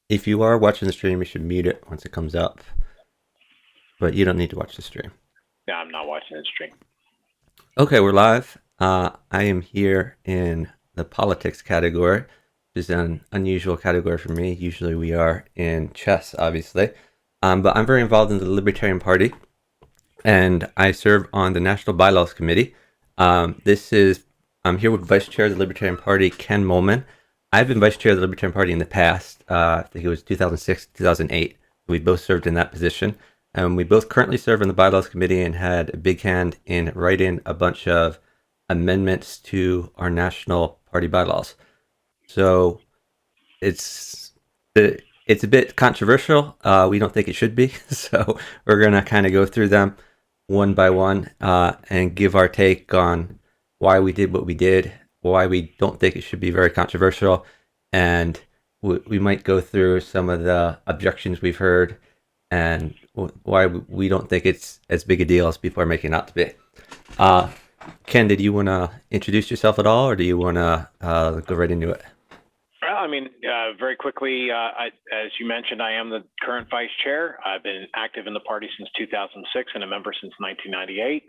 If you are watching the stream, you should mute it once it comes up. But you don't need to watch the stream. Yeah, I'm not watching the stream. Okay, we're live. I am here in the politics category, which is an unusual category for me. Usually we are in chess, obviously. But I'm very involved in the Libertarian Party, and I serve on the National Bylaws Committee. I'm here with Vice Chair of the Libertarian Party, Ken Moellman. I've been Vice Chair of the Libertarian Party in the past. I think it was 2006, 2008. We both served in that position. We both currently serve on the Bylaws Committee and had a big hand in writing a bunch of amendments to our national party bylaws. So it's a bit controversial. We don't think it should be. So we're going to kind of go through them one by one and give our take on why we did what we did, why we don't think it should be very controversial, and we might go through some of the objections we've heard and why we don't think it's as big a deal as people are making it out to be. Ken, did you want to introduce yourself at all, or do you want to go right into it? Well, I mean, very quickly, as you mentioned, I am the current vice chair. I've been active in the party since 2006 and a member since 1998.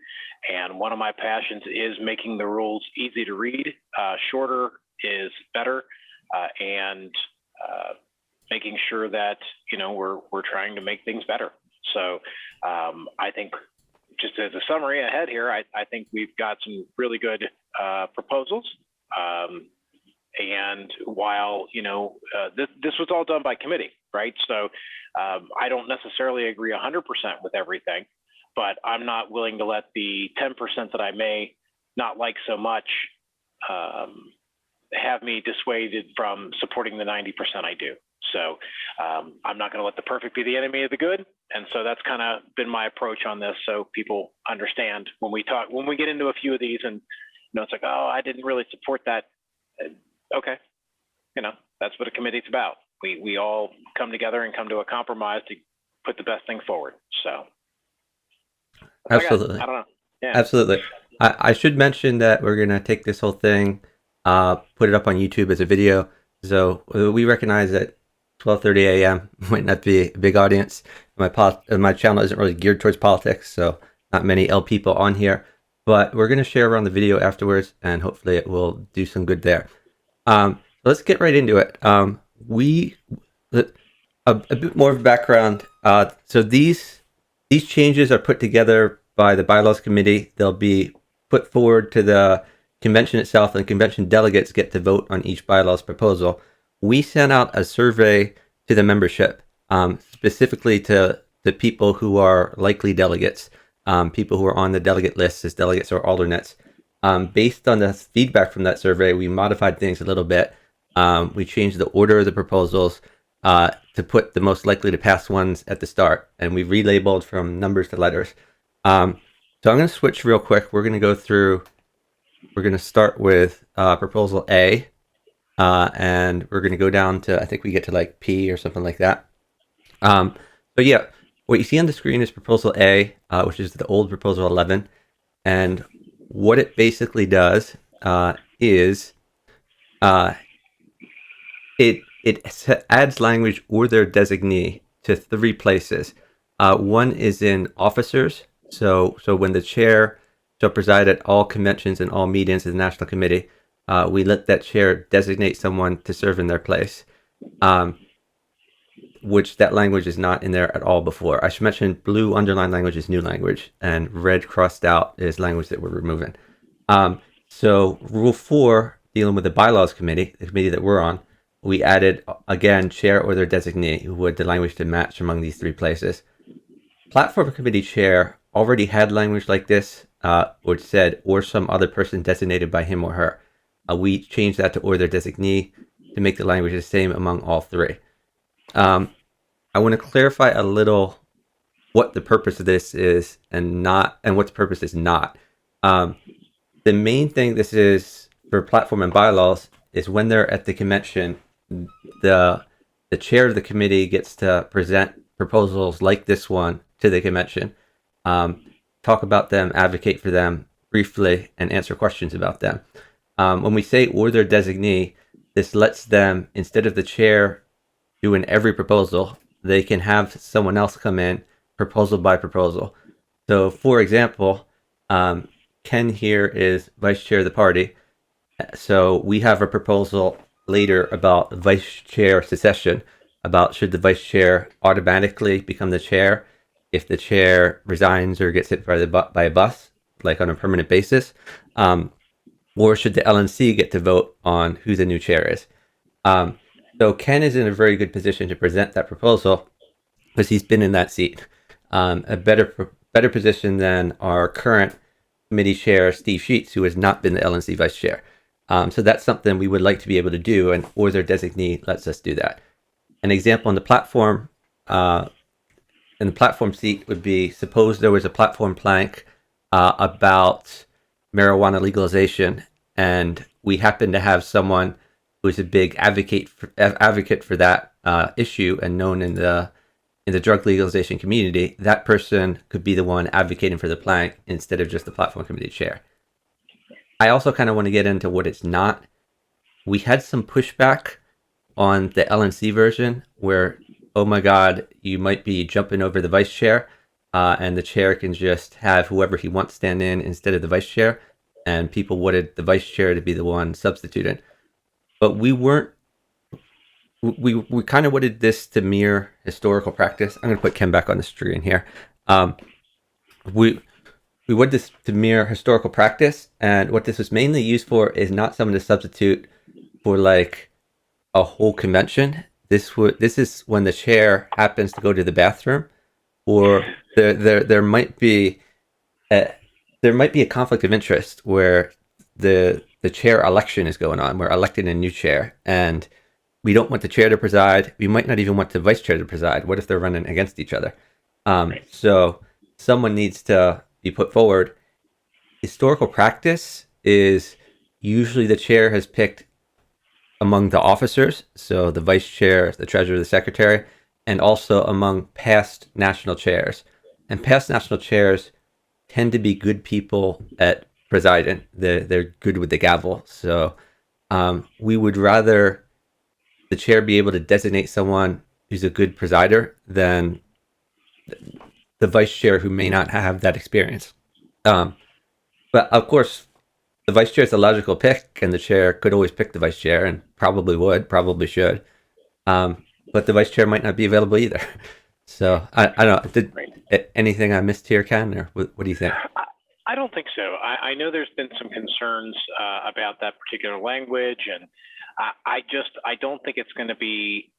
And one of my passions is making the rules easy to read. Shorter is better, and making sure that, we're trying to make things better. So I think, just as a summary ahead here, I think we've got some really good proposals. And while, this was all done by committee, right? So I don't necessarily agree 100% with everything, but I'm not willing to let the 10% that I may not like so much have me dissuaded from supporting the 90% I do. So I'm not going to let the perfect be the enemy of the good. And so that's kind of been my approach on this. So people understand when we get into a few of these and, it's like, oh, I didn't really support that. Okay. That's what a committee's about. We all come together and come to a compromise to put the best thing forward. So. Absolutely. I don't know. Yeah. Absolutely. I should mention that we're going to take this whole thing, put it up on YouTube as a video. So we recognize that 12:30 a.m. might not be a big audience. My channel isn't really geared towards politics, so not many L people on here. But we're going to share around the video afterwards, and hopefully it will do some good there. Let's get right into it. A bit more of background. So these changes are put together by the Bylaws Committee. They'll be put forward to the convention itself, and convention delegates get to vote on each bylaws proposal. We sent out a survey to the membership, specifically to the people who are likely delegates, people who are on the delegate list as delegates or alternates. Based on the feedback from that survey, we modified things a little bit. We changed the order of the proposals to put the most likely to pass ones at the start, and we relabeled from numbers to letters. So I'm going to switch real quick. We're going to start with proposal A. And we're going to go down to, I think we get to like P or something like that. So yeah, what you see on the screen is proposal A, which is the old proposal 11. And what it basically does is it adds language or their designee to 3 places. One is in officers. So when the chair shall preside at all conventions and all meetings of the National Committee, we let that chair designate someone to serve in their place, which that language is not in there at all before. I should mention blue underlined language is new language, and red crossed out is language that we're removing. So Rule 4, dealing with the Bylaws Committee, the committee that we're on, we added, again, chair or their designee, who would the language to match among these 3 places. Platform Committee chair already had language like this, which said, or some other person designated by him or her. We changed that to or their designee to make the language the same among all 3. I want to clarify a little what the purpose of this is and what the purpose is not. The main thing this is for platform and bylaws is when they're at the convention, the chair of the committee gets to present proposals like this one to the convention, talk about them, advocate for them briefly, and answer questions about them. When we say or their designee, this lets them, instead of the chair doing every proposal, they can have someone else come in proposal by proposal. So, for example, Ken here is vice chair of the party. So we have a proposal later about vice chair succession, about should the vice chair automatically become the chair if the chair resigns or gets hit by a bus, like on a permanent basis, or should the LNC get to vote on who the new chair is. Um, so Ken is in a very good position to present that proposal because he's been in that seat. A better position than our current committee chair, Steve Sheets, who has not been the LNC vice chair. So that's something we would like to be able to do, and or their designee lets us do that. An example on the platform, in the platform seat would be, suppose there was a platform plank about marijuana legalization, and we happen to have someone who's a big advocate for that issue and known in the drug legalization community. That person could be the one advocating for the plank instead of just the platform committee chair. I also kind of want to get into what it's not. We had some pushback on the LNC version where, oh my God, you might be jumping over the vice chair, and the chair can just have whoever he wants stand in instead of the vice chair, and people wanted the vice chair to be the one substituting. But we weren't. We kind of wanted this to mirror historical practice. I'm going to put Ken back on the screen here. We we want this to mirror historical practice, and what this was mainly used for is not someone to substitute for like a whole convention. This is when the chair happens to go to the bathroom, or there might be a conflict of interest where the chair election is going on. We're electing a new chair, and we don't want the chair to preside. We might not even want the vice chair to preside. What if they're running against each other? So someone needs to be put forward. Historical practice is usually the chair has picked among the officers, so the vice chair, the treasurer, the secretary, and also among past national chairs. And past national chairs tend to be good people at presiding. They're good with the gavel. So we would rather the chair be able to designate someone who's a good presider than the vice chair who may not have that experience. But of course, the vice chair is a logical pick, and the chair could always pick the vice chair, and probably would, probably should. But the vice chair might not be available either. So I don't know. Anything I missed here, Ken, or what do you think? I don't think so. I know there's been some concerns about that particular language, and I don't think it's going to be.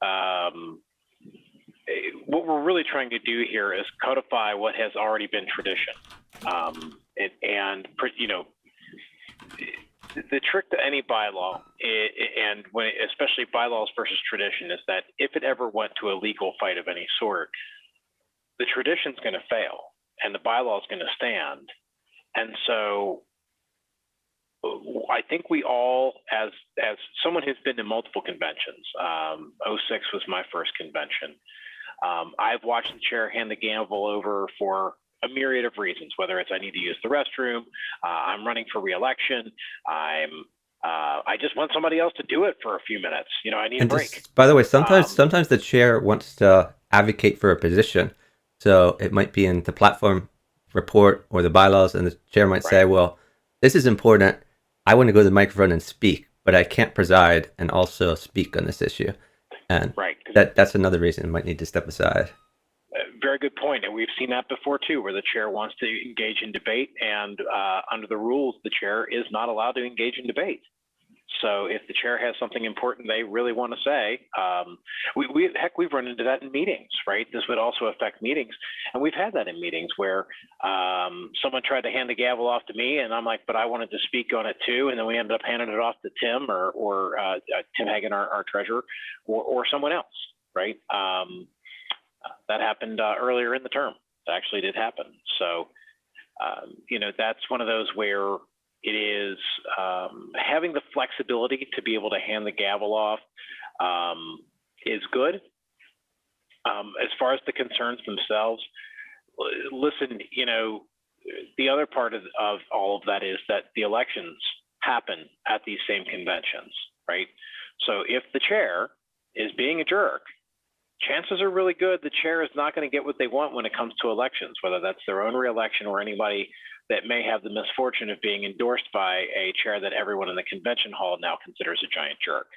What we're really trying to do here is codify what has already been tradition, and you know, the trick to any bylaw, and when especially bylaws versus tradition, is that if it ever went to a legal fight of any sort, the tradition's going to fail and the bylaw is going to stand. And so I think we all, as someone who's been to multiple conventions, 06 was my first convention. I've watched the chair hand the gavel over for a myriad of reasons, whether it's I need to use the restroom, I'm running for reelection, I just want somebody else to do it for a few minutes. You know, I need a break. By the way, sometimes the chair wants to advocate for a position, so it might be in the platform report or the bylaws, and the chair might say, "Well, this is important. I want to go to the microphone and speak, but I can't preside and also speak on this issue." And that's another reason it might need to step aside. Very good point. And we've seen that before too, where the chair wants to engage in debate, and under the rules, the chair is not allowed to engage in debate. So if the chair has something important they really want to say, we've run into that in meetings, right? This would also affect meetings. And we've had that in meetings where someone tried to hand the gavel off to me, and I'm like, but I wanted to speak on it too. And then we ended up handing it off to Tim or Tim Hagan, our treasurer, or someone else, right? That happened earlier in the term. It actually did happen. So, you know, that's one of those where it is having the flexibility to be able to hand the gavel off is good. As far as the concerns themselves, listen, you know, the other part of all of that is that the elections happen at these same conventions, right? So if the chair is being a jerk, chances are really good the chair is not going to get what they want when it comes to elections, whether that's their own reelection or anybody that may have the misfortune of being endorsed by a chair that everyone in the convention hall now considers a giant jerk.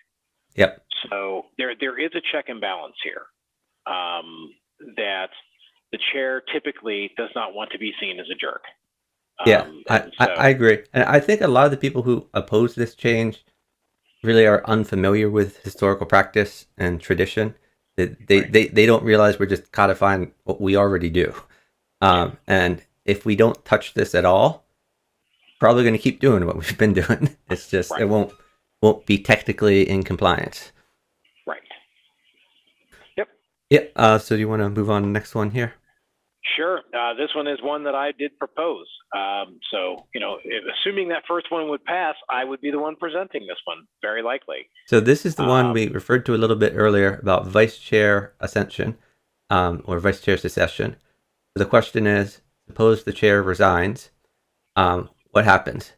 Yep. So there is a check and balance here, that the chair typically does not want to be seen as a jerk. Yeah, I agree. And I think a lot of the people who oppose this change really are unfamiliar with historical practice and tradition. They don't realize we're just codifying what we already do. And if we don't touch this at all, probably going to keep doing what we've been doing. It's just it won't be technically in compliance. Right. Yep. Yep. So do you want to move on to the next one here? Sure. This one is one that I did propose. So, assuming that first one would pass, I would be the one presenting this one, very likely. So this is the one we referred to a little bit earlier about vice chair ascension, or vice chair secession. So the question is, suppose the chair resigns, what happens?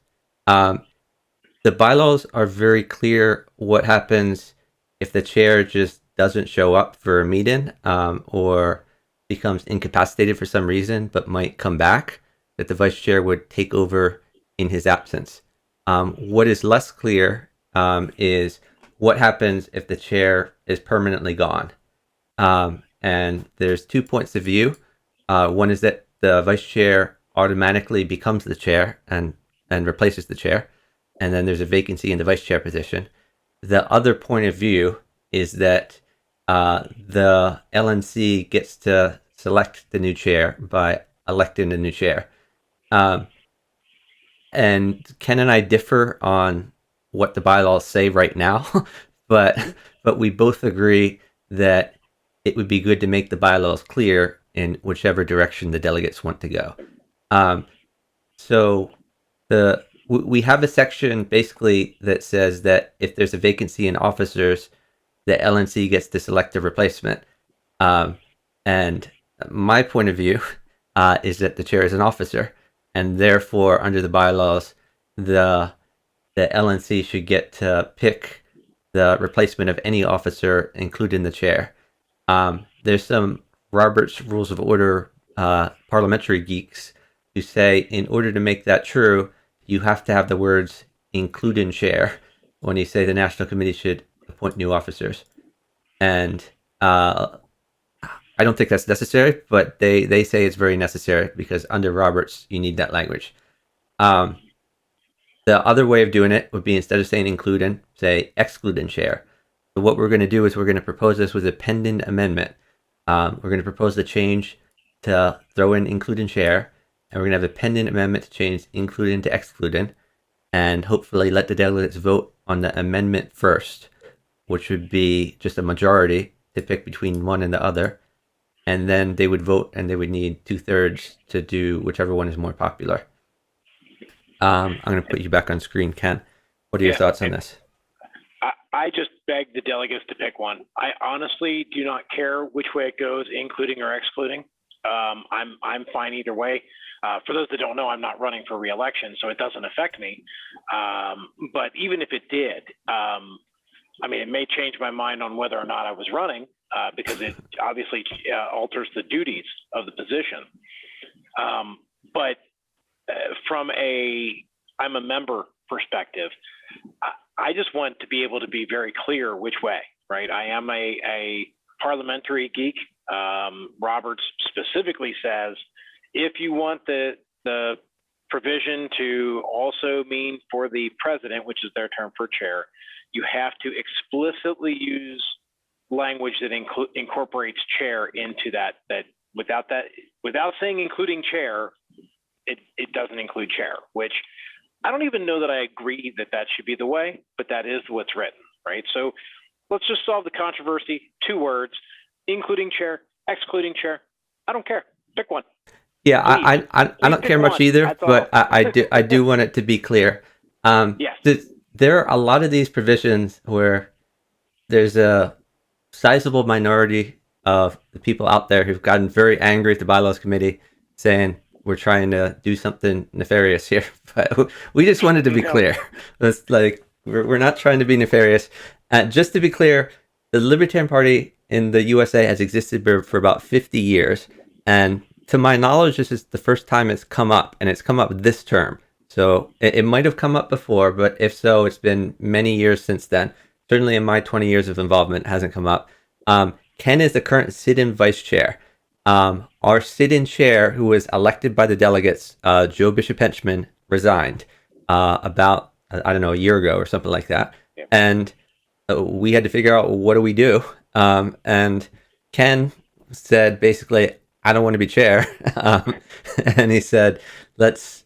The bylaws are very clear what happens if the chair just doesn't show up for a meeting, or becomes incapacitated for some reason but might come back, that the vice chair would take over in his absence. What is less clear is what happens if the chair is permanently gone. And there's 2 points of view. One is that the vice chair automatically becomes the chair and replaces the chair, and then there's a vacancy in the vice chair position. The other point of view is that the LNC gets to select the new chair by electing the new chair. And Ken and I differ on what the bylaws say right now, but we both agree that it would be good to make the bylaws clear in whichever direction the delegates want to go. So we have a section basically that says that if there's a vacancy in officers, the LNC gets to select a replacement. And my point of view is that the chair is an officer, and therefore, under the bylaws, the LNC should get to pick the replacement of any officer, including the chair. There's some Robert's Rules of Order parliamentary geeks who say in order to make that true, you have to have the words including chair when you say the National Committee should appoint new officers. And I don't think that's necessary, but they say it's very necessary because under Roberts, you need that language. The other way of doing it would be, instead of saying including, say excluding chair. So what we're going to do is we're going to propose this with a pending amendment. We're going to propose the change to throw in including chair, and we're going to have a pending amendment to change including to excluding, and hopefully let the delegates vote on the amendment first, which would be just a majority to pick between one and the other. And then they would vote, and they would need 2/3 to do whichever one is more popular. I'm going to put you back on screen, Ken. What are your thoughts on this? I just beg the delegates to pick one. I honestly do not care which way it goes, including or excluding. I'm fine either way. For those that don't know, I'm not running for re-election, so it doesn't affect me. But even if it did, it may change my mind on whether or not I was running, because it obviously alters the duties of the position. But from I'm a member perspective, I just want to be able to be very clear which way, right? I am a parliamentary geek. Roberts specifically says, if you want the provision to also mean for the president, which is their term for chair, you have to explicitly use language that incorporates chair into that without saying including chair, it doesn't include chair, which I don't even know that I agree that should be the way, but that is what's written, right? So let's just solve the controversy. 2 words, including chair, excluding chair. I don't care. Pick one. Yeah, I don't care much either, but I do want it to be clear. Yes. There are a lot of these provisions where there's a sizable minority of the people out there who've gotten very angry at the bylaws committee, saying we're trying to do something nefarious here. But we just wanted to be clear. It's like we're not trying to be nefarious. Just to be clear, the Libertarian Party in the USA has existed for about 50 years. And to my knowledge, this is the first time it's come up, and it's come up this term. So it might have come up before, but if so, it's been many years since then. Certainly in my 20 years of involvement, it hasn't come up. Ken is the current sit-in vice chair. Our sit-in chair, who was elected by the delegates, Joe Bishop Henchman, resigned about, I don't know, a year ago or something like that. Yeah. And we had to figure out, what do we do? And Ken said, basically, I don't want to be chair. And he said, let's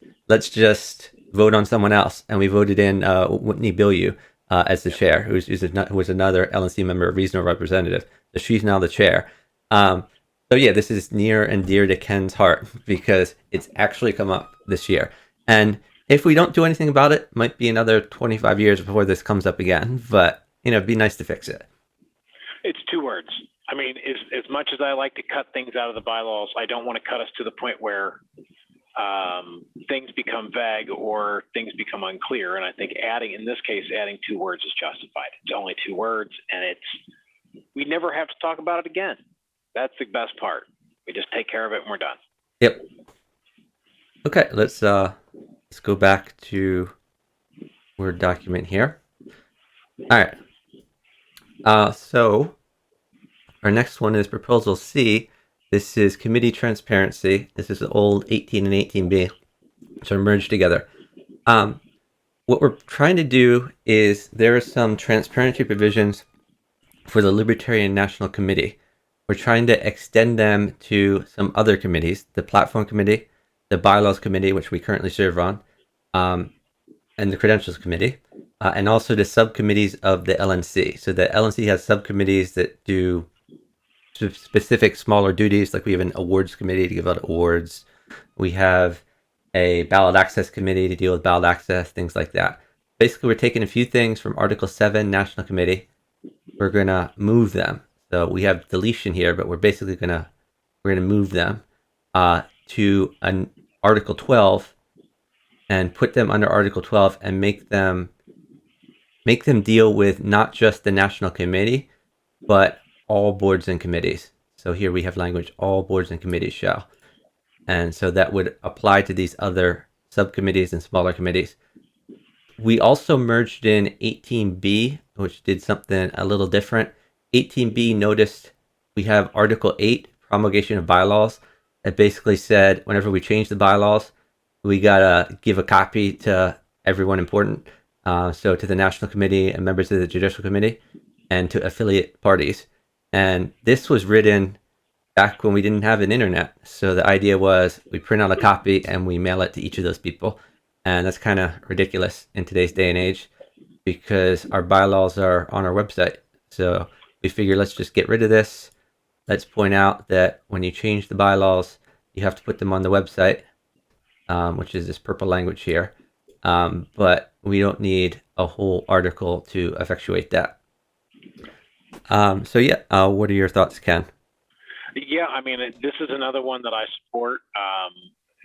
just vote on someone else. And we voted in Whitney Billieu as the chair, who was another LNC member, regional representative. So she's now the chair. So yeah, this is near and dear to Ken's heart because it's actually come up this year. And if we don't do anything about it, it might be another 25 years before this comes up again. But, it'd be nice to fix it. It's 2 words. I mean, as much as I like to cut things out of the bylaws, I don't want to cut us to the point where things become vague or things become unclear. And I think in this case, adding 2 words is justified. It's only 2 words, and we never have to talk about it again. That's the best part. We just take care of it and we're done. Yep. Okay, let's go back to Word document here. All right. So our next one is Proposal C. This is Committee Transparency. This is the old 18 and 18B, which are merged together. What we're trying to do is there are some transparency provisions for the Libertarian National Committee. We're trying to extend them to some other committees, the Platform Committee, the Bylaws Committee, which we currently serve on, and the Credentials Committee, and also the subcommittees of the LNC. So the LNC has subcommittees that do specific smaller duties, like we have an awards committee to give out awards. We have a ballot access committee to deal with ballot access, things like that. Basically, we're taking a few things from Article 7 National Committee. We're going to move them. So we have deletion here, but we're basically going to move them to an Article 12 and put them under Article 12 and make them deal with not just the National Committee, but all boards and committees. So here we have language, all boards and committees shall. And so that would apply to these other subcommittees and smaller committees. We also merged in 18B, which did something a little different. 18B noticed we have Article 8, promulgation of bylaws, that basically said whenever we change the bylaws, we gotta give a copy to everyone important. So to the National Committee and members of the Judicial Committee and to affiliate parties. And this was written back when we didn't have an internet. So the idea was we print out a copy and we mail it to each of those people. And that's kind of ridiculous in today's day and age because our bylaws are on our website. So we figure let's just get rid of this. Let's point out that when you change the bylaws, you have to put them on the website, which is this purple language here. But we don't need a whole article to effectuate that. So yeah, what are your thoughts, Ken? Yeah, I mean, this is another one that I support.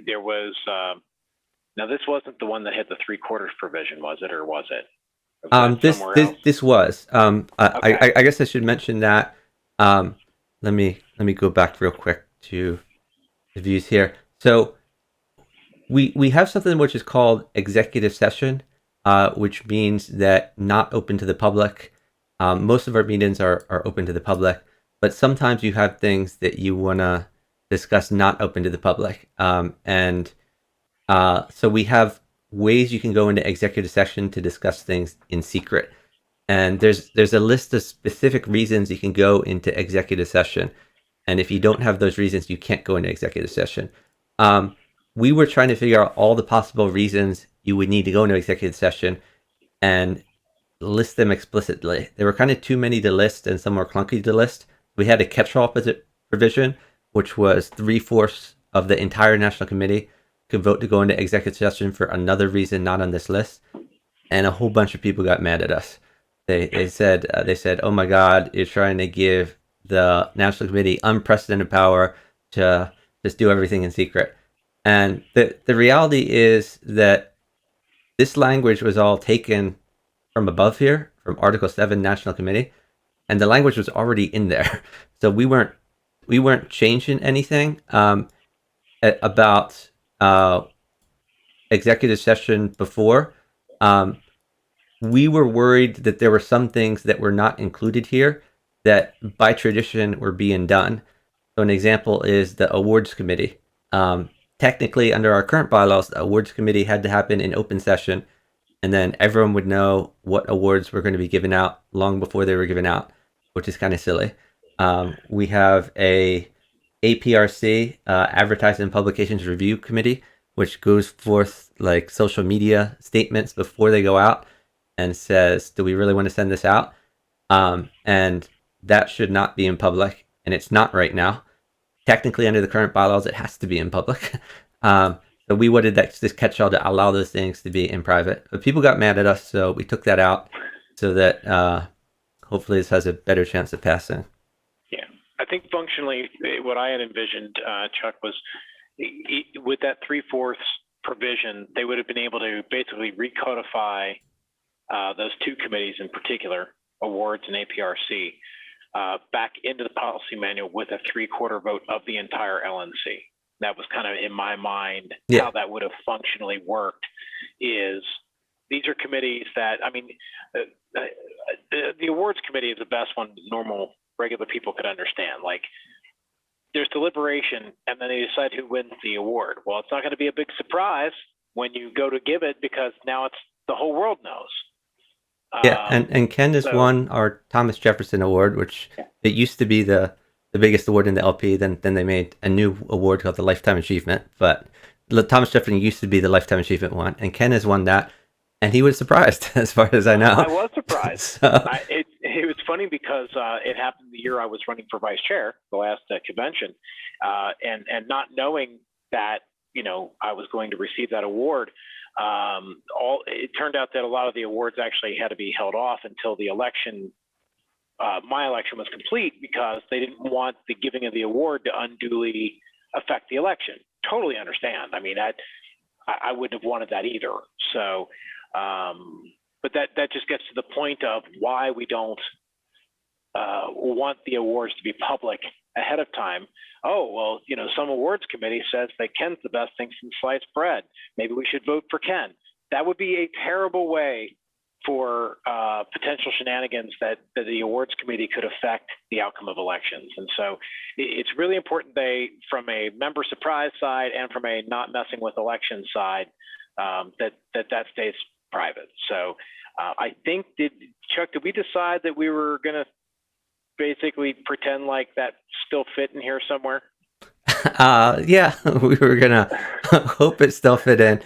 There was, now this wasn't the one that had the 3/4 provision, was it, or was it? This was. Okay. I guess I should mention that. Let me go back real quick to the views here. So we have something which is called executive session, which means that not open to the public. Most of our meetings are open to the public, but sometimes you have things that you want to discuss not open to the public. So we have ways you can go into executive session to discuss things in secret. And there's a list of specific reasons you can go into executive session. And if you don't have those reasons, you can't go into executive session. We were trying to figure out all the possible reasons you would need to go into executive session and list them explicitly. There were kind of too many to list and some were clunky to list. We had a catch-all provision, which was 3/4 of the entire National Committee could vote to go into executive session for another reason not on this list. And a whole bunch of people got mad at us. They said, oh my God, you're trying to give the National Committee unprecedented power to just do everything in secret. And the reality is that this language was all taken from above here, from Article 7 National Committee, and the language was already in there. So we weren't changing anything about executive session before. We were worried that there were some things that were not included here that by tradition were being done. So an example is the awards committee. Technically, under our current bylaws, the awards committee had to happen in open session, and then everyone would know what awards were going to be given out long before they were given out, which is kind of silly. We have a APRC, Advertising and Publications Review Committee, which goes forth like social media statements before they go out and says, do we really want to send this out? And that should not be in public, and it's not right now. Technically, under the current bylaws, it has to be in public. So we wanted this catch-all to allow those things to be in private. But people got mad at us, so we took that out so that hopefully this has a better chance of passing. Yeah, I think functionally what I had envisioned, Chuck, was with that 3/4 provision, they would have been able to basically recodify those two committees in particular, awards and APRC, back into the policy manual with a 3/4 vote of the entire LNC. That was kind of in my mind how that would have functionally worked. Is these are committees that, I mean, the awards committee is the best one normal regular people could understand. Like, there's deliberation and then they decide who wins the award. Well, it's not going to be a big surprise when you go to give it, because now it's the whole world knows. Yeah, and Ken has won our Thomas Jefferson Award, which it used to be the biggest award in the LP. Then they made a new award called the Lifetime Achievement. But Thomas Jefferson used to be the Lifetime Achievement one, and Ken has won that, and he was surprised, as far as I know. I was surprised. So. It was funny because it happened the year I was running for vice chair, the last convention, and not knowing that, you know, I was going to receive that award. It turned out that a lot of the awards actually had to be held off until the election, my election was complete, because they didn't want the giving of the award to unduly affect the election. Totally understand. I mean, I wouldn't have wanted that either. So, but that just gets to the point of why we don't want the awards to be public ahead of time. Oh, well, you know, some awards committee says that Ken's the best thing since sliced bread. Maybe we should vote for Ken. That would be a terrible way for potential shenanigans that the awards committee could affect the outcome of elections. And so it's really important from a member surprise side and from a not messing with election side, that stays private. So I think, Chuck, did we decide that we were going to basically pretend like that still fit in here somewhere? Yeah, we were gonna hope it still fit in.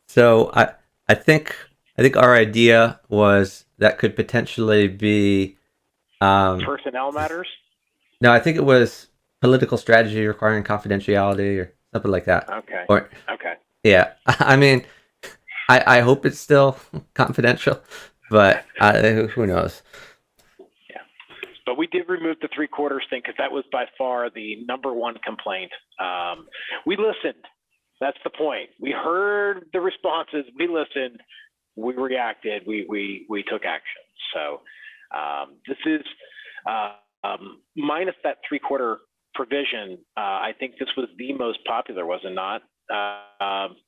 So I think our idea was that could potentially be personnel matters. No, I think it was political strategy requiring confidentiality or something like that. Okay. Okay. Yeah, I mean, I hope it's still confidential, but who knows? But we did remove the 3/4 thing because that was by far the number one complaint. We listened. That's the point. We heard the responses. We listened. We reacted. We took action. So this is minus that 3/4 provision. I think this was the most popular, was it not?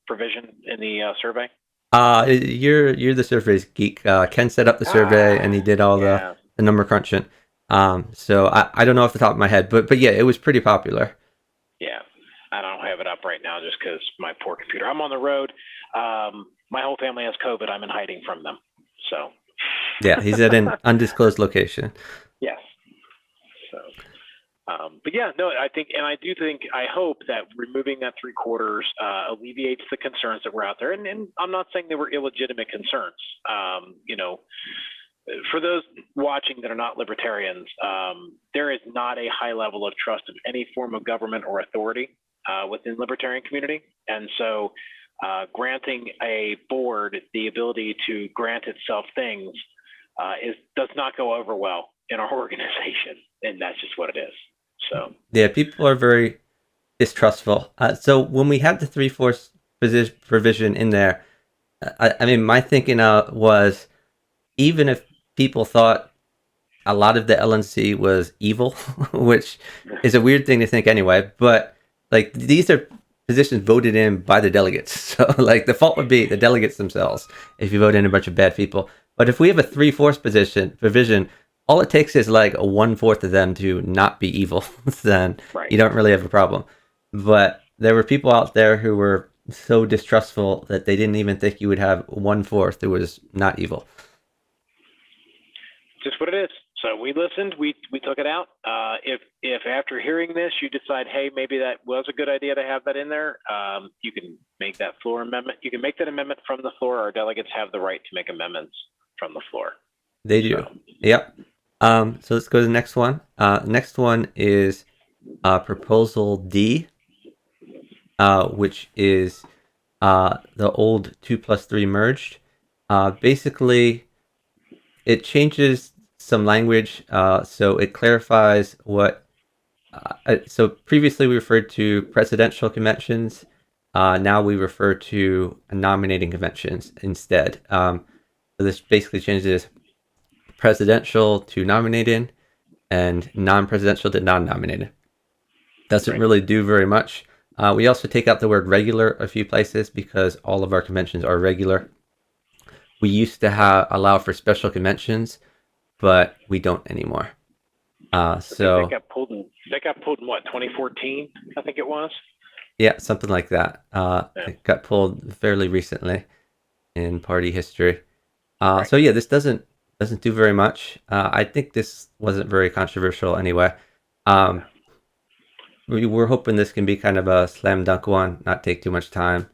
Provision in the survey. You're the surveys geek. Ken set up the survey and he did all the number crunching. So I don't know off the top of my head, but yeah, it was pretty popular. Yeah, I don't have it up right now just because my poor computer. I'm on the road. My whole family has COVID. I'm in hiding from them. So. Yeah, he's at an undisclosed location. Yes. So, but yeah, no, I think, and I do think, I hope that removing that 3/4 alleviates the concerns that were out there. And I'm not saying they were illegitimate concerns. You know, for those watching that are not libertarians, there is not a high level of trust of any form of government or authority within the libertarian community. And so granting a board the ability to grant itself things does not go over well in our organization. And that's just what it is. So yeah, people are very distrustful. So when we had the 3/4 provision in there, I mean, my thinking was, even if people thought a lot of the LNC was evil, which is a weird thing to think anyway, but like these are positions voted in by the delegates. So like the fault would be the delegates themselves if you vote in a bunch of bad people. But if we have a 3/4 position provision, all it takes is like a 1/4 of them to not be evil, then Right. you don't really have a problem. But there were people out there who were so distrustful that they didn't even think you would have 1/4 who was not evil. Just what it is. So we listened, we took it out. If after hearing this you decide, hey, maybe that was a good idea to have that in there, you can make that floor amendment. You can make that amendment from the floor. Our delegates have the right to make amendments from the floor. They do. So. Yep. So let's go to the next one. Next one is Proposal D, which is the old 2+3 merged. Basically, it changes some language, so it clarifies what. So previously we referred to presidential conventions. Now we refer to nominating conventions instead. So this basically changes presidential to nominating and non-presidential to non-nominated. Doesn't Right. really do very much. We also take out the word regular a few places because all of our conventions are regular. We used to allow for special conventions, but we don't anymore. I think So that got pulled in what, 2014? I think it was. yeah, something like that. Yeah. It got pulled fairly recently in party history. Right. So yeah, this doesn't do very much. I think this wasn't very controversial anyway. Um, we're hoping this can be kind of a slam dunk one, not take too much time,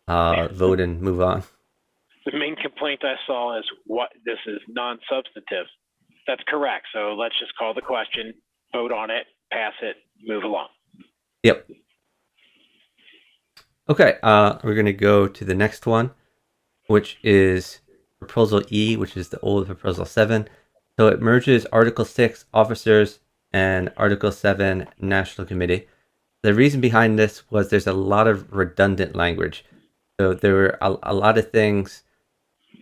vote and move on. The main complaint I saw is what this is non-substantive. That's correct. So let's just call the question, vote on it, pass it, move along. Yep. Okay, we're going to go to the next one, which is Proposal E, which is the old Proposal 7. So it merges Article 6 officers and Article 7 National Committee. The reason behind this was there's a lot of redundant language. So there were a lot of things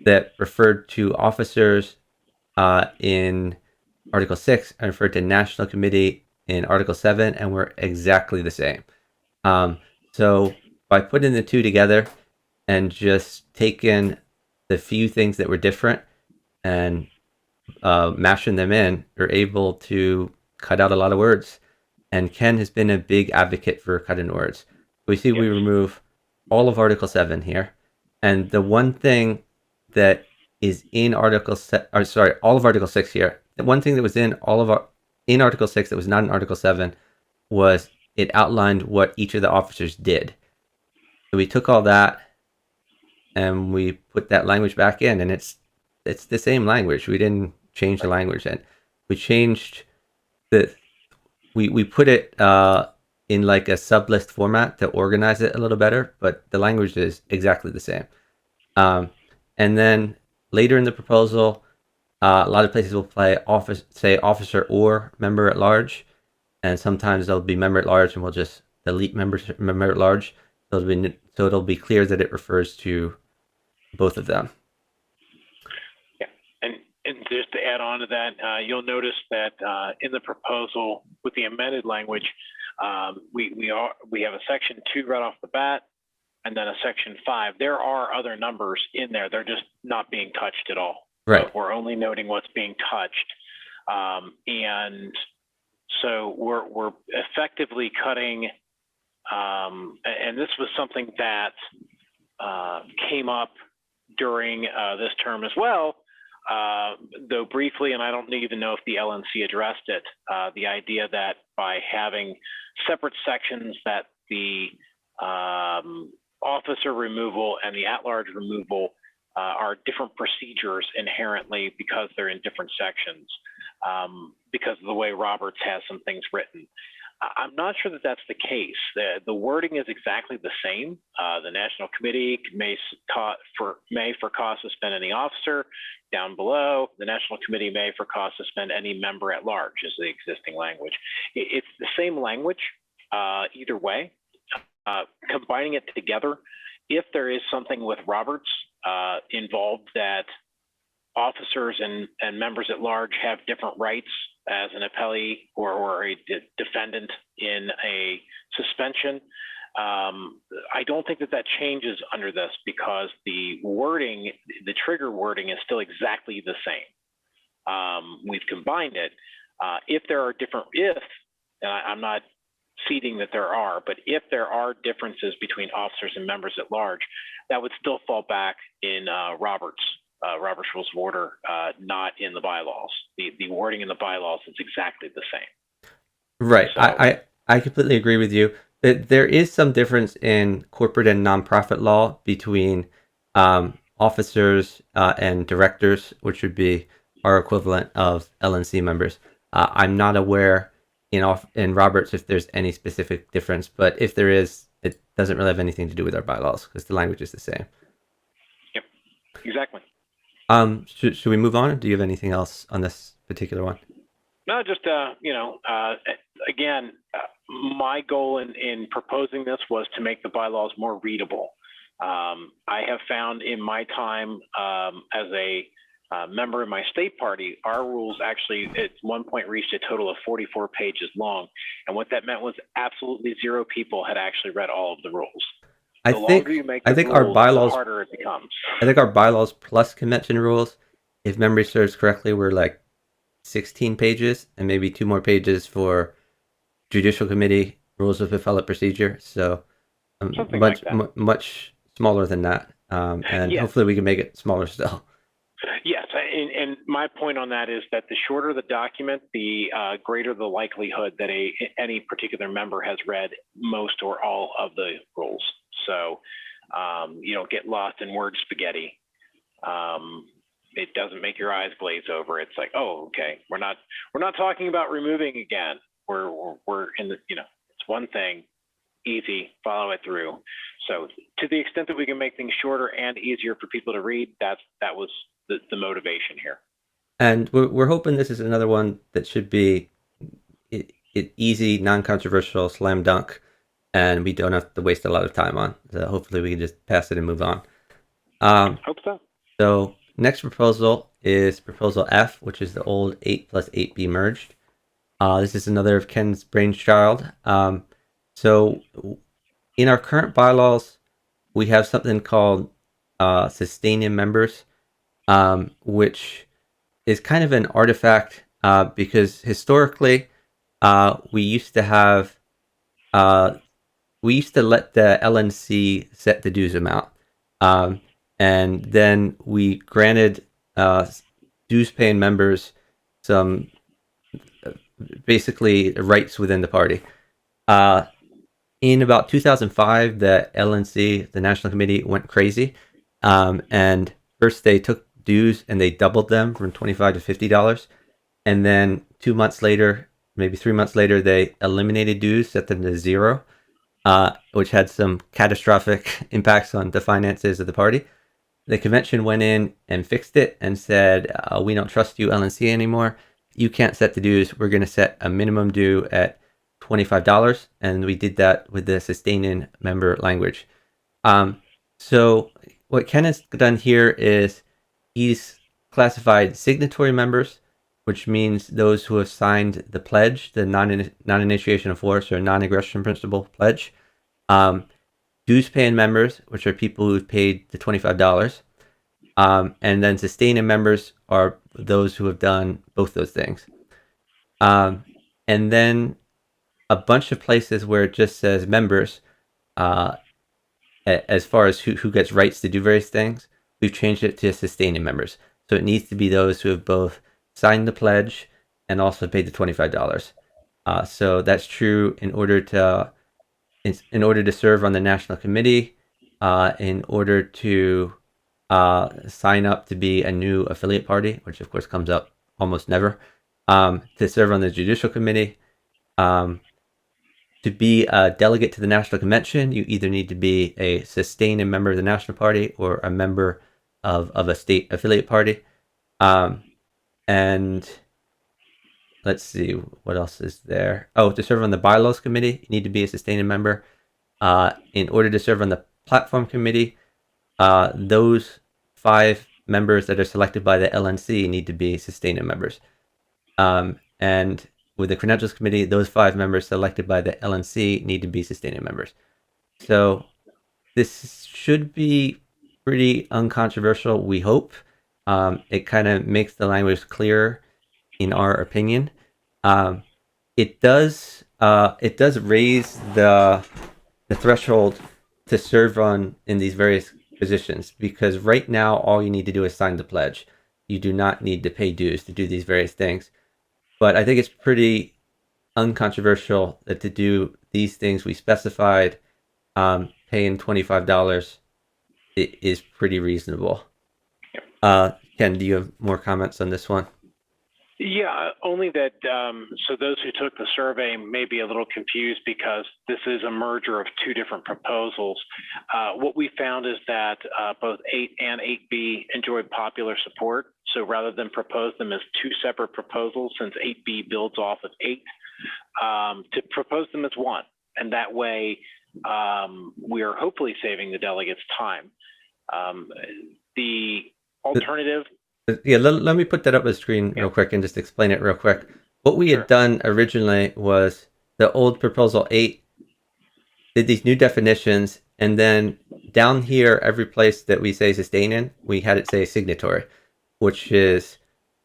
that referred to officers in Article 6 and referred to National Committee in Article 7 and were exactly the same. So by putting the two together and just taking the few things that were different and mashing them in, you're able to cut out a lot of words. And Ken has been a big advocate for cutting words. We see we Yes. remove all of Article 7 here. And the one thing that is in all of Article 6 here, the one thing that was in in Article 6 that was not in Article 7 was it outlined what each of the officers did. So we took all that and we put that language back in, and it's the same language. We didn't change the language, and we changed the we put it in like a sublist format to organize it a little better, but the language is exactly the same. And then later in the proposal, a lot of places will say officer or member at large, and sometimes there'll be member at large, and we'll just delete member at large. So it'll be clear that it refers to both of them. Yeah. And just to add on to that, you'll notice that in the proposal with the amended language, we have a section 2 right off the bat, and then a section 5. There are other numbers in there. They're just not being touched at all. Right. So we're only noting what's being touched. And so we're effectively cutting, and this was something that came up during this term as well, though briefly, and I don't even know if the LNC addressed it, the idea that by having separate sections that the officer removal and the at-large removal are different procedures inherently because they're in different sections, because of the way Roberts has some things written. I'm not sure that that's the case. The wording is exactly the same. The National Committee may for cause suspend any officer. Down below, the National Committee may for cause suspend any member at large is the existing language. It's the same language either way. Combining it together, if there is something with Roberts involved that officers and members at large have different rights as an appellee or a defendant in a suspension. I don't think that changes under this because the wording, the trigger wording is still exactly the same. We've combined it. If there are different, and I'm not ceding that there are, but if there are differences between officers and members at large, that would still fall back in Robert's Rules of Order, not in the bylaws. The wording in the bylaws is exactly the same. Right. So, I completely agree with you. There is some difference in corporate and nonprofit law between officers and directors, which would be our equivalent of LNC members. I'm not aware in Roberts if there's any specific difference, but if there is, it doesn't really have anything to do with our bylaws because the language is the same. Yep, exactly. Should we move on? Or do you have anything else on this particular one? No, just again, my goal in proposing this was to make the bylaws more readable. I have found in my time as a member of my state party, our rules actually at one point reached a total of 44 pages long. And what that meant was absolutely zero people had actually read all of the rules. The longer you make the rules, our bylaws, the harder it becomes. I think our bylaws plus convention rules, if memory serves correctly, were like 16 pages and maybe 2 more pages for Judicial Committee Rules of Appellate Procedure. So much smaller than that. And yes, hopefully we can make it smaller still. Yes, and my point on that is that the shorter the document, the greater the likelihood that any particular member has read most or all of the rules. So you don't get lost in word spaghetti. It doesn't make your eyes glaze over. It's like, oh, okay, we're not talking about removing again. We're in the, it's one thing, easy, follow it through. So to the extent that we can make things shorter and easier for people to read, that was the motivation here. And we're hoping this is another one that should be easy, non-controversial, slam dunk, and we don't have to waste a lot of time on. So hopefully we can just pass it and move on. Hope so. So next proposal is Proposal F, which is the old 8 plus 8B merged. This is another of Ken's brainchild. So in our current bylaws, we have something called sustaining members, which is kind of an artifact because historically we used to let the LNC set the dues amount, and then we granted dues paying members some basically rights within the party. In about 2005, the LNC, the National Committee, went crazy, and first they took dues and they doubled them from $25 to $50, and then 2 months later, maybe 3 months later, they eliminated dues, set them to zero, which had some catastrophic impacts on the finances of the party. The convention went in and fixed it and said, we don't trust you, LNC, anymore. You can't set the dues. We're going to set a minimum due at $25, and we did that with the sustaining member language. So what Ken has done here is he's classified signatory members, which means those who have signed the pledge, the non-initiation of force or non-aggression principle pledge. Dues-paying members, which are people who've paid the $25. And then sustaining members are those who have done both those things. And then a bunch of places where it just says members, as far as who gets rights to do various things, we've changed it to sustaining members. So it needs to be those who have both signed the pledge and also paid the $25. So that's true in order to serve on the National Committee, in order to sign up to be a new affiliate party, which of course comes up almost never, to serve on the Judicial Committee, to be a delegate to the National Convention. You either need to be a sustaining member of the National Party or a member of a state affiliate party. And let's see, what else is there? Oh, to serve on the Bylaws Committee, you need to be a sustaining member. In order to serve on the Platform Committee, those 5 members that are selected by the LNC need to be sustaining members. And with the credentials committee, those 5 members selected by the LNC need to be sustaining members. So this should be pretty uncontroversial, we hope. It kind of makes the language clearer, in our opinion. It does raise the threshold to serve in these various positions, because right now all you need to do is sign the pledge. You do not need to pay dues to do these various things. But I think it's pretty uncontroversial that to do these things we specified, paying $25 is pretty reasonable. Ken, do you have more comments on this one? Yeah, only that, so those who took the survey may be a little confused because this is a merger of 2 different proposals. What we found is that both 8 and 8B enjoyed popular support. So rather than propose them as 2 separate proposals, since 8B builds off of 8, to propose them as 1. And that way, we are hopefully saving the delegates time. The alternative. Yeah, let me put that up on the screen real quick and just explain it real quick. What we had done originally was the old proposal 8 did these new definitions, and then down here, every place that we say sustaining, we had it say signatory, which is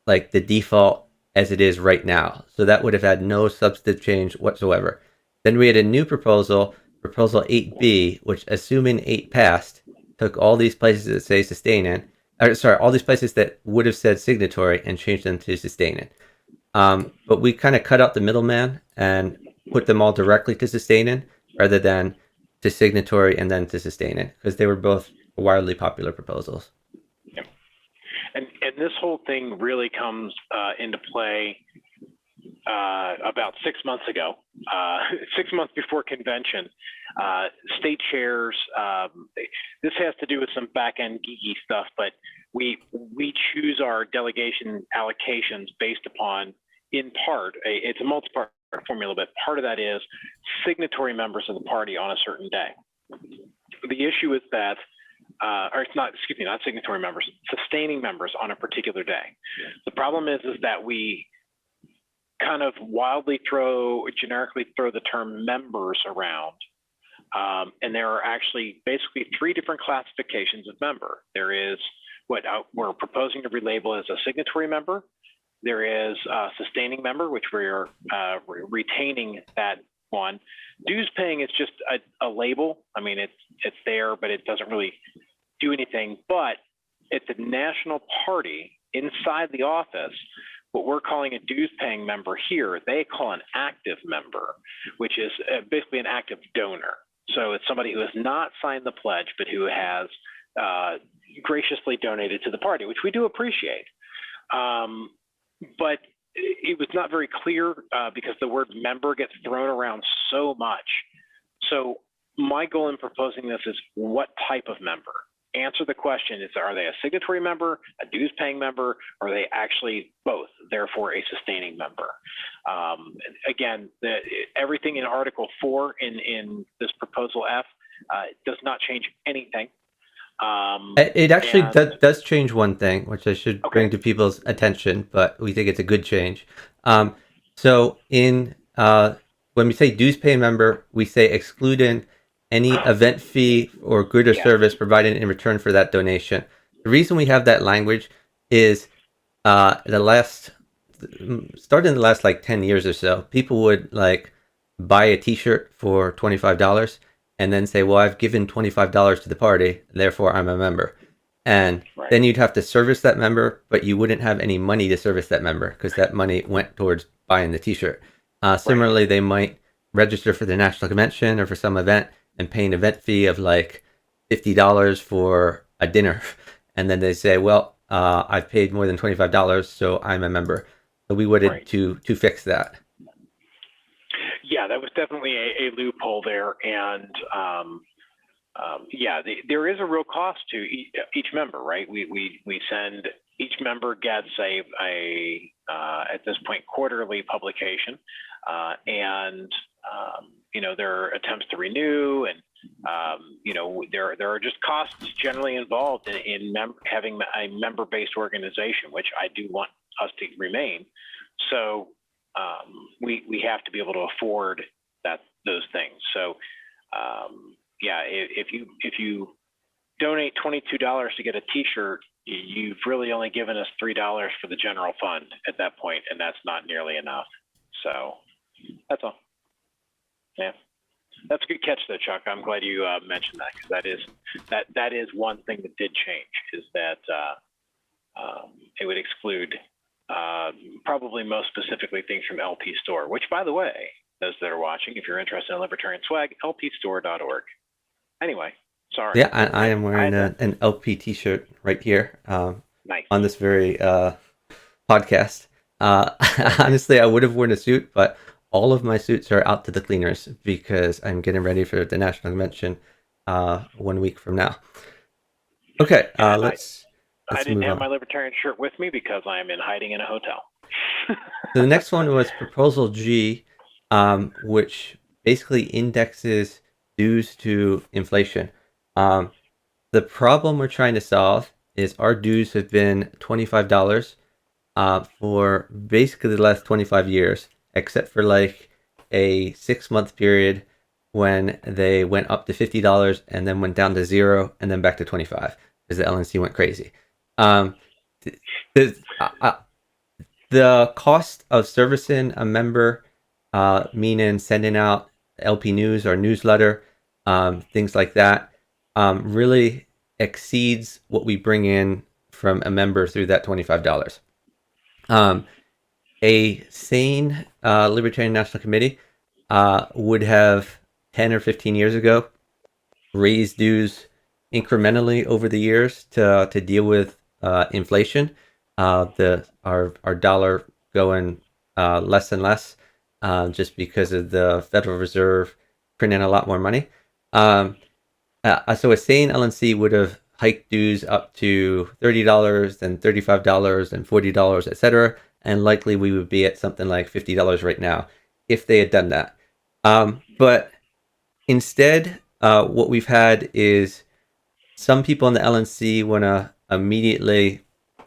like the default as it is right now. So that would have had no substantive change whatsoever. Then we had a new proposal, proposal 8B, which, assuming 8 passed, took all these places that say sustaining, all these places that would have said signatory and changed them to sustaining. But we kind of cut out the middleman and put them all directly to sustaining rather than to signatory and then to sustaining, because they were both wildly popular proposals. Yeah. And this whole thing really comes into play about 6 months ago, 6 months before convention. State chairs, this has to do with some back-end geeky stuff, but we choose our delegation allocations based upon, in part, it's a multi-part formula, but part of that is signatory members of the party on a certain day. The issue is that, or it's not, excuse me, not signatory members, sustaining members on a particular day. The problem is that we kind of wildly generically throw the term members around. And there are actually basically 3 different classifications of member. There is what we're proposing to relabel as a signatory member. There is a sustaining member, which we are retaining that one. Dues paying is just a label. I mean, it's there, but it doesn't really do anything. But at the national party inside the office, what we're calling a dues paying member here, they call an active member, which is basically an active donor. So it's somebody who has not signed the pledge, but who has graciously donated to the party, which we do appreciate. But it was not very clear because the word member gets thrown around so much. So my goal in proposing this is, what type of member? Answer the question: are they a signatory member, a dues paying member, or are they actually both, therefore a sustaining member? Again, everything in Article 4 in this proposal F does not change anything. It actually does change one thing, which I should bring to people's attention, but we think it's a good change. So in when we say dues paying member, we say excluding any event fee or good or service provided in return for that donation. The reason we have that language is starting in the last like 10 years or so, people would like buy a t-shirt for $25 and then say, well, I've given $25 to the party, therefore I'm a member. And then you'd have to service that member, but you wouldn't have any money to service that member because that money went towards buying the t-shirt. Similarly, they might register for the national convention or for some event and pay an event fee of like $50 for a dinner. And then they say, well, I've paid more than $25, so I'm a member. So we wanted to fix that. Yeah, that was definitely a loophole there. And there is a real cost to each member, right? We send, each member gets a at this point, quarterly publication. And there are attempts to renew, and there are are just costs generally involved in having a member-based organization, which I do want us to remain. So we have to be able to afford those things. So yeah, if you donate $22 to get a T-shirt, you've really only given us $3 for the general fund at that point, and that's not nearly enough. So that's all. Yeah, that's a good catch, though, Chuck. I'm glad you mentioned that, because that is one thing that did change, is that it would exclude probably most specifically things from LP Store, which, by the way, those that are watching, if you're interested in libertarian swag, lpstore.org. Anyway, sorry. Yeah, I am wearing an LP T-shirt right here Nice. on this very podcast. Honestly, I would have worn a suit, but all of my suits are out to the cleaners because I'm getting ready for the National Convention 1 week from now. Okay, let's I didn't move have on. my libertarian shirt with me because I am in hiding in a hotel. So the next one was Proposal G, which basically indexes dues to inflation. The problem we're trying to solve is our dues have been $25 for basically the last 25 years, except for like a 6-month period when they went up to $50 and then went down to 0 and then back to 25 because the LNC went crazy. The cost of servicing a member, meaning sending out LP news or newsletter, things like that, really exceeds what we bring in from a member through that $25. A sane Libertarian National Committee would have 10 or 15 years ago raised dues incrementally over the years to deal with inflation. Our dollar going less and less just because of the Federal Reserve printing a lot more money. So a sane LNC would have hiked dues up to $30, then $35, and $40, etc. And likely we would be at something like $50 right now if they had done that. But instead, what we've had is some people in the LNC want to immediately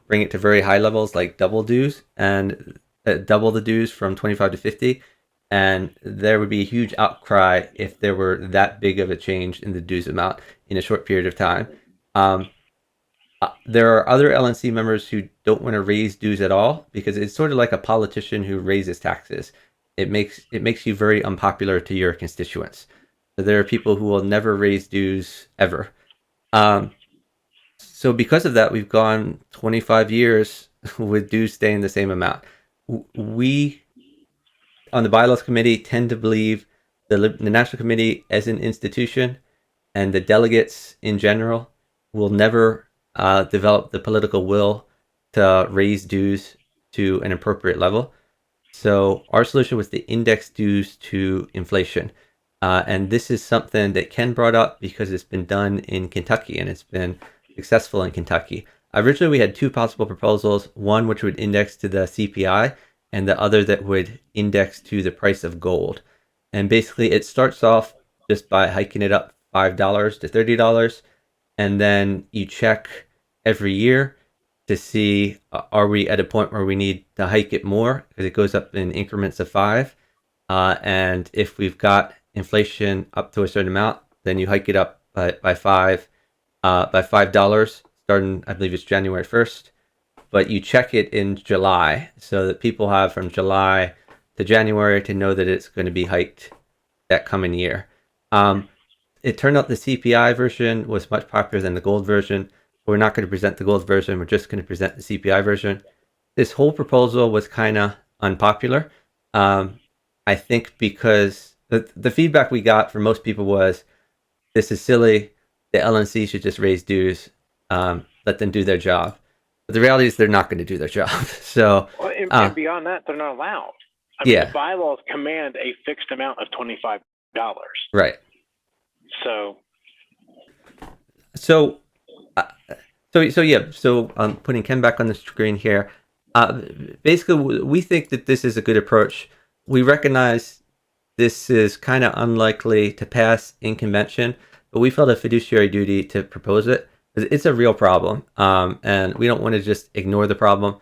bring it to very high levels, like double dues, and double the dues from 25 to 50. And there would be a huge outcry if there were that big of a change in the dues amount in a short period of time. There are other LNC members who don't want to raise dues at all because it's sort of like a politician who raises taxes. It makes you very unpopular to your constituents. So there are people who will never raise dues ever. So because of that, we've gone 25 years with dues staying the same amount. We, on the bylaws committee, tend to believe the National Committee as an institution and the delegates in general will never develop the political will to raise dues to an appropriate level. So our solution was to index dues to inflation. And this is something that Ken brought up because it's been done in Kentucky and it's been successful in Kentucky. Originally, we had two possible proposals, one which would index to the CPI and the other that would index to the price of gold. And basically, it starts off just by hiking it up $5 to $30, and then you check every year to see are we at a point where we need to hike it more because it goes up in increments of 5. And if we've got inflation up to a certain amount, then you hike it up by $5 starting, I believe it's January 1st. But you check it in July so that people have from July to January to know that it's going to be hiked that coming year. It turned out the CPI version was much popular than the gold version. We're not going to present the gold version. We're just going to present the CPI version. This whole proposal was kind of unpopular. I think because the feedback we got from most people was, this is silly. The LNC should just raise dues. Let them do their job. But the reality is they're not going to do their job. So, well, and beyond that, they're not allowed. I mean, the bylaws command a fixed amount of $25. Right. So I'm putting Ken back on the screen here. Basically, we think that this is a good approach. We recognize this is kind of unlikely to pass in convention, but we felt a fiduciary duty to propose it. It's a real problem, and we don't want to just ignore the problem.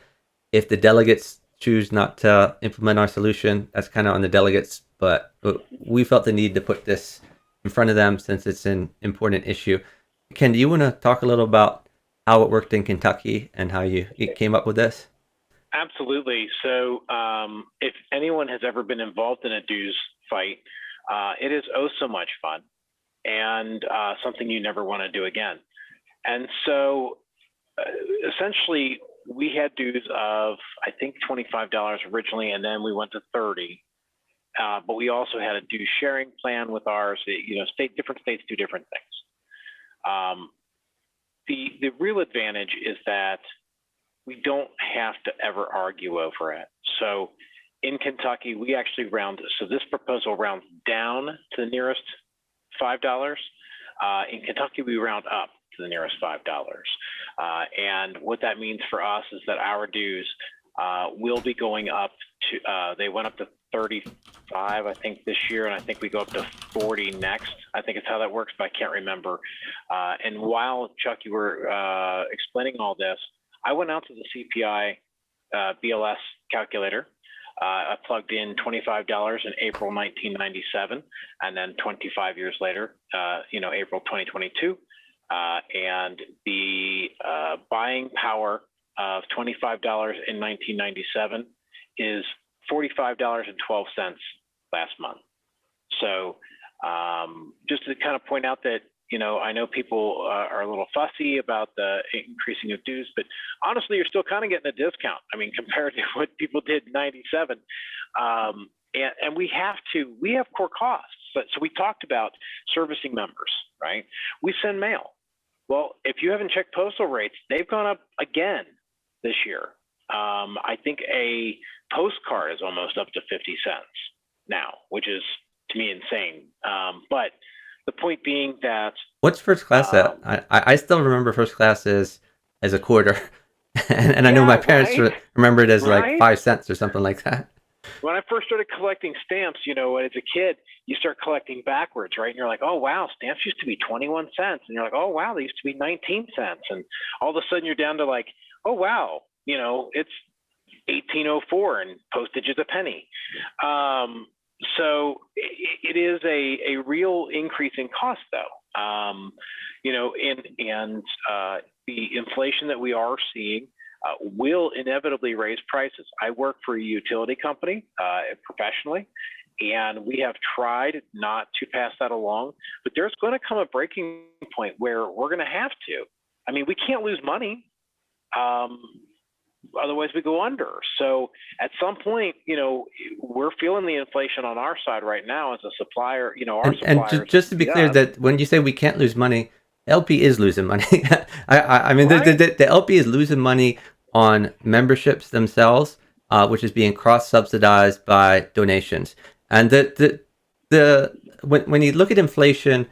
If the delegates choose not to implement our solution, that's kind of on the delegates, but we felt the need to put this in front of them since it's an important issue. Ken, do you want to talk a little about how it worked in Kentucky and how you came up with this? Absolutely. So, if anyone has ever been involved in a dues fight, it is oh so much fun and something you never want to do again. And so, essentially, we had dues of I think $25 originally, and then we went to 30. But we also had a dues sharing plan with ours. Different states do different things. Um, the real advantage is that we don't have to ever argue over it. So in Kentucky, we actually so this proposal rounds down to the nearest $5. In Kentucky, we round up to the nearest $5. And what that means for us is that our dues will be going up to, they went up to 35, I think, this year, and I think we go up to 40 next. I think it's how that works, but I can't remember. And while, Chuck, you were explaining all this, I went out to the CPI BLS calculator. I plugged in $25 in April 1997, and then 25 years later, April 2022. And the buying power of $25 in 1997 is $45.12 last month. So just to kind of point out that, I know people are a little fussy about the increasing of dues, but honestly, you're still kind of getting a discount. I mean, compared to what people did in 97. And we have core costs. So we talked about servicing members, right? We send mail. Well, if you haven't checked postal rates, they've gone up again this year. I think a postcard is almost up to 50 cents now, which is, to me, insane. But the point being that What's first class at? I still remember first class as a quarter, and I know my parents remember it as like 5 cents or something like that. When I first started collecting stamps, as a kid, you start collecting backwards, right? And you're like, oh, wow, stamps used to be 21 cents. And you're like, oh, wow, they used to be 19 cents. And all of a sudden you're down to like, oh, wow, it's 1804 and postage is a penny. So it is a real increase in cost, though. The inflation that we are seeing will inevitably raise prices. I work for a utility company professionally, and we have tried not to pass that along, but there's going to come a breaking point where we're going to have to. I mean, we can't lose money. Otherwise we go under. So at some point, we're feeling the inflation on our side right now as a supplier, our suppliers. And just to be clear, that when you say we can't lose money, LP is losing money. I mean, right? the LP is losing money on memberships themselves, which is being cross-subsidized by donations. And when you look at inflation,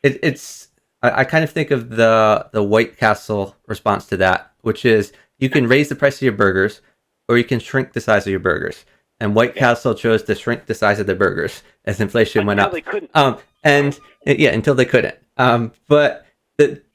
it's I kind of think of the White Castle response to that, which is you can raise the price of your burgers or you can shrink the size of your burgers. And White Castle chose to shrink the size of the burgers as inflation went up. They couldn't. Until they couldn't. But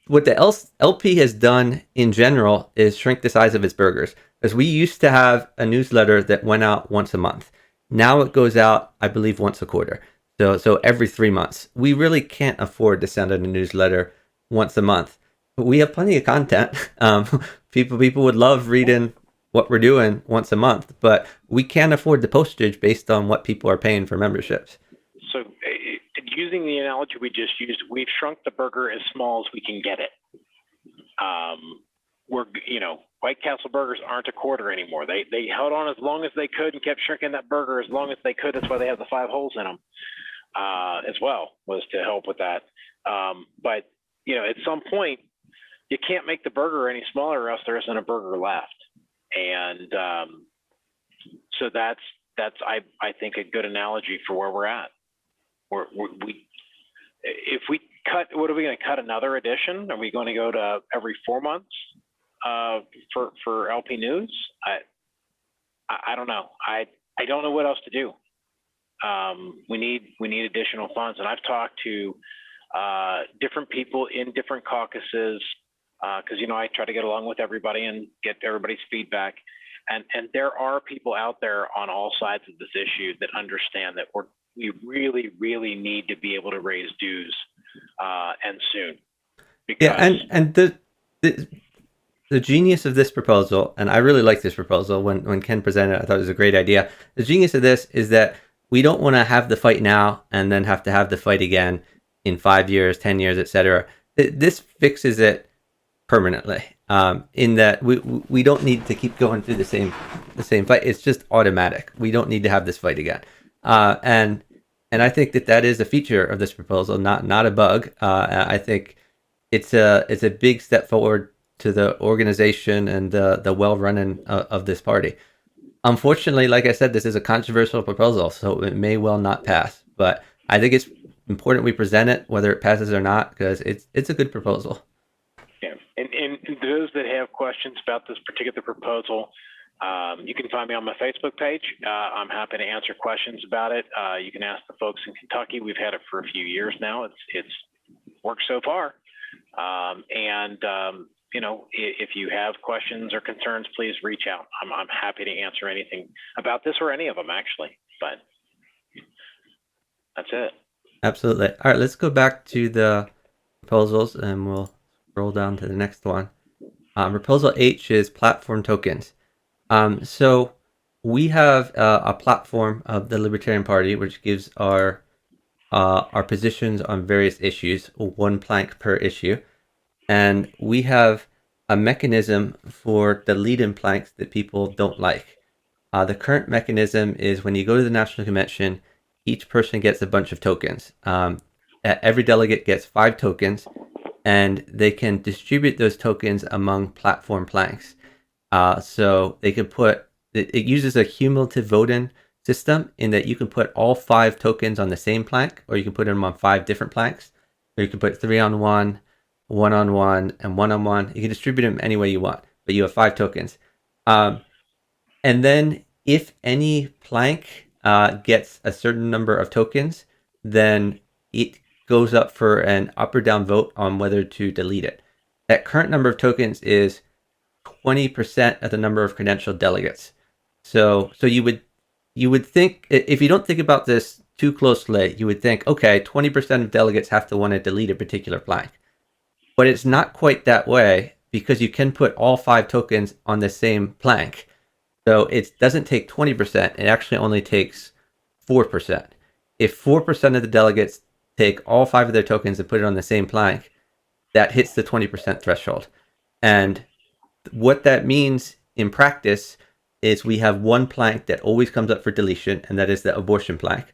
what the LP has done in general is shrink the size of its burgers. Because we used to have a newsletter that went out once a month. Now it goes out, I believe, once a quarter. So every 3 months. We really can't afford to send out a newsletter once a month. But we have plenty of content. People would love reading what we're doing once a month, but we can't afford the postage based on what people are paying for memberships. So using the analogy we just used, we've shrunk the burger as small as we can get it. White Castle burgers aren't a quarter anymore. They held on as long as they could and kept shrinking that burger as long as they could. That's why they have the 5 holes in them as well, was to help with that. But at some point, you can't make the burger any smaller or else there isn't a burger left. And so that's I think a good analogy for where we're at. If we cut, what are we going to cut? Another edition? Are we going to go to every 4 months for LP News? I don't know. I don't know what else to do. we need additional funds. And I've talked to different people in different caucuses because I try to get along with everybody and get everybody's feedback. And there are people out there on all sides of this issue that understand that we really, really need to be able to raise dues and soon. Because Yeah, and the genius of this proposal, and I really like this proposal. When Ken presented it, I thought it was a great idea. The genius of this is that we don't want to have the fight now and then have to have the fight again in 5 years, 10 years, etc. This fixes it permanently. In that we don't need to keep going through the same fight. It's just automatic. We don't need to have this fight again. And I think that is a feature of this proposal, not a bug. I think it's a big step forward to the organization and the well-running of this party. Unfortunately, like I said, this is a controversial proposal, so it may well not pass. But I think it's important we present it, whether it passes or not, because it's a good proposal. Yeah, and those that have questions about this particular proposal, you can find me on my Facebook page. I'm happy to answer questions about it. You can ask the folks in Kentucky. We've had it for a few years now. It's worked so far. If you have questions or concerns, please reach out. I'm happy to answer anything about this or any of them, actually. But that's it. Absolutely. All right, let's go back to the proposals, and we'll scroll down to the next one. Proposal H is platform tokens. So we have a platform of the Libertarian Party, which gives our positions on various issues, one plank per issue. And we have a mechanism for deleting planks that people don't like. The current mechanism is when you go to the National Convention, each person gets a bunch of tokens. Every delegate gets 5 tokens, and they can distribute those tokens among platform planks. So they can it uses a cumulative voting system in that you can put all 5 tokens on the same plank, or you can put them on 5 different planks, or you can put 3 on one, 1 on 1, and 1 on 1. You can distribute them any way you want, but you have 5 tokens. And then if any plank gets a certain number of tokens, then it goes up for an up or down vote on whether to delete it. That current number of tokens is 20% of the number of credentialed delegates. So you would think, if you don't think about this too closely, you would think, okay, 20% of delegates have to want to delete a particular plank. But it's not quite that way, because you can put all 5 tokens on the same plank. So it doesn't take 20%, it actually only takes 4%. If 4% of the delegates take all 5 of their tokens and put it on the same plank, that hits the 20% threshold. And what that means in practice is we have one plank that always comes up for deletion, and that is the abortion plank.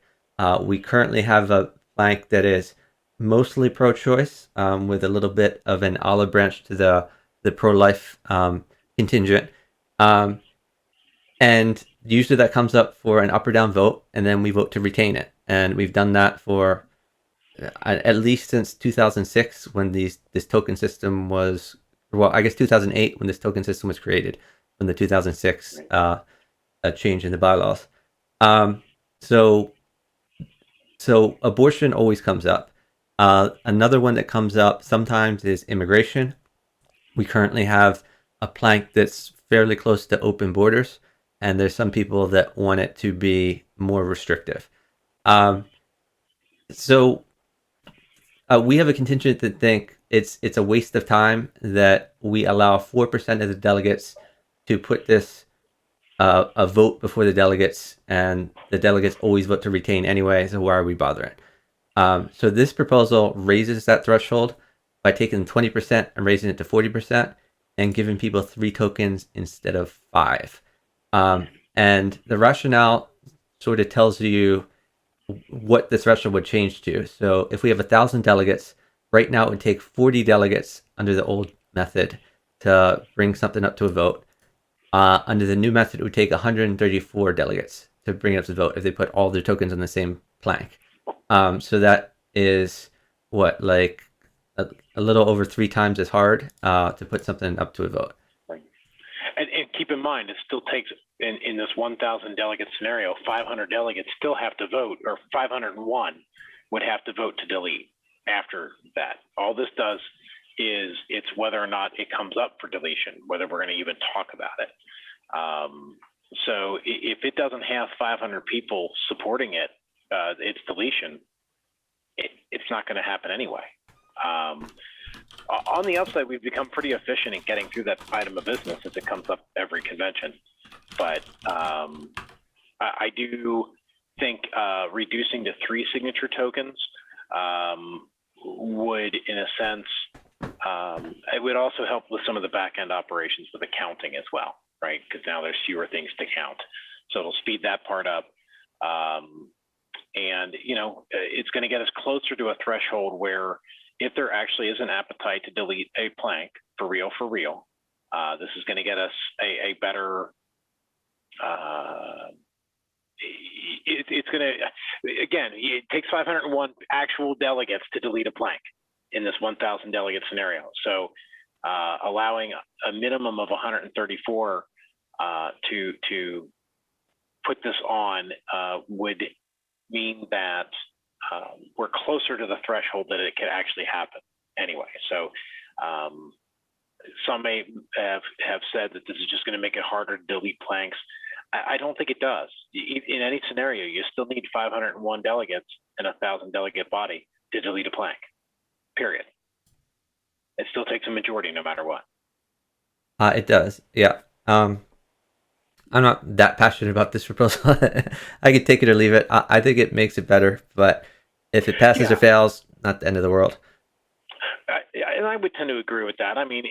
We currently have a plank that is mostly pro-choice, with a little bit of an olive branch to the pro-life contingent. And usually that comes up for an up or down vote, and then we vote to retain it. And we've done that for at least since 2006, when this token system was, well, I guess 2008 when this token system was created, from the 2006 change in the bylaws. So abortion always comes up. Another one that comes up sometimes is immigration. We currently have a plank that's fairly close to open borders, and there's some people that want it to be more restrictive. So we have a contingent that think it's a waste of time that we allow 4% of the delegates to put this a vote before the delegates, and the delegates always vote to retain anyway, so why are we bothering? So this proposal raises that threshold by taking 20% and raising it to 40%, and giving people 3 tokens instead of 5. And the rationale sort of tells you what the threshold would change to. So if we have 1,000 delegates, right now it would take 40 delegates under the old method to bring something up to a vote. Under the new method, it would take 134 delegates to bring it up to the vote if they put all their tokens on the same plank. So that is what, like a little over 3 times as hard to put something up to a vote. And keep in mind, it still takes, in this 1,000 delegate scenario, 500 delegates still have to vote, or 501 would have to vote to delete after that. All this does is it's whether or not it comes up for deletion, whether we're going to even talk about it. So if it doesn't have 500 people supporting it, its deletion, it's not going to happen anyway. On the upside, we've become pretty efficient in getting through that item of business as it comes up every convention. But I do think reducing to 3 signature tokens would, in a sense, it would also help with some of the back end operations with accounting as well, right? Because now there's fewer things to count. So it'll speed that part up. And, it's going to get us closer to a threshold where if there actually is an appetite to delete a plank for real, this is going to get us a better, it's going to, again, it takes 501 actual delegates to delete a plank in this 1,000 delegate scenario. So allowing a minimum of 134 to put this on would mean that we're closer to the threshold that it could actually happen anyway. So some may have said that this is just going to make it harder to delete planks. I don't think it does. In any scenario, you still need 501 delegates and 1,000 delegate body to delete a plank, period. It still takes a majority no matter what. It does, yeah. I'm not that passionate about this proposal. I could take it or leave it. I think it makes it better, but if it passes or fails, not the end of the world. And I would tend to agree with that. I mean,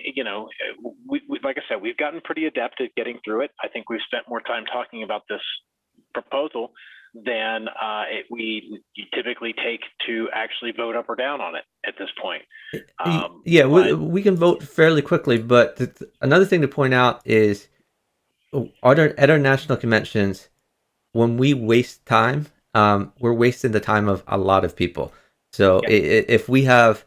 we, like I said, we've gotten pretty adept at getting through it. I think we've spent more time talking about this proposal than we typically take to actually vote up or down on it at this point. We can vote fairly quickly, but another thing to point out is at our national conventions, when we waste time, we're wasting the time of a lot of people. So if we have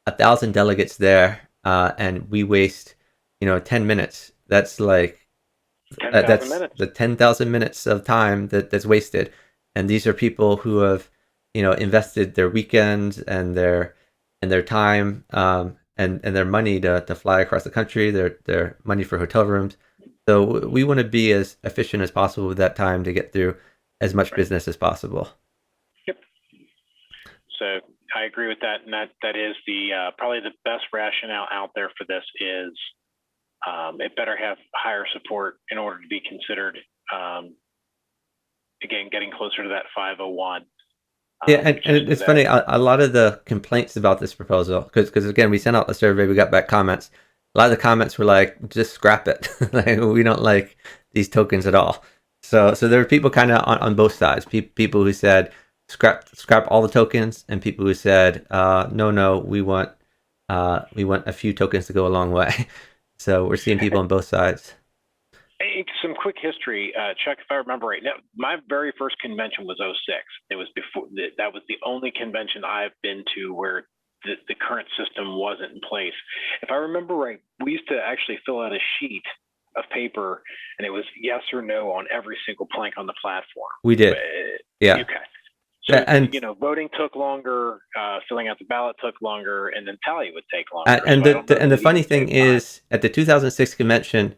1,000 delegates there and we waste 10 minutes, that's like 10,000 minutes. The 10,000 minutes of time that's wasted. And these are people who have invested their weekends and their time and their money to fly across the country, their money for hotel rooms. So we want to be as efficient as possible with that time to get through as much business as possible. Yep. So I agree with that, and that is the probably the best rationale out there for this is it better have higher support in order to be considered. Again, getting closer to that 501. And it's funny. A lot of the complaints about this proposal, because again, we sent out the survey, we got back comments. A lot of the comments were like, "Just scrap it. Like, we don't like these tokens at all." So there were people kind of on both sides. People who said scrap all the tokens, and people who said, "No, we want a few tokens to go a long way." So we're seeing people on both sides. Some quick history, Chuck, if I remember right. Now, my very first convention was 2006. It was before that was the only convention I've been to where the current system wasn't in place. If I remember right, we used to actually fill out a sheet of paper, and it was yes or no on every single plank on the platform. We did. Yeah. Okay. So, and voting took longer, filling out the ballot took longer, and then tally would take longer. And the funny thing is, at the 2006 convention,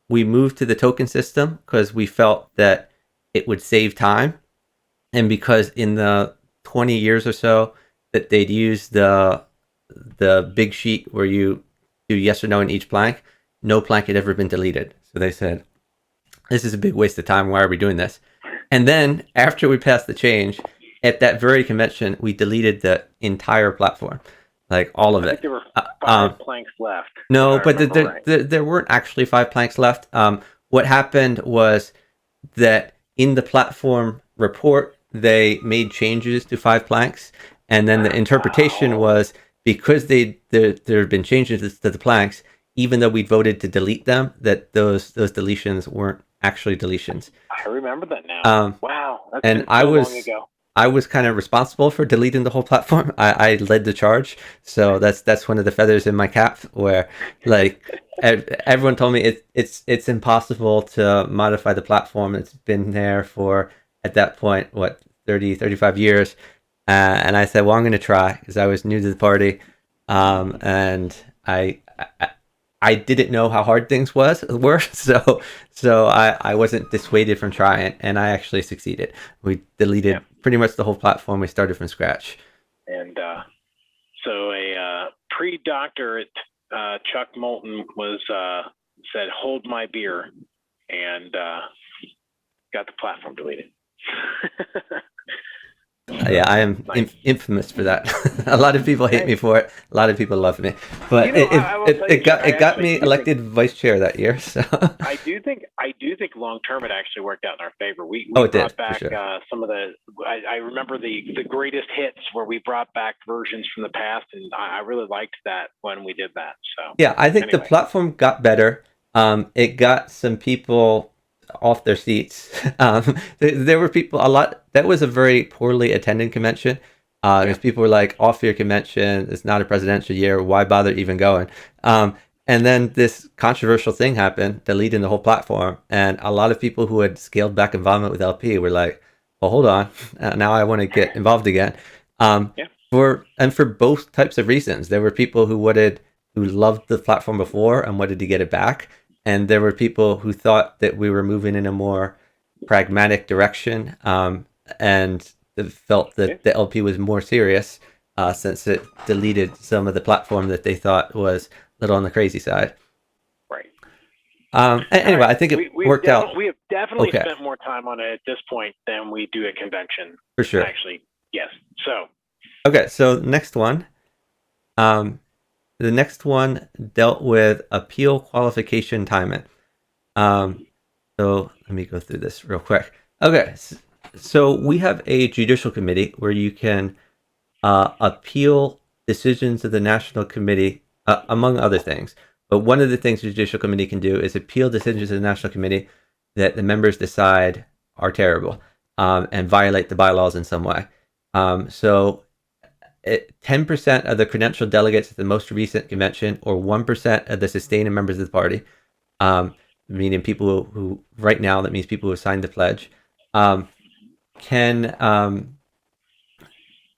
we moved to the token system because we felt that it would save time, and because in the 20 years or so that they'd use the big sheet where you do yes or no in each plank, no plank had ever been deleted. So they said, this is a big waste of time. Why are we doing this? And then after we passed the change, at that very convention, we deleted the entire platform, like all of it. There were 5 planks left. No, but there weren't actually 5 planks left. What happened was that in the platform report, they made changes to 5 planks. And then the interpretation was because there had been changes to the planks, even though we voted to delete them, that those deletions weren't actually deletions. I remember that now. Wow, that's and so long ago. I was kind of responsible for deleting the whole platform. I led the charge, so that's one of the feathers in my cap. Where like everyone told me it's impossible to modify the platform. It's been there for at that point what 35 years, and I said, well, I'm going to try because I was new to the party, and I didn't know how hard things were, so I wasn't dissuaded from trying, and I actually succeeded. We deleted pretty much the whole platform. We started from scratch. And so a pre-doctorate Chuck Moulton was said, "Hold my beer," and got the platform deleted. Yeah, I am infamous for that. A lot of people hate me for it. A lot of people love me, but it got me elected vice chair that year. So I do think long term it actually worked out in our favor. We it brought did, back sure. some of the. I remember the greatest hits where we brought back versions from the past, and I really liked that when we did that. So yeah, I think the platform got better. It got some people off their seats. There were people a lot. That was a very poorly attended convention. Because people were like, "Off your convention. It's not a presidential year. Why bother even going?" And then this controversial thing happened, deleting the whole platform, and a lot of people who had scaled back involvement with LP were like, "Well, hold on. Now I want to get involved again." For both types of reasons, there were people who loved the platform before and wanted to get it back. And there were people who thought that we were moving in a more pragmatic direction, and felt that the LP was more serious since it deleted some of the platform that they thought was a little on the crazy side. Right. Anyway, I think it worked out. We have definitely spent more time on it at this point than we do at convention. For sure. Actually, yes. So. Okay, so next one. The next one dealt with appeal qualification timing. So let me go through this real quick. Okay, so we have a judicial committee where you can appeal decisions of the National Committee, among other things. But one of the things the judicial committee can do is appeal decisions of the National Committee that the members decide are terrible, and violate the bylaws in some way. So 10% of the credentialed delegates at the most recent convention, or 1% of the sustaining members of the party, meaning people who right now, that means people who signed the pledge, can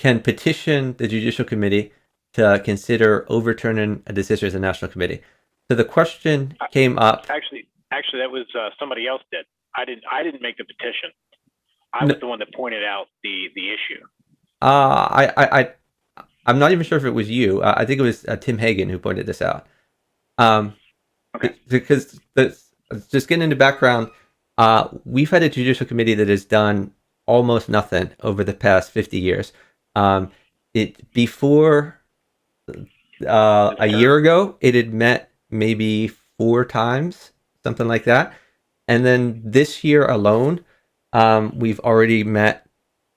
petition the judicial committee to consider overturning a decision of the national committee. So the question came up. Actually, that was somebody else did. I didn't make the petition. I was the one that pointed out the issue. I'm not even sure if it was you. I think it was Tim Hagen who pointed this out. Because just getting into background, we've had a judicial committee that has done almost nothing over the past 50 years. Before a year ago, it had met maybe 4 times, something like that. And then this year alone, we've already met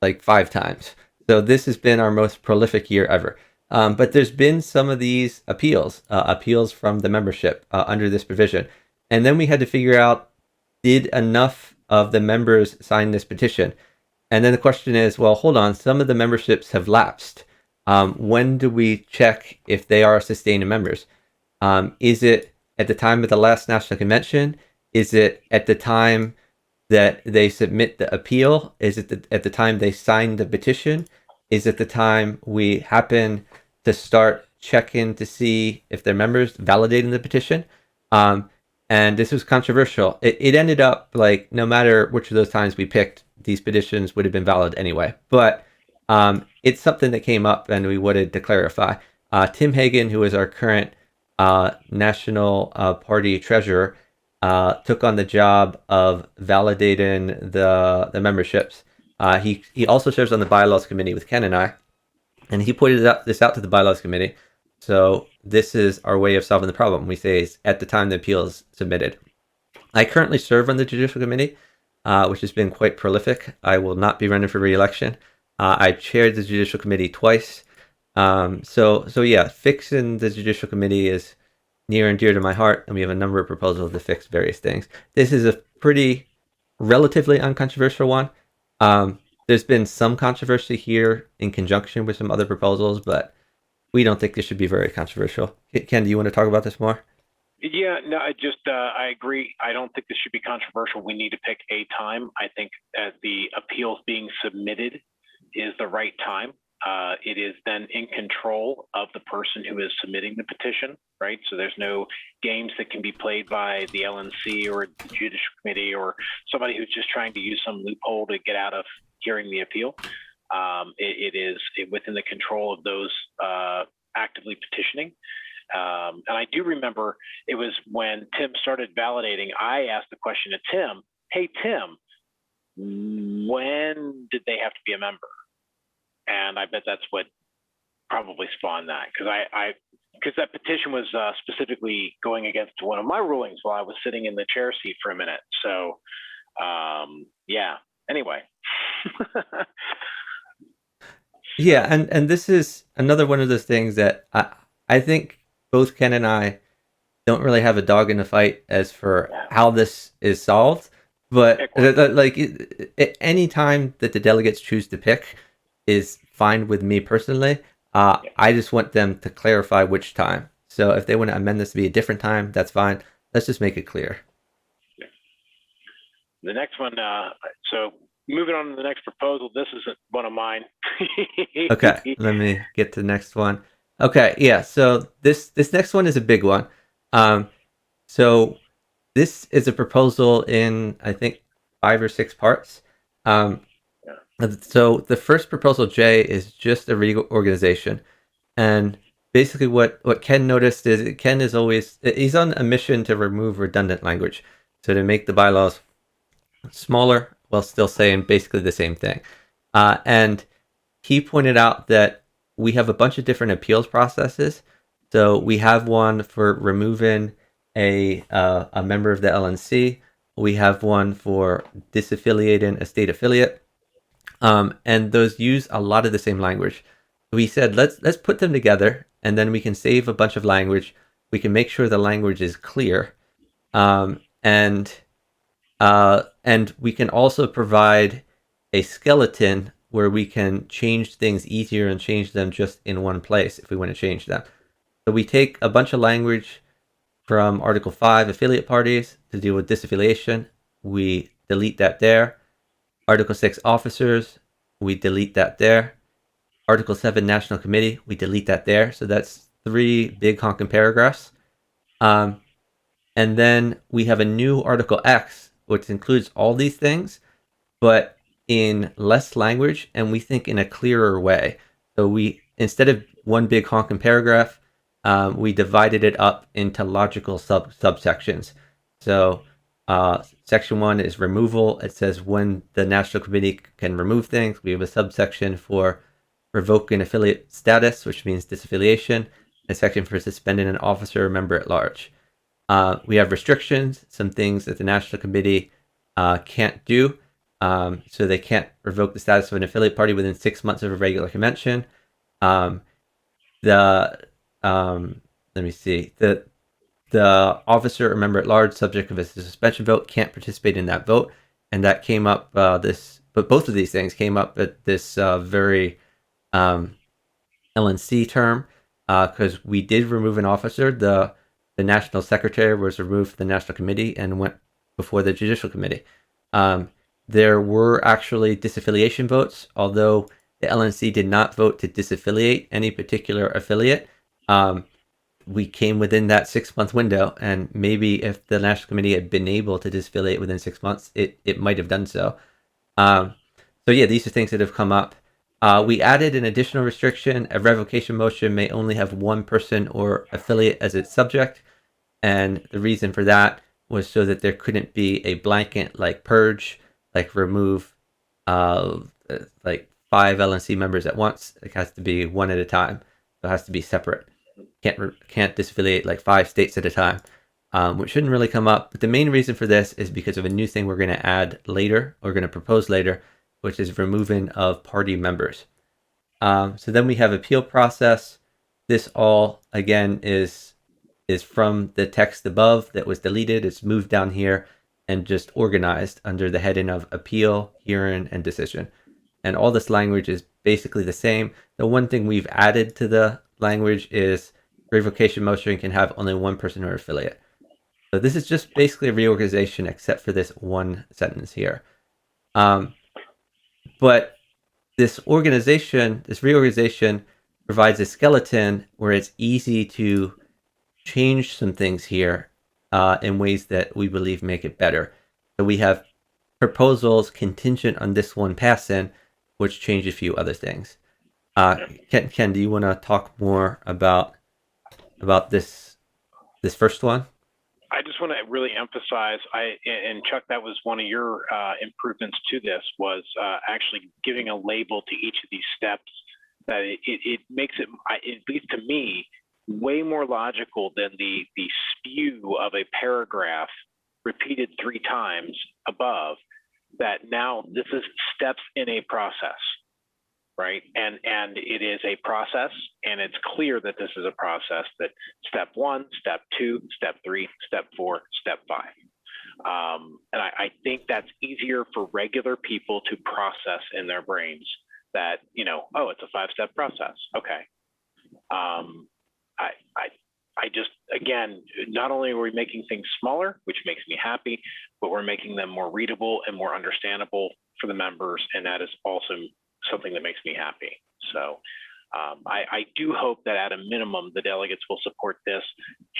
like 5 times. So this has been our most prolific year ever. But there's been some of these appeals from the membership under this provision. And then we had to figure out, did enough of the members sign this petition? And then the question is, well, hold on, some of the memberships have lapsed. When do we check if they are sustaining members? Is it at the time of the last national convention? Is it at the time that they submit the appeal? Is it at the time they sign the petition? Is it the time we happen to start checking to see if they're members, validating the petition? And this was controversial. It ended up like, no matter which of those times we picked, these petitions would have been valid anyway. But it's something that came up and we wanted to clarify. Tim Hagen, who is our current national party treasurer, took on the job of validating the memberships. He also serves on the bylaws committee with Ken and I, and he pointed this out to the bylaws committee. So this is our way of solving the problem. We say it's at the time the appeal is submitted. I currently serve on the judicial committee, which has been quite prolific. I will not be running for re-election. I chaired the judicial committee twice. So yeah, fixing the judicial committee is near and dear to my heart, and we have a number of proposals to fix various things. This is a pretty relatively uncontroversial one. there's been some controversy here in conjunction with some other proposals, but we don't think this should be very controversial. Ken, do you want to talk about this more? Yeah, no, I agree. I don't think this should be controversial. We need to pick a time. I think the appeals being submitted is the right time. It is then in control of the person who is submitting the petition, right? So there's no games that can be played by the LNC or the Judicial Committee or somebody who's just trying to use some loophole to get out of hearing the appeal. It is within the control of those actively petitioning. And I do remember it was when Tim started validating, I asked the question to Tim, hey, Tim, when did they have to be a member? And I bet that's what probably spawned that, because that petition was specifically going against one of my rulings while I was sitting in the chair seat for a minute. So, yeah, anyway. Yeah, and this is another one of those things that I think both Ken and I don't really have a dog in the fight as for how this is solved. But like any time that the delegates choose to pick is fine with me personally. I just want them to clarify which time. So if they want to amend this to be a different time, that's fine. Let's just make it clear. The next one, so moving on to the next proposal, this isn't one of mine. Okay, let me get to the next one. Okay, yeah, so this next one is a big one. So this is a proposal in, I think, 5 or 6 parts. So the first proposal, J, is just a reorganization. And basically what Ken noticed is Ken is always, he's on a mission to remove redundant language. So to make the bylaws smaller while still saying basically the same thing. And he pointed out that we have a bunch of different appeals processes. So we have one for removing a member of the LNC. We have one for disaffiliating a state affiliate. And those use a lot of the same language. We said, let's put them together, and then we can save a bunch of language. We can make sure the language is clear. And we can also provide a skeleton where we can change things easier and change them just in one place if we want to change them. So we take a bunch of language from Article 5, affiliate parties, to deal with disaffiliation. We delete that there. Article 6, officers, we delete that there. Article 7, National Committee, we delete that there. So that's 3 big honking paragraphs. And then we have a new Article X, which includes all these things, but in less language, and we think in a clearer way. So we, instead of one big honking paragraph, we divided it up into logical subsections. So section 1 is removal. It says when the National Committee can remove things. We have a subsection for revoking affiliate status, which means disaffiliation, a section for suspending an officer or member at large. We have restrictions, some things that the National Committee can't do. So they can't revoke the status of an affiliate party within 6 months of a regular convention. Let me see. The officer or member at large, subject of a suspension vote, can't participate in that vote, and that came up but both of these things came up at this very LNC term, because we did remove an officer. The national secretary was removed from the National Committee and went before the Judicial Committee. There were actually disaffiliation votes, although the LNC did not vote to disaffiliate any particular affiliate. We came within that 6-month window, and maybe if the National Committee had been able to disaffiliate within 6 months, it might have done so. So yeah, these are things that have come up. We added an additional restriction. A revocation motion may only have one person or affiliate as its subject, and the reason for that was so that there couldn't be a blanket like purge, like remove like 5 LNC members at once. It has to be one at a time. So it has to be separate. Can't disaffiliate like 5 states at a time, which shouldn't really come up. But the main reason for this is because of a new thing we're going to add later, or going to propose later, which is removing of party members. So then we have appeal process. This all, again, is from the text above that was deleted. It's moved down here and just organized under the heading of appeal, hearing, and decision. and all this language is basically the same. The one thing we've added to the language is revocation motion can have only one person or affiliate. So this is just basically a reorganization, except for this one sentence here. But this reorganization provides a skeleton where it's easy to change some things here in ways that we believe make it better. So we have proposals contingent on this one passing, which change a few other things. Ken, do you want to talk more about this first one? I just want to really emphasize, and Chuck, that was one of your improvements to this, was actually giving a label to each of these steps. That it makes it, at least to me, way more logical than the spew of a paragraph repeated 3 times above. That now this is steps in a process, right? And it is a process, and it's clear that this is a process, that step 1, step 2, step 3, step 4, step 5. And I think that's easier for regular people to process in their brains, that, oh, it's a 5-step process. Okay. I just, again, not only are we making things smaller, which makes me happy, but we're making them more readable and more understandable for the members. And that is also something that makes me happy. So I do hope that at a minimum, the delegates will support this,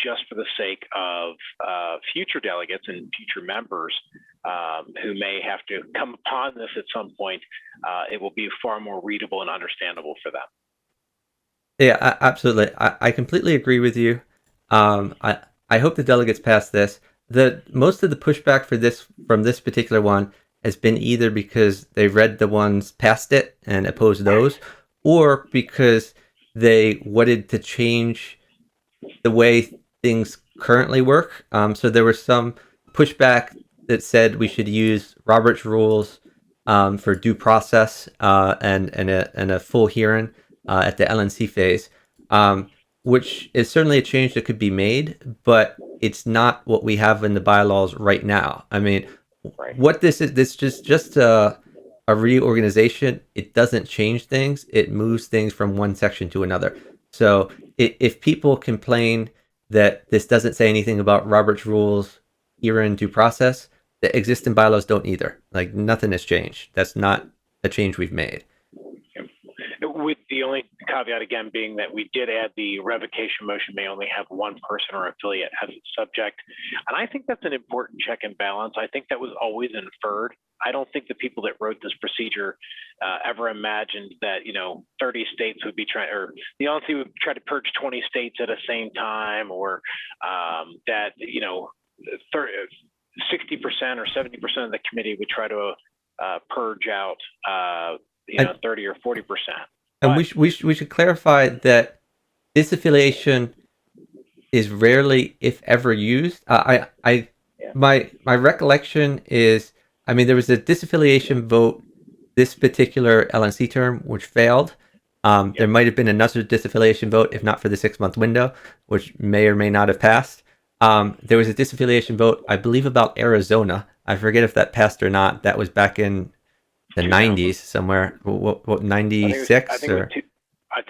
just for the sake of future delegates and future members who may have to come upon this at some point. It will be far more readable and understandable for them. Yeah, absolutely. I completely agree with you. I hope the delegates pass this. Most of the pushback from this particular one has been either because they read the ones past it and opposed those, or because they wanted to change the way things currently work. So there was some pushback that said we should use Robert's rules for due process and a full hearing at the LNC phase, which is certainly a change that could be made, but it's not what we have in the bylaws right now. I mean, what this is just a reorganization. It doesn't change things. It moves things from one section to another. So if people complain that this doesn't say anything about Robert's rules, hearing, due process, the existing bylaws don't either. Like, nothing has changed. That's not a change we've made. With the only caveat, again, being that we did add the revocation motion may only have one person or affiliate as its subject. And I think that's an important check and balance. I think that was always inferred. I don't think the people that wrote this procedure ever imagined that, 30 states would be trying, or the LNC would try to purge 20 states at the same time, or that, 60% or 70% of the committee would try to purge out 30 or 40%. And we should clarify that disaffiliation is rarely, if ever, used. My recollection is, there was a disaffiliation vote this particular LNC term, which failed. There might have been another disaffiliation vote, if not for the 6-month window, which may or may not have passed. There was a disaffiliation vote, I believe, about Arizona. I forget if that passed or not. That was back in the 90s somewhere. What 96 I think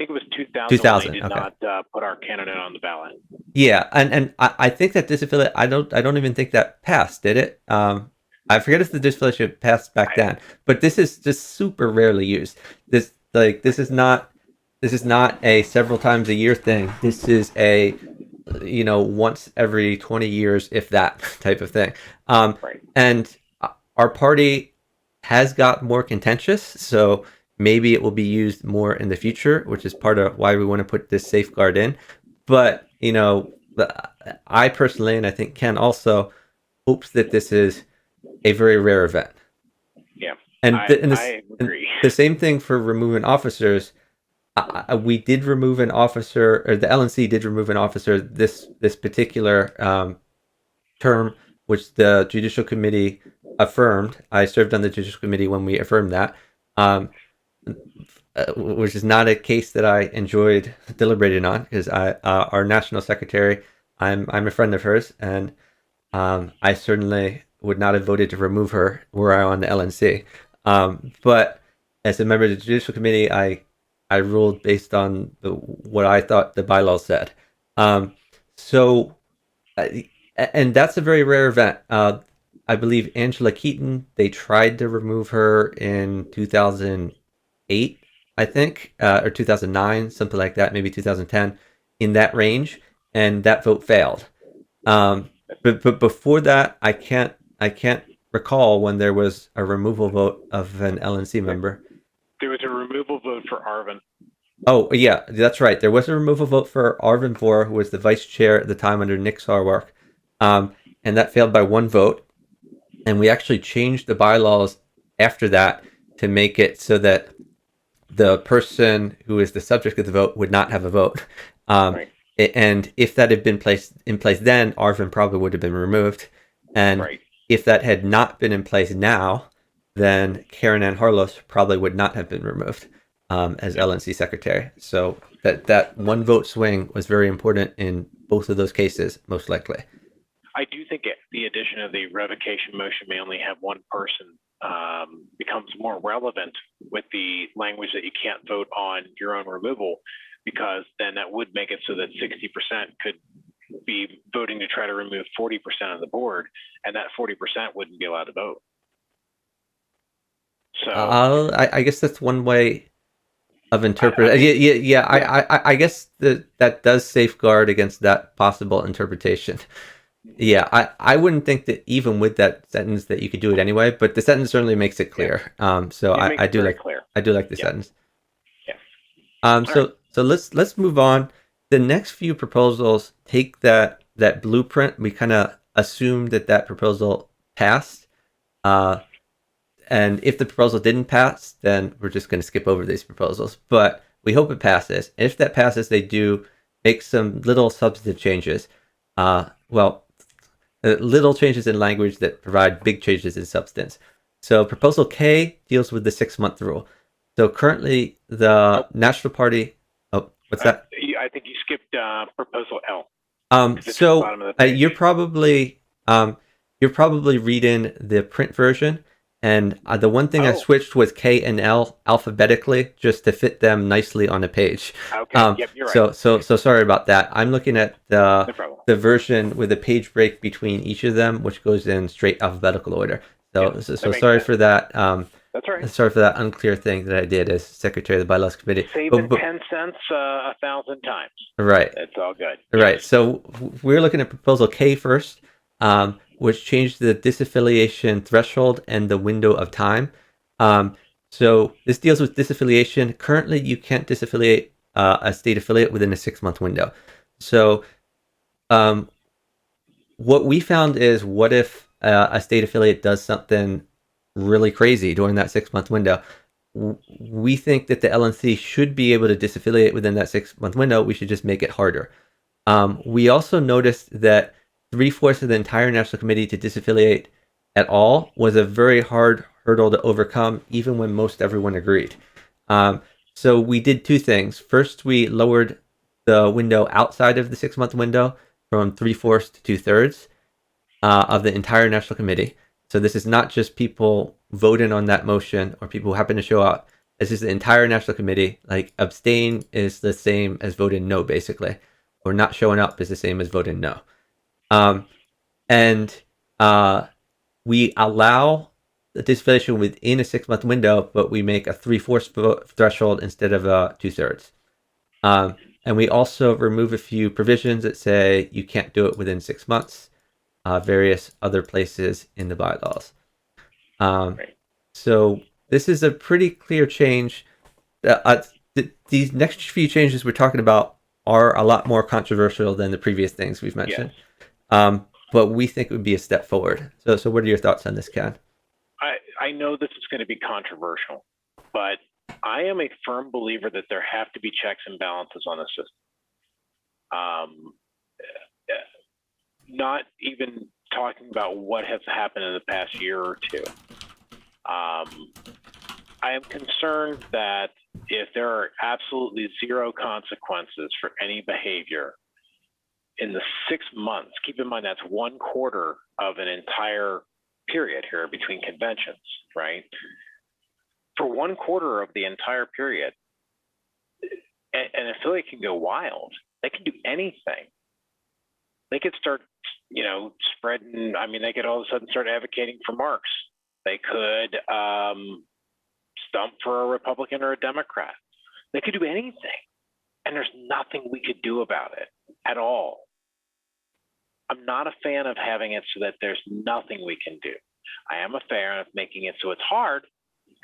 it was 2000. 2000. They did not put our candidate on the ballot. Yeah, and I think that disaffiliate. I don't even think that passed, did it? I forget if the disaffiliation passed back then, but this is just super rarely used. This is not a several times a year thing. This is a once every 20 years, if that, type of thing. And our party has got more contentious, so maybe it will be used more in the future, which is part of why we want to put this safeguard in. But I personally, and I think Ken also, hopes that this is a very rare event. Yeah, I agree. The same thing for removing officers. We did remove an officer, or the LNC did remove an officer this particular term, which the Judicial Committee affirmed. I served on the Judicial Committee when we affirmed that, which is not a case that I enjoyed deliberating on, because our National Secretary, I'm a friend of hers, and I certainly would not have voted to remove her were I on the LNC. But as a member of the Judicial Committee, I ruled based on what I thought the bylaws said. Um, so, uh, and that's a very rare event. I believe Angela Keaton, they tried to remove her in 2008, I think, or 2009, something like that, maybe 2010, in that range, and that vote failed. But before that, I can't recall when there was a removal vote of an LNC member. There was a removal vote for Arvin. Oh yeah, that's right. There was a removal vote for Arvin Vore, who was the vice chair at the time under Nick Sarwark, and that failed by one vote. And we actually changed the bylaws after that to make it so that the person who is the subject of the vote would not have a vote. Right. And if that had been placed in place then, Arvin probably would have been removed. And Right. if that had not been in place now, then Karen Ann Harlos probably would not have been removed as LNC secretary. So that one vote swing was very important in both of those cases, most likely. I do think the addition of the revocation motion may only have one person becomes more relevant with the language that you can't vote on your own removal, because then that would make it so that 60% could be voting to try to remove 40% of the board, and that 40% wouldn't be allowed to vote. So I guess that's one way of interpreting. Yeah. I guess that does safeguard against that possible interpretation. Yeah, I wouldn't think that even with that sentence that you could do it anyway, but the sentence certainly makes it clear. So I do like clear. I do like the sentence. Yeah. So let's move on. The next few proposals take that blueprint. We kind of assume that proposal passed. And if the proposal didn't pass, then we're just going to skip over these proposals. But we hope it passes. If that passes, they do make some little substantive changes. Little changes in language that provide big changes in substance. So Proposal K deals with the 6-month rule. So currently, the National Party. Oh, what's that? I think you skipped Proposal L. You're probably reading the print version, and the one thing I switched was K and L alphabetically just to fit them nicely on a page. Okay. Yep, you're right. So sorry about that. I'm looking at the version with a page break between each of them, which goes in straight alphabetical order. So sorry for that. That's right. Sorry for that unclear thing that I did as Secretary of the Bylaws Committee. Saving 10 cents 1,000 times. Right. It's all good. Right. So we're looking at Proposal K first, which changed the disaffiliation threshold and the window of time. So this deals with disaffiliation. Currently, you can't disaffiliate a state affiliate within a 6-month window. So what we found is, what if a state affiliate does something really crazy during that 6-month window? We think that the LNC should be able to disaffiliate within that 6-month window. We should just make it harder. We also noticed that 3/4 of the entire National Committee to disaffiliate at all was a very hard hurdle to overcome, even when most everyone agreed. So we did two things. First, we lowered the window outside of the 6-month window from 3/4 to 2/3 of the entire National Committee. So this is not just people voting on that motion or people who happen to show up. This is the entire National Committee. Like, abstain is the same as voting no, basically. Or not showing up is the same as voting no. We allow the disaffiliation within a 6-month window, but we make a 3/4 threshold instead of a 2/3. And we also remove a few provisions that say you can't do it within 6 months. Various other places in the bylaws. So this is a pretty clear change. These next few changes we're talking about are a lot more controversial than the previous things we've mentioned. Yes. But we think it would be a step forward. So what are your thoughts on this, Ken? I know this is going to be controversial, but I am a firm believer that there have to be checks and balances on the system. Not even talking about what has happened in the past year or two. I am concerned that if there are absolutely zero consequences for any behavior in the 6 months, keep in mind that's 1/4 of an entire period here between conventions, right? for 1/4 of the entire period, an affiliate can go wild. They can do anything. They could start, spreading. I mean, they could all of a sudden start advocating for Marx. They could stump for a Republican or a Democrat. They could do anything, and there's nothing we could do about it at all. I'm not a fan of having it so that there's nothing we can do. I am a fan of making it so it's hard,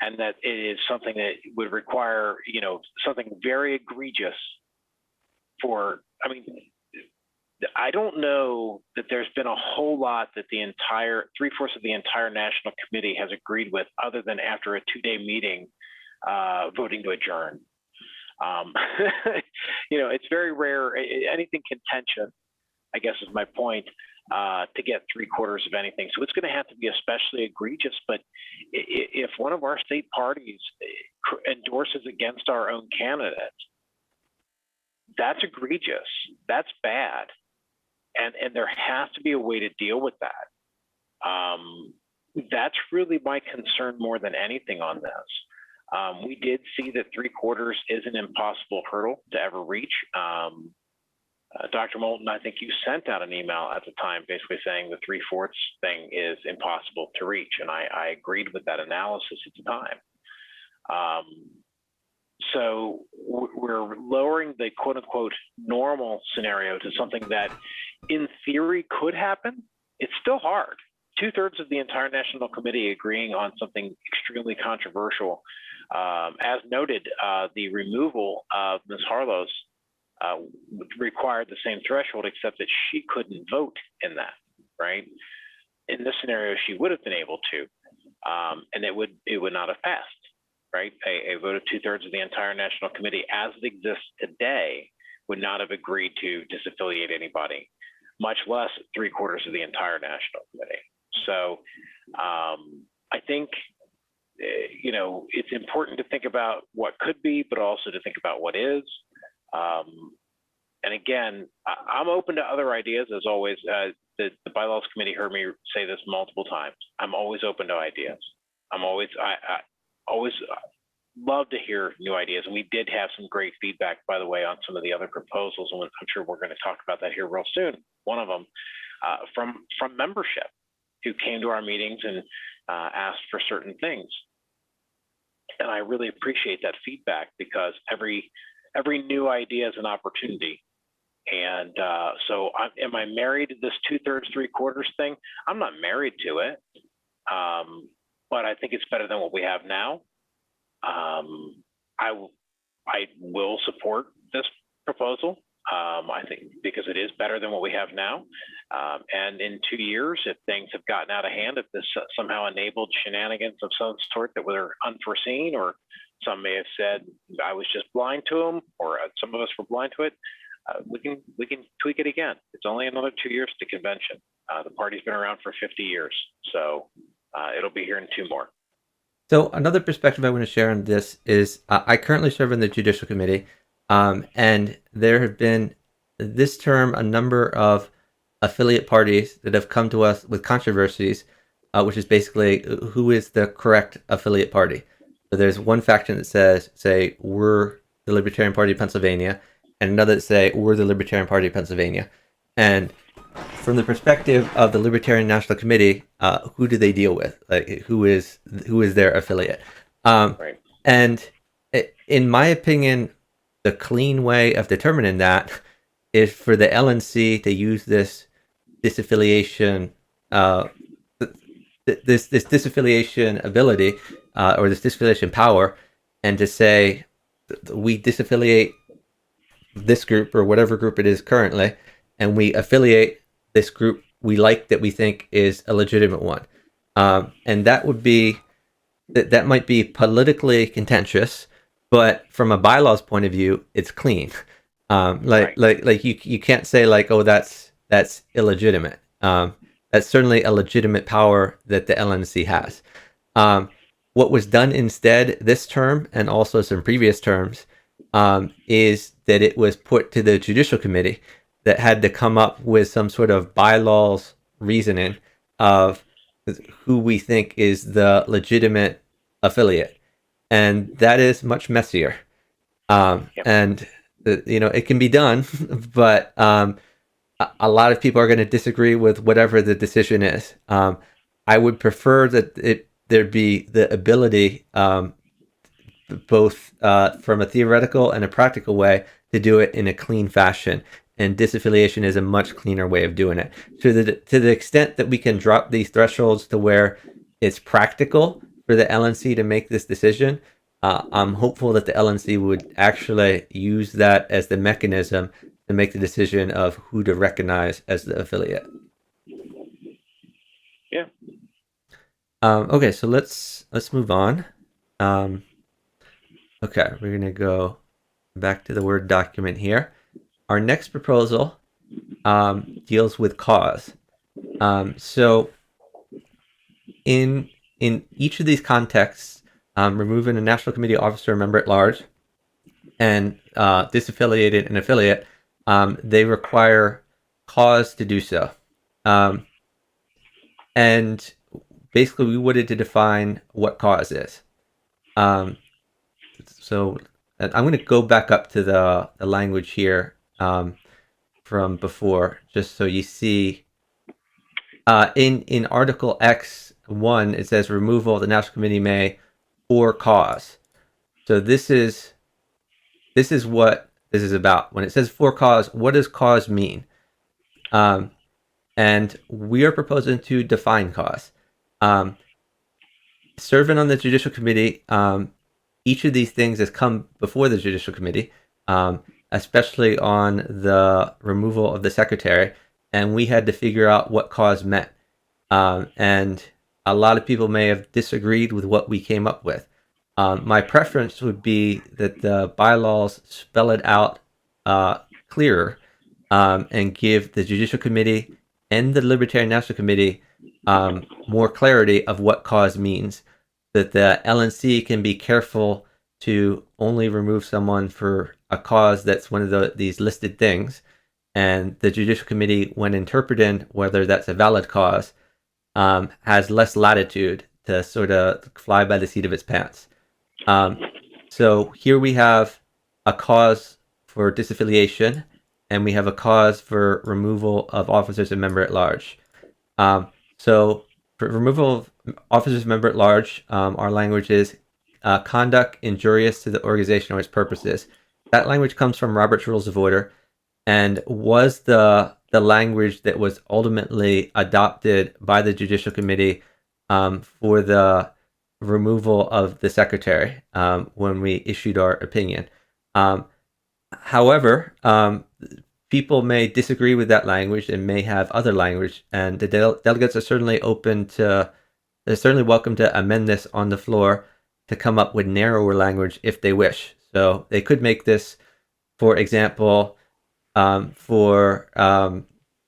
and that it is something that would require, something very egregious for, I don't know that there's been a whole lot that the entire 3/4 of the entire National Committee has agreed with, other than after a 2-day meeting, voting to adjourn. It's very rare. Anything contentious, I guess is my point, to get 3/4 of anything. So it's going to have to be especially egregious. But if one of our state parties endorses against our own candidate, that's egregious. That's bad. And there has to be a way to deal with that. That's really my concern more than anything on this. We did see that 3/4 is an impossible hurdle to ever reach. Dr. Moellman, I think you sent out an email at the time basically saying the 3/4 thing is impossible to reach. And I agreed with that analysis at the time. So we're lowering the quote unquote normal scenario to something that in theory could happen. It's still hard. 2/3 of the entire National Committee agreeing on something extremely controversial. As noted, the removal of Ms. Harlow's required the same threshold, except that she couldn't vote in that, right? In this scenario, she would have been able to, and it would not have passed, right? A vote of 2/3 of the entire National Committee, as it exists today, would not have agreed to disaffiliate anybody, much less 3/4 of the entire National Committee. So I think, it's important to think about what could be, but also to think about what is. And again, I'm open to other ideas, as always. The bylaws committee heard me say this multiple times. I'm always open to ideas. I always love to hear new ideas. And we did have some great feedback, by the way, on some of the other proposals. And I'm sure we're going to talk about that here real soon. One of them from membership who came to our meetings and asked for certain things. And I really appreciate that feedback, because every new idea is an opportunity. And so am I married to this 2/3, 3/4 thing? I'm not married to it, but I think it's better than what we have now. I will support this proposal. I think because it is better than what we have now. And in 2 years, if things have gotten out of hand, if this somehow enabled shenanigans of some sort that were unforeseen, or some may have said I was just blind to them, or some of us were blind to it, we can tweak it again. It's only another 2 years to convention. The party's been around for 50 years, so it'll be here in 2 more. So another perspective I want to share on this is I currently serve in the Judicial Committee, and there have been this term a number of affiliate parties that have come to us with controversies, which is basically who is the correct affiliate party. So there's one faction that says, say, we're the Libertarian Party of Pennsylvania, and another that say, we're the Libertarian Party of Pennsylvania. And from the perspective of the Libertarian National Committee, who do they deal with? Like, who is their affiliate? Right. And in my opinion, the clean way of determining that is for the LNC to use this disaffiliation, this disaffiliation ability, or this disaffiliation power, and to say we disaffiliate this group or whatever group it is currently, and we affiliate this group we like that we think is a legitimate one. And that would be that might be politically contentious, but from a bylaws point of view, it's clean. Like you can't say like, oh, that's illegitimate. That's certainly a legitimate power that the LNC has. What was done instead this term, and also some previous terms, is that it was put to the Judicial Committee that had to come up with some sort of bylaws reasoning of who we think is the legitimate affiliate. and that is much messier. Yep. And it can be done, but a lot of people are going to disagree with whatever the decision is. I would prefer that there be the ability, both from a theoretical and a practical way, to do it in a clean fashion. And disaffiliation is a much cleaner way of doing it. To the extent that we can drop these thresholds to where it's practical for the LNC to make this decision, I'm hopeful that the LNC would actually use that as the mechanism to make the decision of who to recognize as the affiliate. Yeah. Okay, so let's move on. Okay, we're gonna go back to the Word document here. Our next proposal deals with cause. So in each of these contexts, removing a National Committee officer or member at large and disaffiliated an affiliate, they require cause to do so. And basically, we wanted to define what cause is. So I'm going to go back up to the language here from before, just so you see. In Article X1, it says removal of the National Committee may for cause. So this is what this is about. When it says for cause, what does cause mean? And we are proposing to define cause. Serving on the Judicial Committee, each of these things has come before the Judicial Committee, especially on the removal of the secretary, and we had to figure out what cause meant. And a lot of people may have disagreed with what we came up with. My preference would be that the bylaws spell it out clearer and give the Judicial Committee and the Libertarian National Committee more clarity of what cause means, that the LNC can be careful to only remove someone for a cause that's one of these listed things, and the Judicial Committee, when interpreting whether that's a valid cause, has less latitude to sort of fly by the seat of its pants. So here we have a cause for disaffiliation, and we have a cause for removal of officers and member at large. So for removal of officers and member at large, our language is conduct injurious to the organization or its purposes. That language comes from Robert's Rules of Order and was the language that was ultimately adopted by the Judicial Committee for the removal of the secretary when we issued our opinion. However, people may disagree with that language and may have other language, and the delegates are certainly they're certainly welcome to amend this on the floor to come up with narrower language if they wish. So they could make this, for example, for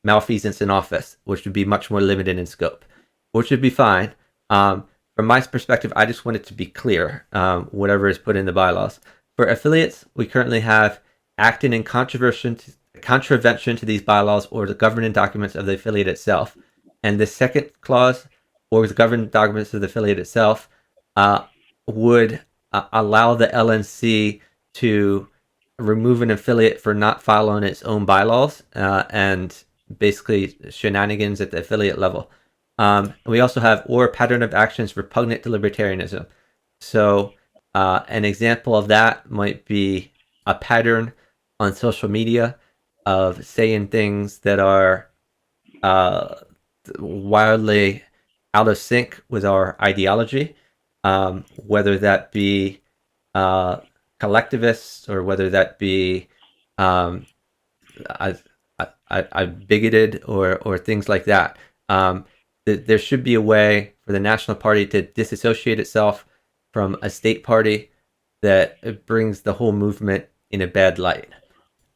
malfeasance in office, which would be much more limited in scope, which would be fine. From my perspective, I just want it to be clear, whatever is put in the bylaws. For affiliates, we currently have acting in contravention to these bylaws or the governing documents of the affiliate itself. And the second clause, or the governing documents of the affiliate itself, would allow the LNC to remove an affiliate for not following its own bylaws and basically shenanigans at the affiliate level. We also have or pattern of actions repugnant to libertarianism. So an example of that might be a pattern on social media of saying things that are wildly out of sync with our ideology, whether that be collectivists or whether that be bigoted or things like that. There should be a way for the National Party to disassociate itself from a state party that brings the whole movement in a bad light.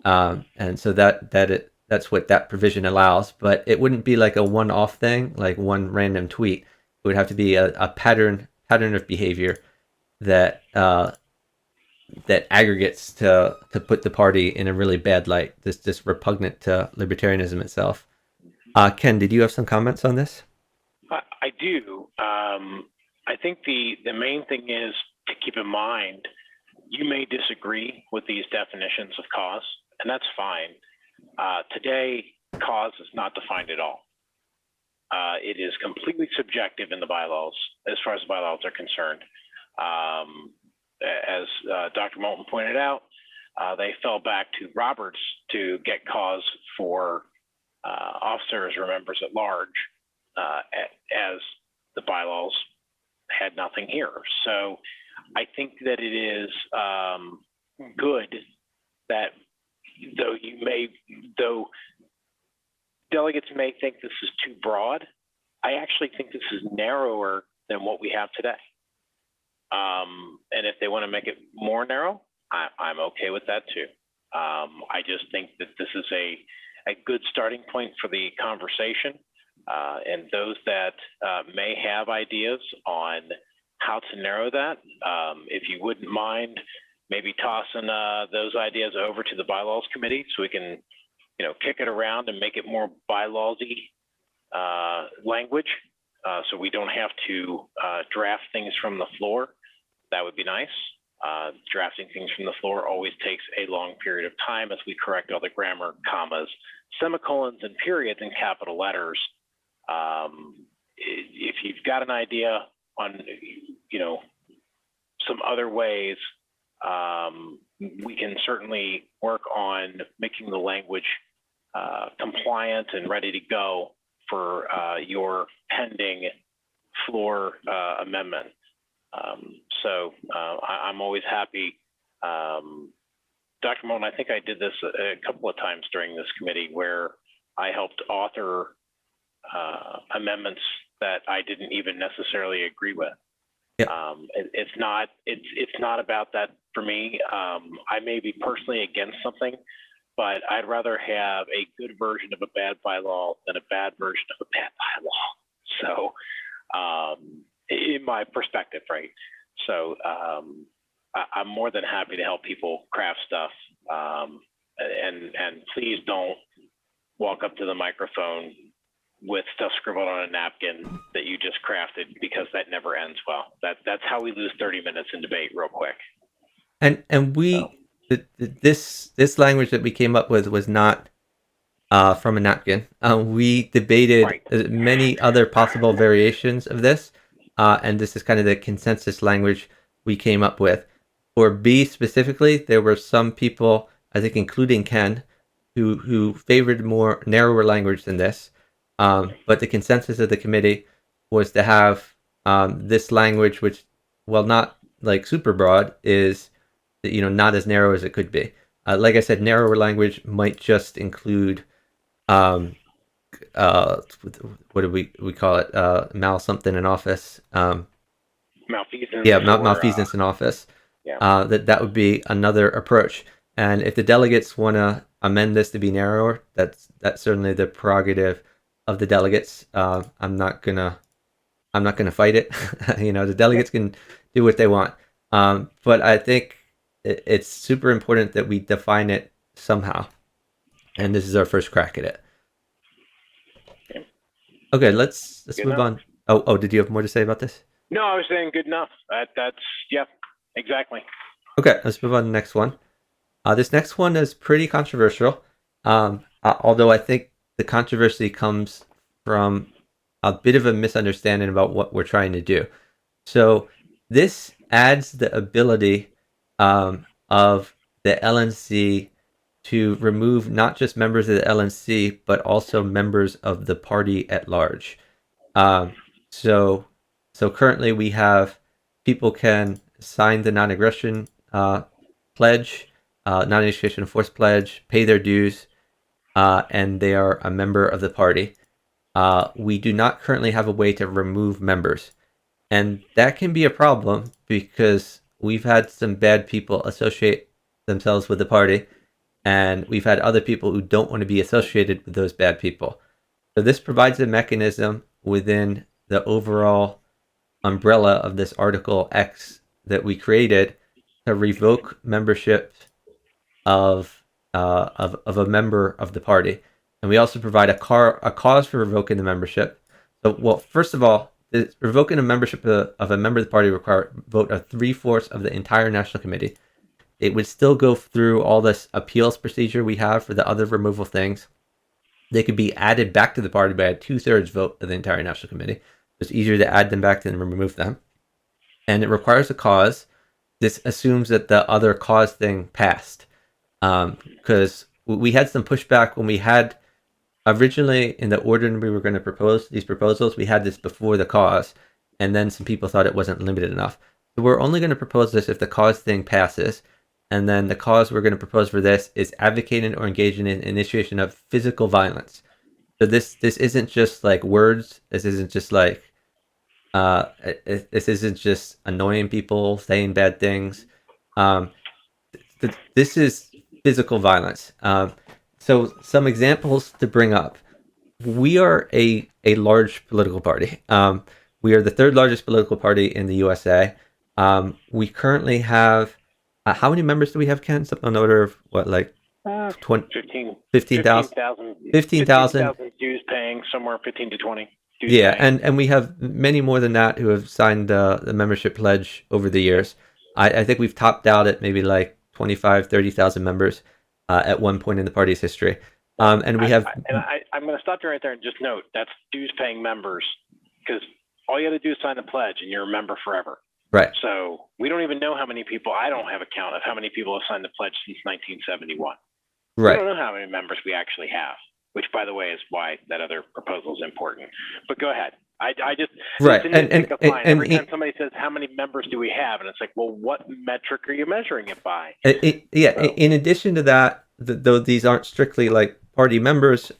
And so that's what that provision allows. But it wouldn't be like a one-off thing, like one random tweet. It would have to be a pattern of behavior that that aggregates to put the party in a really bad light. This repugnant to libertarianism itself. Ken, did you have some comments on this? I do. I think the main thing is to keep in mind, you may disagree with these definitions of cause, and that's fine. Today, cause is not defined at all. It is completely subjective in the bylaws, as far as the bylaws are concerned. As Dr. Moellman pointed out, they fell back to Roberts to get cause for officers or members at large, as the bylaws had nothing here. So I think that it is good that though delegates may think this is too broad, I actually think this is narrower than what we have today. And if they want to make it more narrow, I'm okay with that too. I just think that this is a good starting point for the conversation. And those that may have ideas on how to narrow that, if you wouldn't mind maybe tossing those ideas over to the bylaws committee so we can, kick it around and make it more bylawsy language, so we don't have to draft things from the floor. That would be nice. Drafting things from the floor always takes a long period of time as we correct all the grammar, commas, semicolons, and periods in capital letters. If you've got an idea on, some other ways, we can certainly work on making the language compliant and ready to go for your pending floor amendment. So I'm always happy. Dr. Moellman, I think I did this a couple of times during this committee where I helped author amendments that I didn't even necessarily agree with. Yep. It's not about that for me. I may be personally against something, but I'd rather have a good version of a bad bylaw than a bad version of a bad bylaw. So, in my perspective, right? So, I'm more than happy to help people craft stuff. And please don't walk up to the microphone with stuff scribbled on a napkin that you just crafted, because that never ends well. That's how we lose 30 minutes in debate real quick. And this language that we came up with was not from a napkin. We debated many other possible variations of this, and this is kind of the consensus language we came up with. For B specifically, there were some people, I think including Ken, who favored more narrower language than this. But the consensus of the committee was to have this language, which, while not like super broad, is not as narrow as it could be. Like I said, narrower language might just include what do we call it? Mal something in office. Malfeasance. Yeah, malfeasance in office. Yeah. That would be another approach. And if the delegates want to amend this to be narrower, that's certainly the prerogative of the delegates. I'm not gonna fight it. The delegates can do what they want. But I think it's super important that we define it somehow. And this is our first crack at it. Okay, let's move on. Oh, did you have more to say about this? No, I was saying good enough. That's exactly. Okay, let's move on to the next one. This next one is pretty controversial. Although I think the controversy comes from a bit of a misunderstanding about what we're trying to do. So this adds the ability of the LNC to remove not just members of the LNC, but also members of the party at large. So currently we have people can sign the non-aggression pledge, non-initiation of force pledge, pay their dues, and they are a member of the party. We do not currently have a way to remove members. And that can be a problem because we've had some bad people associate themselves with the party, and we've had other people who don't want to be associated with those bad people. So this provides a mechanism within the overall umbrella of this Article X that we created to revoke membership of a member of the party. And we also provide a cause for revoking the membership. So, well, first of all, revoking a membership of a member of the party require vote of 3/4 of the entire national committee. It would still go through all this appeals procedure we have for the other removal things. They could be added back to the party by a 2/3 vote of the entire national committee. It's easier to add them back than remove them. And it requires a cause. This assumes that the other cause thing passed. Because we had some pushback when we had originally in the order we were going to propose these proposals, we had this before the cause, and then some people thought it wasn't limited enough. So we're only going to propose this if the cause thing passes, and then the cause we're going to propose for this is advocating or engaging in initiation of physical violence. So this isn't just like words. This isn't just like this isn't just annoying people saying bad things. This is physical violence. So some examples to bring up. We are a large political party. We are the third largest political party in the USA. We currently have, how many members do we have, Ken? Something on the order of what, like 15,000? 15,000 dues paying, somewhere 15 to 20. Yeah, and we have many more than that who have signed the membership pledge over the years. I think we've topped out at maybe like 25, 30,000 members at one point in the party's history. And we have... I'm going to stop you right there and just note, that's dues paying members, because all you got to do is sign the pledge and you're a member forever. Right. So we don't even know how many people, I don't have a count of how many people have signed the pledge since 1971. Right. We don't know how many members we actually have, which, by the way, is why that other proposal is important. But go ahead. I just right. And every time somebody says, how many members do we have? And it's like, well, what metric are you measuring it by? In addition to that, though these aren't strictly like party members,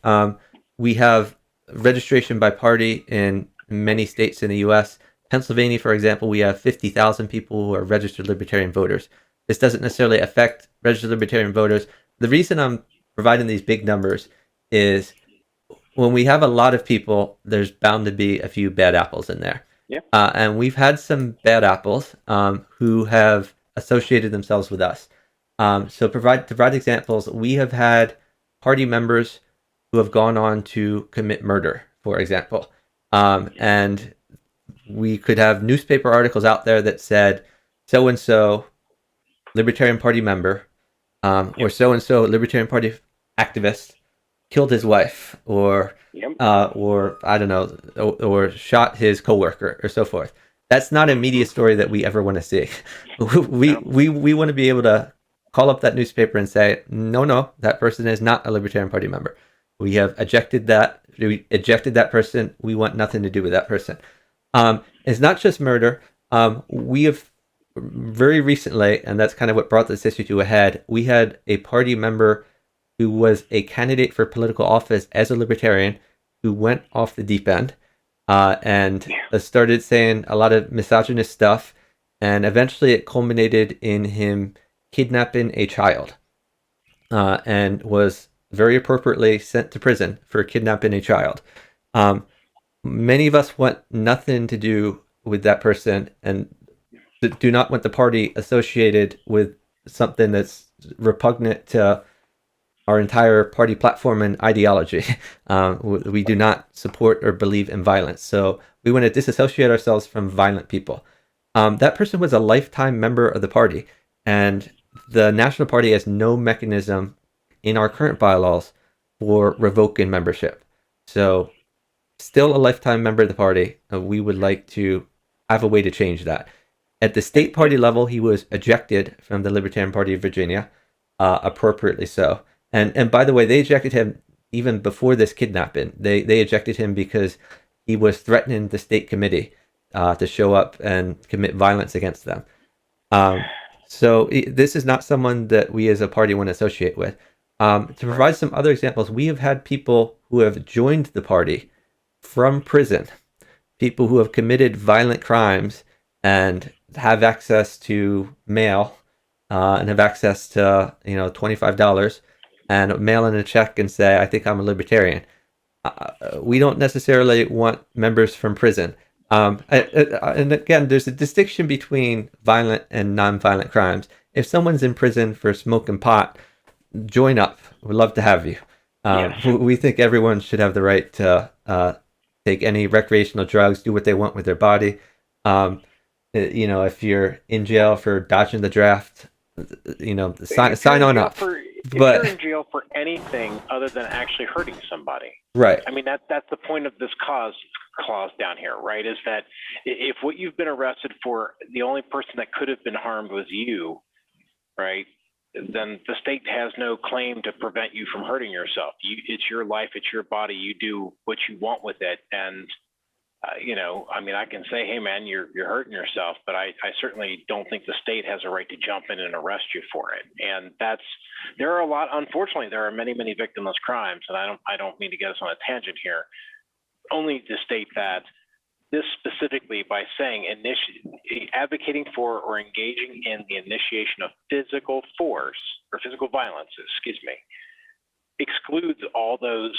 we have registration by party in many states in the U.S. Pennsylvania, for example, we have 50,000 people who are registered Libertarian voters. This doesn't necessarily affect registered Libertarian voters. The reason I'm providing these big numbers is when we have a lot of people, there's bound to be a few bad apples in there. Yeah. And we've had some bad apples who have associated themselves with us. So to provide examples, we have had party members who have gone on to commit murder, for example. And we could have newspaper articles out there that said, so-and-so Libertarian Party member, or so-and-so Libertarian Party activist killed his wife, or I don't know, or shot his coworker, or so forth. That's not a media story that we ever want to see. We want to be able to call up that newspaper and say, no, that person is not a Libertarian Party member. We have ejected that person. We want nothing to do with that person. It's not just murder. We have very recently, and that's kind of what brought this issue to a head, we had a party member who was a candidate for political office as a Libertarian who went off the deep end and started saying a lot of misogynist stuff, and eventually it culminated in him kidnapping a child and was very appropriately sent to prison for kidnapping a child. Many of us want nothing to do with that person and do not want the party associated with something that's repugnant to our entire party platform and ideology. We do not support or believe in violence. So we want to disassociate ourselves from violent people. That person was a lifetime member of the party, and the National Party has no mechanism in our current bylaws for revoking membership. So still a lifetime member of the party. We would like to have a way to change that. At the state party level, he was ejected from the Libertarian Party of Virginia, appropriately so. And by the way, they ejected him even before this kidnapping. They ejected him because he was threatening the state committee to show up and commit violence against them. So this is not someone that we as a party want to associate with. To provide some other examples, we have had people who have joined the party from prison, people who have committed violent crimes and have access to mail and have access to $25 and mail in a check and say, I think I'm a libertarian. We don't necessarily want members from prison. And again, there's a distinction between violent and non-violent crimes. If someone's in prison for smoking pot, join up. We'd love to have you. Yes. We think everyone should have the right to take any recreational drugs, do what they want with their body. If you're in jail for dodging the draft, sign on up. If you're in jail for anything other than actually hurting somebody, right? I mean, that's the point of this clause down here, right? Is that if what you've been arrested for, the only person that could have been harmed was you, right? Then the state has no claim to prevent you from hurting yourself. It's your life, it's your body. You do what you want with it, and I can say, hey man, you're hurting yourself, but I certainly don't think the state has a right to jump in and arrest you for it. And unfortunately, there are many victimless crimes, and I don't mean to get us on a tangent here. Only to state that this specifically, by saying advocating for or engaging in the initiation of physical force or physical violence, excludes all those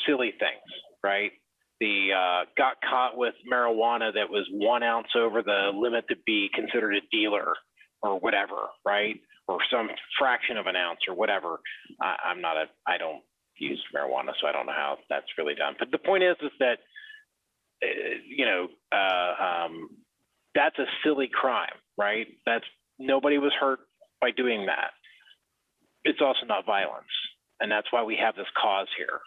silly things, right? The got caught with marijuana that was 1 ounce over the limit to be considered a dealer or whatever, right? Or some fraction of an ounce or whatever. I don't use marijuana, so I don't know how that's really done. But the point is that, that's a silly crime, right? Nobody was hurt by doing that. It's also not violence. And that's why we have this cause here.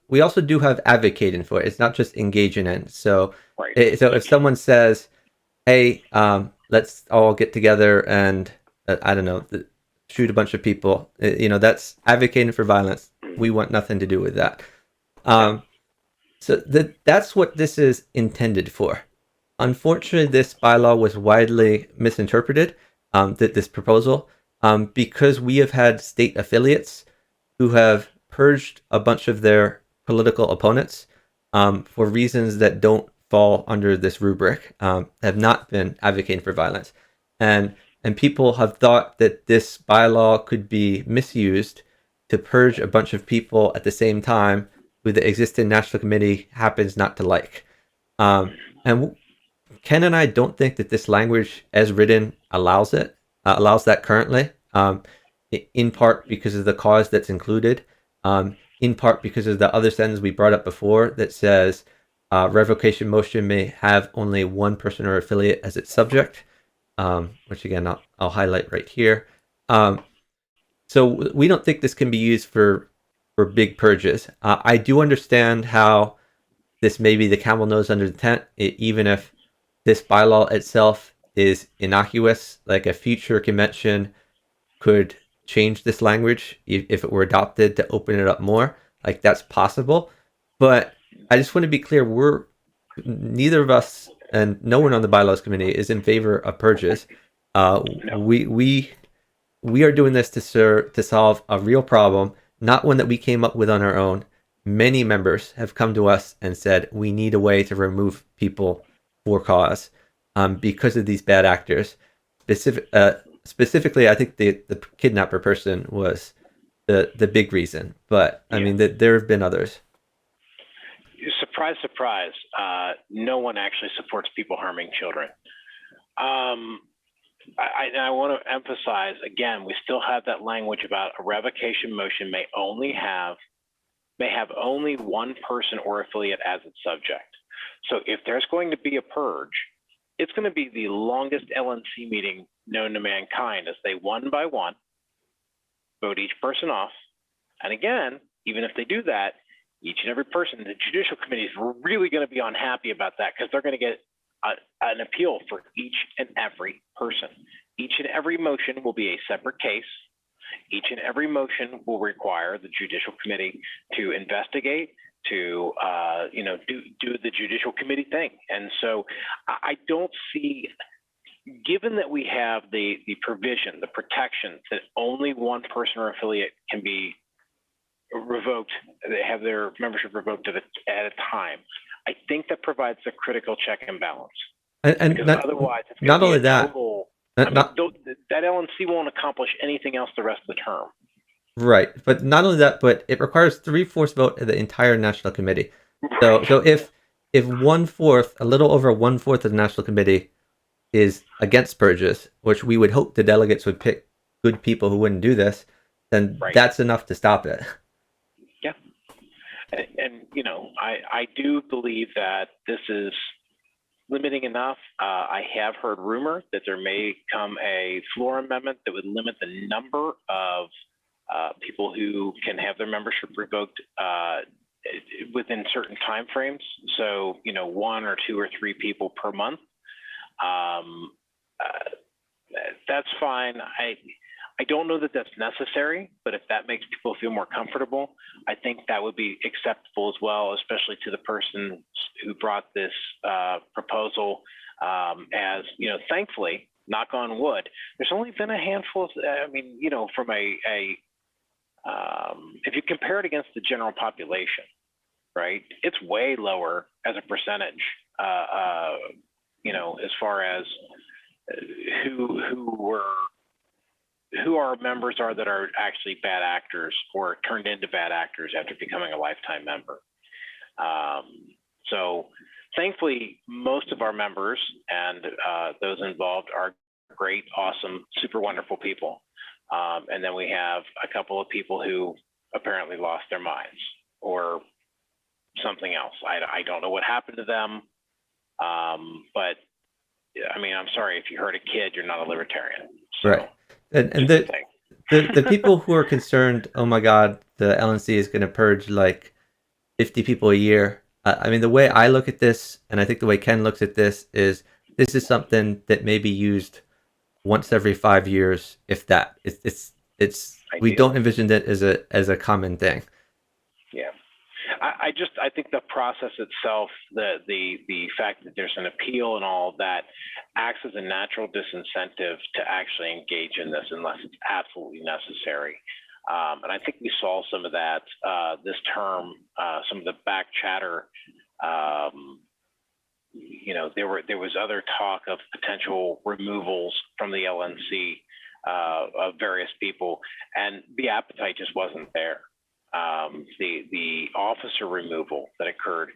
We also do have advocating for it. It's not just engaging in. So, right. So if someone says, "Hey, let's all get together and I don't know, shoot a bunch of people," that's advocating for violence. We want nothing to do with that. So that's what this is intended for. Unfortunately, this bylaw was widely misinterpreted. This proposal. Because we have had state affiliates who have purged a bunch of their political opponents for reasons that don't fall under this rubric, have not been advocating for violence. And people have thought that this bylaw could be misused to purge a bunch of people at the same time who the existing National Committee happens not to like. And Ken and I don't think that this language as written allows that currently, in part because of the cause that's included, in part because of the other sentence we brought up before that says revocation motion may have only one person or affiliate as its subject, which again I'll highlight right here. So we don't think this can be used for big purges. I do understand how this may be the camel nose under the tent, even if this bylaw itself is innocuous. Like a future convention could change this language if it were adopted to open it up more. Like that's possible. But I just want to be clear, neither of us and no one on the bylaws committee is in favor of purges. No. We are doing this to solve a real problem, not one that we came up with on our own. Many members have come to us and said we need a way to remove people for cause because of these bad actors. Specifically, I think the kidnapper person was the big reason, but I mean there have been others. Surprise, surprise! No one actually supports people harming children. I want to emphasize again, we still have that language about a revocation motion may have only one person or affiliate as its subject. So if there's going to be a purge, it's going to be the longest LNC meeting known to mankind, as they one by one vote each person off. And again, even if they do that, each and every person, the judicial committee is really going to be unhappy about that because they're going to get an appeal for each and every person. Each and every motion will be a separate case. Each and every motion will require the judicial committee to investigate, to do the judicial committee thing. And so I don't see, given that we have the provision, the protection that only one person or affiliate can be revoked, they have their membership revoked at a time, I think that provides a critical check and balance. And otherwise, it's not only that, that LNC won't accomplish anything else the rest of the term. Right, but not only that, but it requires 3/4 vote of the entire National Committee. So if 1/4, a little over 1/4 of the National Committee is against purges, which we would hope the delegates would pick good people who wouldn't do this, then that's enough to stop it. Yeah, And I do believe that this is limiting enough. I have heard rumor that there may come a floor amendment that would limit the number of people who can have their membership revoked within certain timeframes. So, one or two or three people per month. That's fine. I don't know that that's necessary, but if that makes people feel more comfortable, I think that would be acceptable as well, especially to the person who brought this proposal. As thankfully, knock on wood, there's only been a handful of, from if you compare it against the general population, right, it's way lower as a percentage, as far as who our members are that are actually bad actors or turned into bad actors after becoming a lifetime member. So thankfully, most of our members and those involved are great, awesome, super wonderful people. And then we have a couple of people who apparently lost their minds or something else. I don't know what happened to them, but I'm sorry, if you hurt a kid, you're not a libertarian. So, right. And the people who are concerned, oh my God, the LNC is going to purge like 50 people a year. The way I look at this, and I think the way Ken looks at this is something that may be used once every 5 years, if that. It's we don't envision it as a common thing. Yeah. I think the process itself, the fact that there's an appeal and all of that acts as a natural disincentive to actually engage in this unless it's absolutely necessary. And I think we saw some of that this term, some of the back chatter. There was other talk of potential removals from the LNC of various people, and the appetite just wasn't there. The officer removal that occurred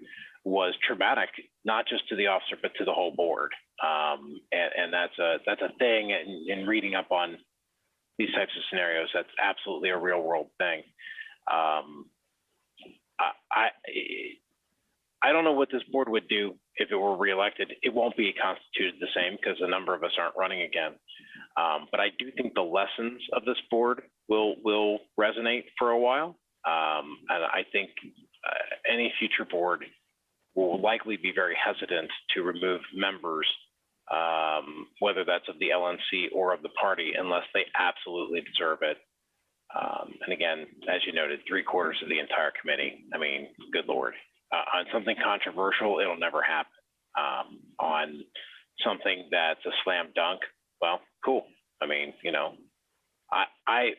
was traumatic, not just to the officer, but to the whole board. And that's a thing in reading up on these types of scenarios. That's absolutely a real world thing. I don't know what this board would do if it were reelected. It won't be constituted the same because a number of us aren't running again. But I do think the lessons of this board will resonate for a while. And I think any future board will likely be very hesitant to remove members, whether that's of the LNC or of the party, unless they absolutely deserve it. And again, as you noted, 3/4 of the entire committee. Good Lord. On something controversial, it'll never happen. On something that's a slam dunk, well, cool.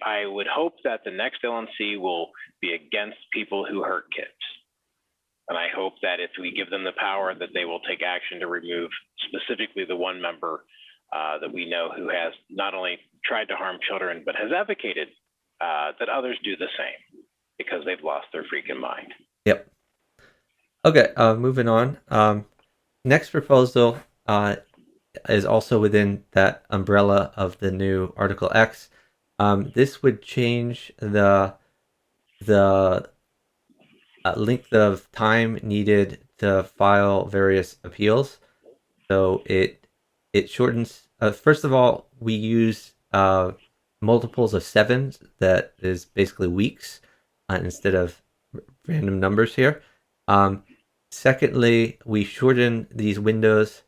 I would hope that the next LNC will be against people who hurt kids. And I hope that if we give them the power, that they will take action to remove specifically the one member that we know who has not only tried to harm children, but has advocated that others do the same because they've lost their freaking mind. Yep. Okay, moving on. Next proposal is also within that umbrella of the new Article X. This would change the length of time needed to file various appeals. So it shortens. First of all, we use multiples of 7. That is basically weeks instead of random numbers here. Secondly, we shorten these windows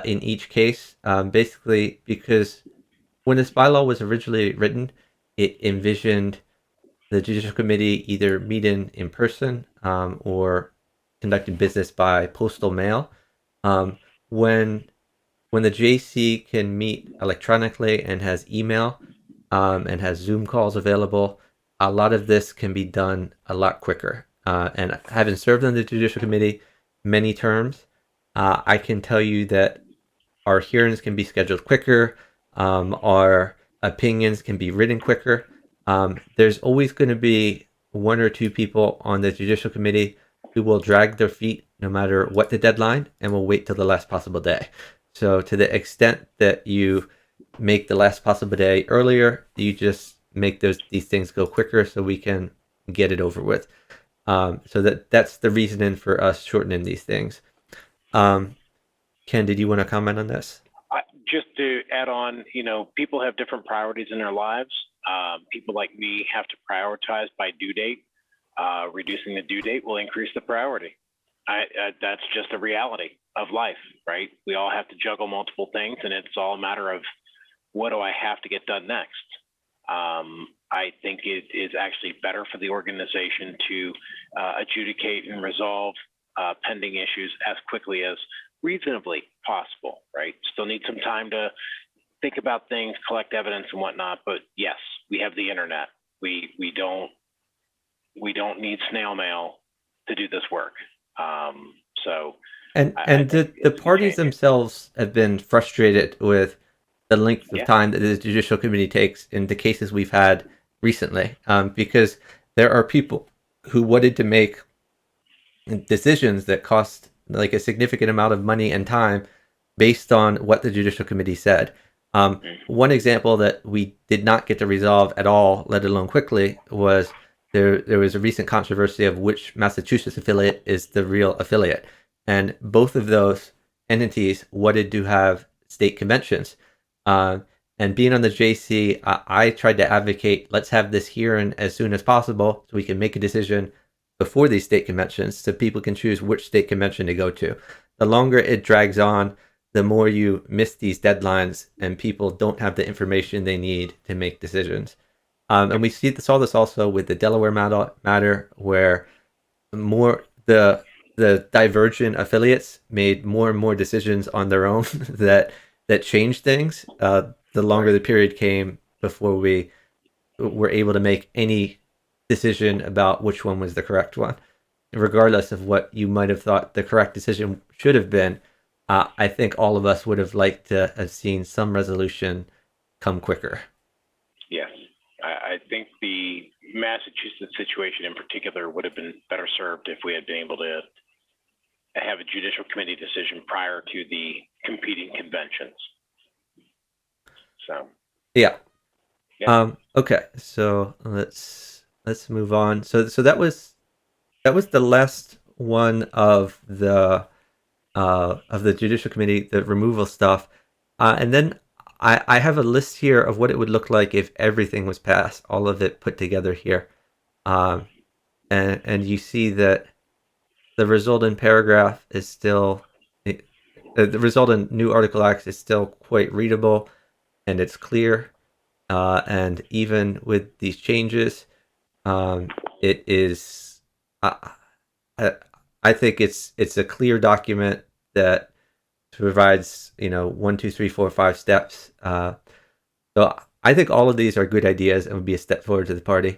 in each case, basically because when this bylaw was originally written, it envisioned the Judicial Committee either meeting in person or conducting business by postal mail. When the JC can meet electronically and has email and has Zoom calls available, a lot of this can be done a lot quicker. And having served on the Judicial Committee many terms, I can tell you that our hearings can be scheduled quicker. Our opinions can be written quicker. There's always going to be 1 or 2 people on the Judicial Committee who will drag their feet no matter what the deadline and will wait till the last possible day. So to the extent that you make the last possible day earlier, you just make these things go quicker so we can get it over with. So that's the reasoning for us shortening these things. Ken, did you want to comment on this? Just to add on, people have different priorities in their lives. People like me have to prioritize by due date. Reducing the due date will increase the priority. That's just a reality of life, right? We all have to juggle multiple things, and it's all a matter of what do I have to get done next. I think it is actually better for the organization to adjudicate and resolve pending issues as quickly as reasonably possible, right? Still need some time to think about things, collect evidence and whatnot, but yes, we have the internet. We don't need snail mail to do this work. And the parties themselves have been frustrated with the length of time that the Judicial Committee takes in the cases we've had recently, because there are people who wanted to make decisions that cost like a significant amount of money and time based on what the Judicial Committee said. One example that we did not get to resolve at all, let alone quickly, was there was a recent controversy of which Massachusetts affiliate is the real affiliate. And both of those entities wanted to have state conventions. And being on the JC, I tried to advocate, let's have this hearing as soon as possible so we can make a decision before these state conventions so people can choose which state convention to go to. The longer it drags on, the more you miss these deadlines and people don't have the information they need to make decisions. And we saw this also with the Delaware matter where the divergent affiliates made more and more decisions on their own that changed things. The longer the period came before we were able to make any decision about which one was the correct one, regardless of what you might have thought the correct decision should have been. I think all of us would have liked to have seen some resolution come quicker. Yes. I think the Massachusetts situation in particular would have been better served if we had been able to have a Judicial Committee decision prior to the competing conventions. So. Yeah. Okay. So let's move on. So that was the last one of the Judicial Committee, the removal stuff, and then I have a list here of what it would look like if everything was passed, all of it put together here, and you see that the resultant paragraph is still the resultant new Article Act is still quite readable, and it's clear, and even with these changes, it is. I think it's a clear document that provides 1, 2, 3, 4, 5 steps. So I think all of these are good ideas and would be a step forward to the party.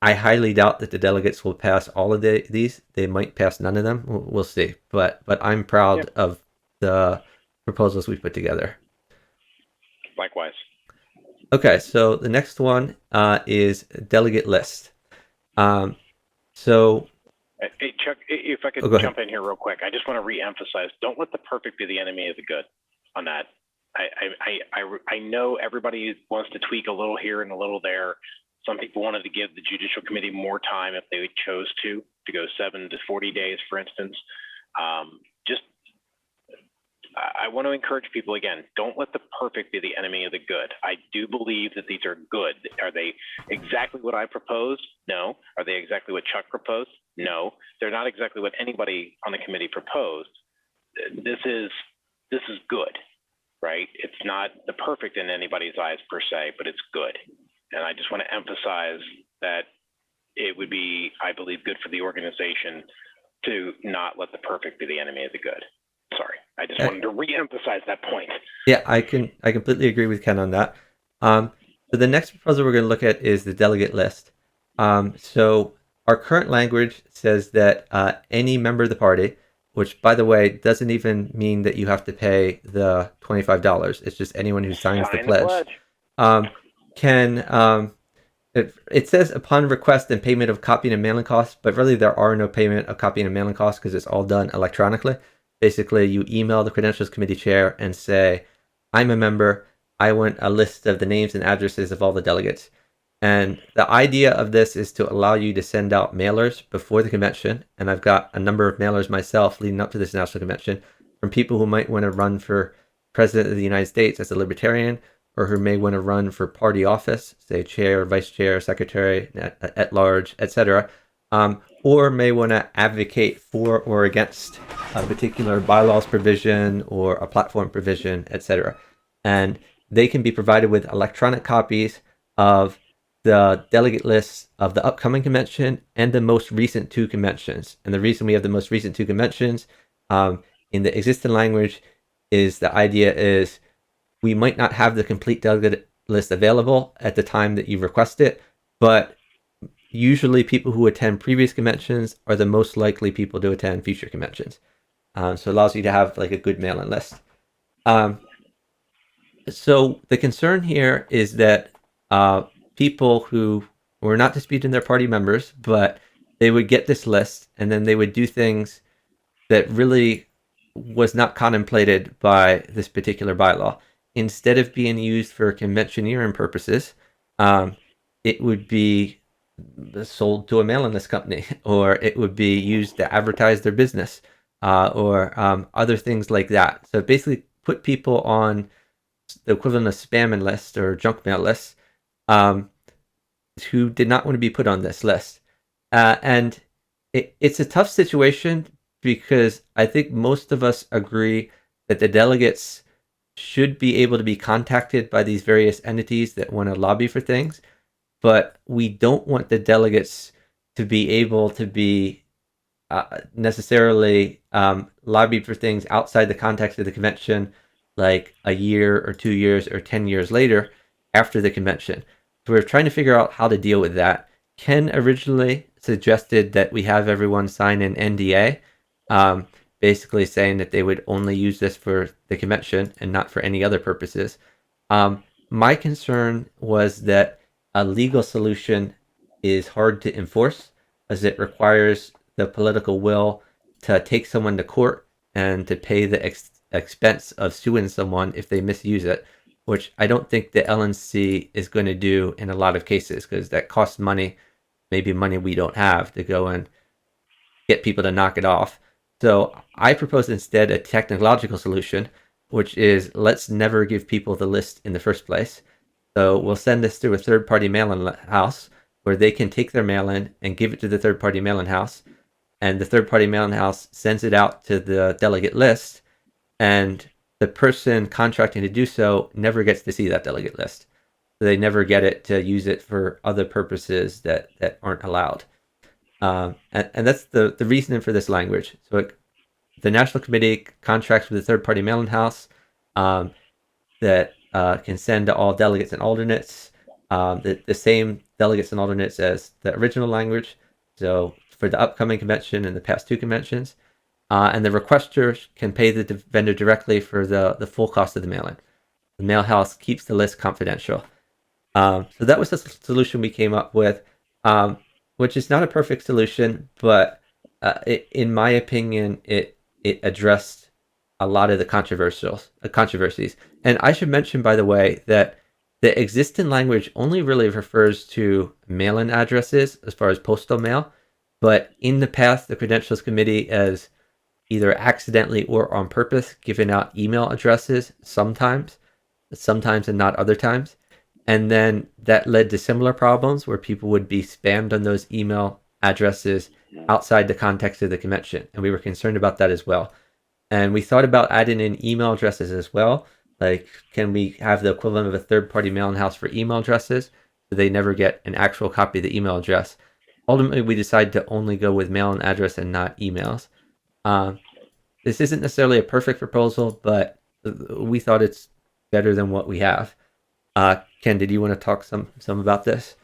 I highly doubt that the delegates will pass all of these. They might pass none of them. We'll see. But I'm proud of the proposals we put together. Likewise. Okay, so the next one is delegate list. So. Hey, Chuck, if I could jump in here real quick, I just want to re-emphasize, don't let the perfect be the enemy of the good on that. I know everybody wants to tweak a little here and a little there. Some people wanted to give the Judicial Committee more time if they chose to go 7 to 40 days, for instance. I want to encourage people, again, don't let the perfect be the enemy of the good. I do believe that these are good. Are they exactly what I proposed? No. Are they exactly what Chuck proposed? No. They're not exactly what anybody on the committee proposed. This is good, right? It's not the perfect in anybody's eyes per se, but it's good. And I just want to emphasize that it would be, I believe, good for the organization to not let the perfect be the enemy of the good. Sorry, I just wanted to re-emphasize that point. Yeah, I completely agree with Ken on that. So the next proposal we're going to look at is the delegate list. So our current language says that any member of the party, which by the way doesn't even mean that you have to pay the $25. It's just anyone who signs the pledge. It says upon request and payment of copying and mailing costs, but really there are no payment of copying and mailing costs because it's all done electronically. Basically, you email the Credentials Committee chair and say, I'm a member. I want a list of the names and addresses of all the delegates. And the idea of this is to allow you to send out mailers before the convention. And I've got a number of mailers myself leading up to this national convention from people who might want to run for president of the United States as a libertarian, or who may want to run for party office, say chair, vice chair, secretary, at large, etc., or may want to advocate for or against a particular bylaws provision or a platform provision, etc. And they can be provided with electronic copies of the delegate lists of the upcoming convention and the most recent two conventions. And the reason we have the most recent two conventions in the existing language is the idea is we might not have the complete delegate list available at the time that you request it, but usually people who attend previous conventions are the most likely people to attend future conventions. So it allows you to have like a good mailing list. So the concern here is that people who were not disputing their party members, but they would get this list and then they would do things that really was not contemplated by this particular bylaw. Instead of being used for conventioneering purposes, it would be sold to a mailing list company, or it would be used to advertise their business, or other things like that. So basically put people on the equivalent of spamming lists or junk mail lists, who did not want to be put on this list. And it's a tough situation because I think most of us agree that the delegates should be able to be contacted by these various entities that want to lobby for things, but we don't want the delegates to be able to be necessarily lobbied for things outside the context of the convention, like a year or 2 years or 10 years later after the convention. So we're trying to figure out how to deal with that. Ken originally suggested that we have everyone sign an NDA, basically saying that they would only use this for the convention and not for any other purposes. My concern was that a legal solution is hard to enforce, as it requires the political will to take someone to court and to pay the expense of suing someone if they misuse it, which I don't think the LNC is going to do in a lot of cases, because that costs money, maybe money we don't have to go and get people to knock it off. So I propose instead a technological solution, which is let's never give people the list in the first place. So we'll send this through a third-party mail-in house where they can take their mail-in and give it to the third-party mail-in house, and the third-party mail-in house sends it out to the delegate list, and the person contracting to do so never gets to see that delegate list. So they never get it to use it for other purposes that aren't allowed. And that's the reasoning for this language. So the National Committee contracts with a third-party mail-in house that can send to all delegates and alternates the same delegates and alternates as the original language. So for the upcoming convention and the past two conventions, and the requester can pay the vendor directly for the full cost of the mail-in. The mail house keeps the list confidential. So that was the solution we came up with, which is not a perfect solution, but in my opinion, it addressed a lot of the controversies. And I should mention, by the way, that the existing language only really refers to mail-in addresses as far as postal mail, but in the past, the Credentials Committee has either accidentally or on purpose given out email addresses sometimes and not other times. And then that led to similar problems where people would be spammed on those email addresses outside the context of the convention. And we were concerned about that as well. And we thought about adding in email addresses as well. Like, can we have the equivalent of a third-party mail-in house for email addresses so they never get an actual copy of the email address? Ultimately, we decided to only go with mail-in address and not emails. This isn't necessarily a perfect proposal, but we thought it's better than what we have. Ken, did you want to talk some about this?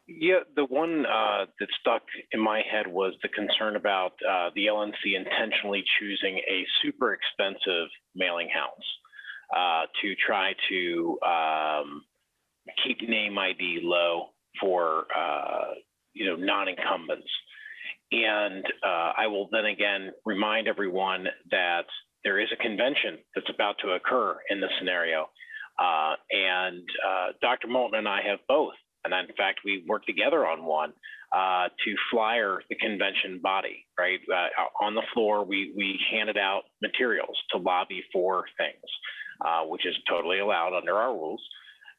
Yeah, the one that stuck in my head was the concern about the LNC intentionally choosing a super expensive mailing house to try to keep name ID low for non-incumbents. And I will then again remind everyone that there is a convention that's about to occur in this scenario. And Dr. Moellman and I have both and in fact, we worked together on one to flyer the convention body, right? On the floor, we handed out materials to lobby for things, which is totally allowed under our rules.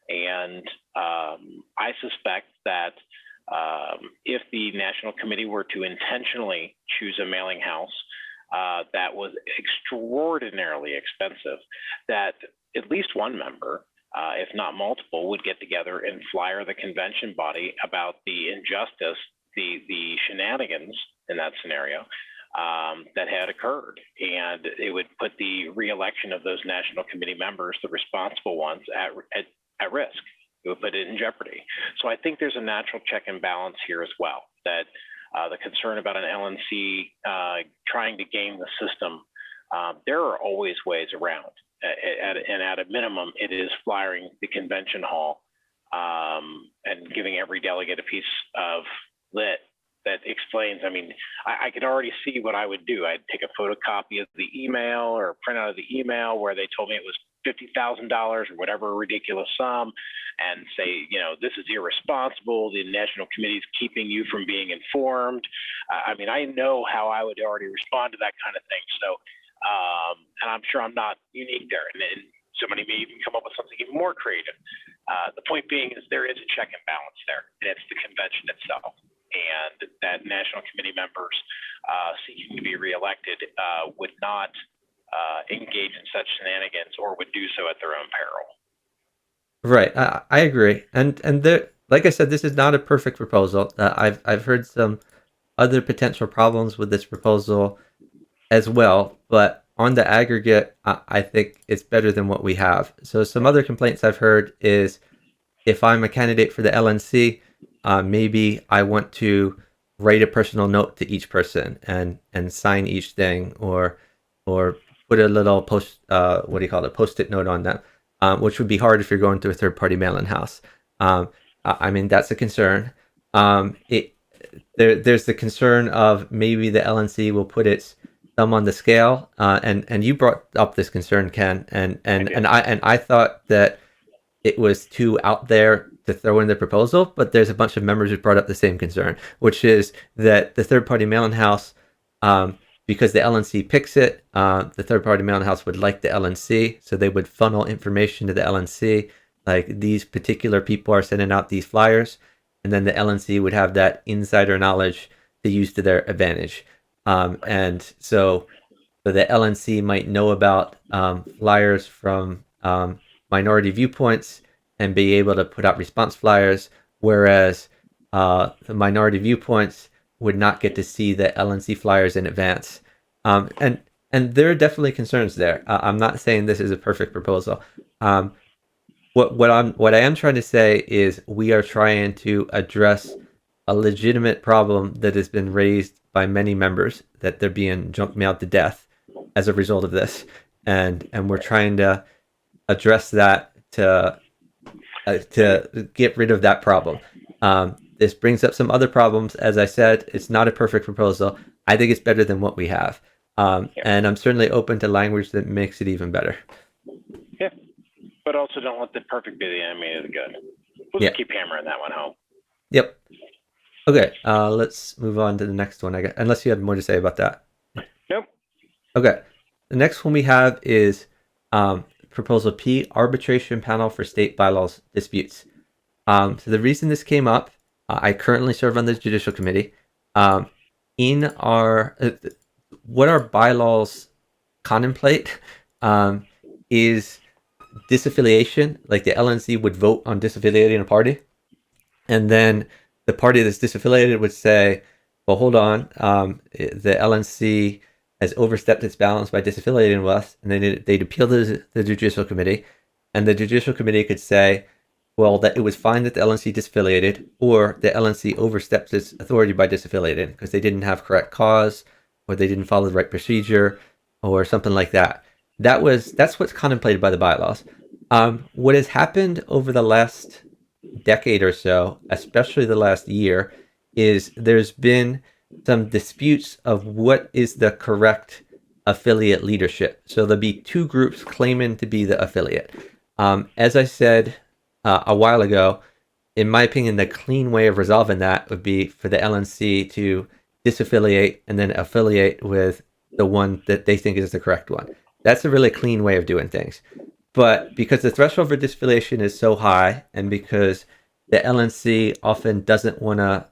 And I suspect that if the National Committee were to intentionally choose a mailing house that was extraordinarily expensive, that at least one member, if not multiple, would get together and flyer the convention body about the injustice, the shenanigans in that scenario that had occurred. And it would put the reelection of those National Committee members, the responsible ones, at risk. It would put it in jeopardy. So I think there's a natural check and balance here as well, that the concern about an LNC trying to game the system, there are always ways around. And at a minimum, it is flyering the convention hall and giving every delegate a piece of lit that explains. I mean, I could already see what I would do. I'd take a photocopy of the email or print out of the email where they told me it was $50,000 or whatever ridiculous sum, and say, you know, this is irresponsible. The National Committee is keeping you from being informed. I mean, I know how I would already respond to that kind of thing. So, and I'm sure I'm not unique there. And somebody may even come up with something even more creative. The point being is there is a check and balance there, and it's the convention itself. And that National Committee members seeking to be reelected would not engage in such shenanigans, or would do so at their own peril. Right, I agree, and there, like I said, this is not a perfect proposal. I've heard some other potential problems with this proposal as well, but on the aggregate, I think it's better than what we have. So some other complaints I've heard is if I'm a candidate for the LNC, maybe I want to write a personal note to each person and sign each thing, or put a little post-it note on them, which would be hard if you're going to a third-party mail-in house. I mean, that's a concern. There's the concern of maybe the LNC will put its thumb on the scale, and you brought up this concern, Ken, and I thought that it was too out there to throw in the proposal, but there's a bunch of members who brought up the same concern, which is that the third-party mail-in house, because the LNC picks it, the third-party mail-in house would like the LNC, so they would funnel information to the LNC, like these particular people are sending out these flyers, and then the LNC would have that insider knowledge to use to their advantage. And so the LNC might know about flyers from minority viewpoints and be able to put out response flyers, whereas the minority viewpoints would not get to see the LNC flyers in advance. And there are definitely concerns there. I'm not saying this is a perfect proposal. What I am trying to say is we are trying to address a legitimate problem that has been raised by many members, that they're being junk mailed to death as a result of this, and we're trying to address that to get rid of that problem. This brings up some other problems. As I said, it's not a perfect proposal. I think it's better than what we have. And I'm certainly open to language that makes it even better. Yeah, but also don't let the perfect be the enemy of the good. We'll just keep hammering that one home. Yep. Okay, let's move on to the next one, I guess, unless you have more to say about that. Nope. Okay, the next one we have is Proposal P, Arbitration Panel for State Bylaws Disputes. So the reason this came up, I currently serve on the Judicial Committee. In our what our bylaws contemplate is disaffiliation. Like the LNC would vote on disaffiliating a party, and then the party that's disaffiliated would say, well, hold on, the LNC has overstepped its bounds by disaffiliating with us, and then they'd appeal to the Judicial Committee, and the Judicial Committee could say, well, that it was fine that the LNC disaffiliated, or the LNC overstepped its authority by disaffiliating because they didn't have correct cause, or they didn't follow the right procedure, or something like that. That's what's contemplated by the bylaws. What has happened over the last decade or so, especially the last year, is there's been some disputes of what is the correct affiliate leadership. So there'll be two groups claiming to be the affiliate. As I said a while ago, in my opinion, the clean way of resolving that would be for the LNC to disaffiliate and then affiliate with the one that they think is the correct one. That's a really clean way of doing things. But because the threshold for disaffiliation is so high, and because the LNC often doesn't want to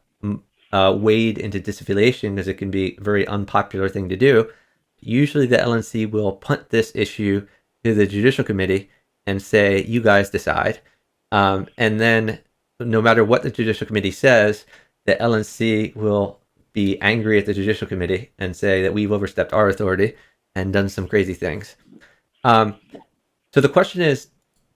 wade into disaffiliation because it can be a very unpopular thing to do, usually the LNC will punt this issue to the Judicial Committee and say, you guys decide. And then no matter what the Judicial Committee says, the LNC will be angry at the Judicial Committee and say that we've overstepped our authority and done some crazy things. So the question is,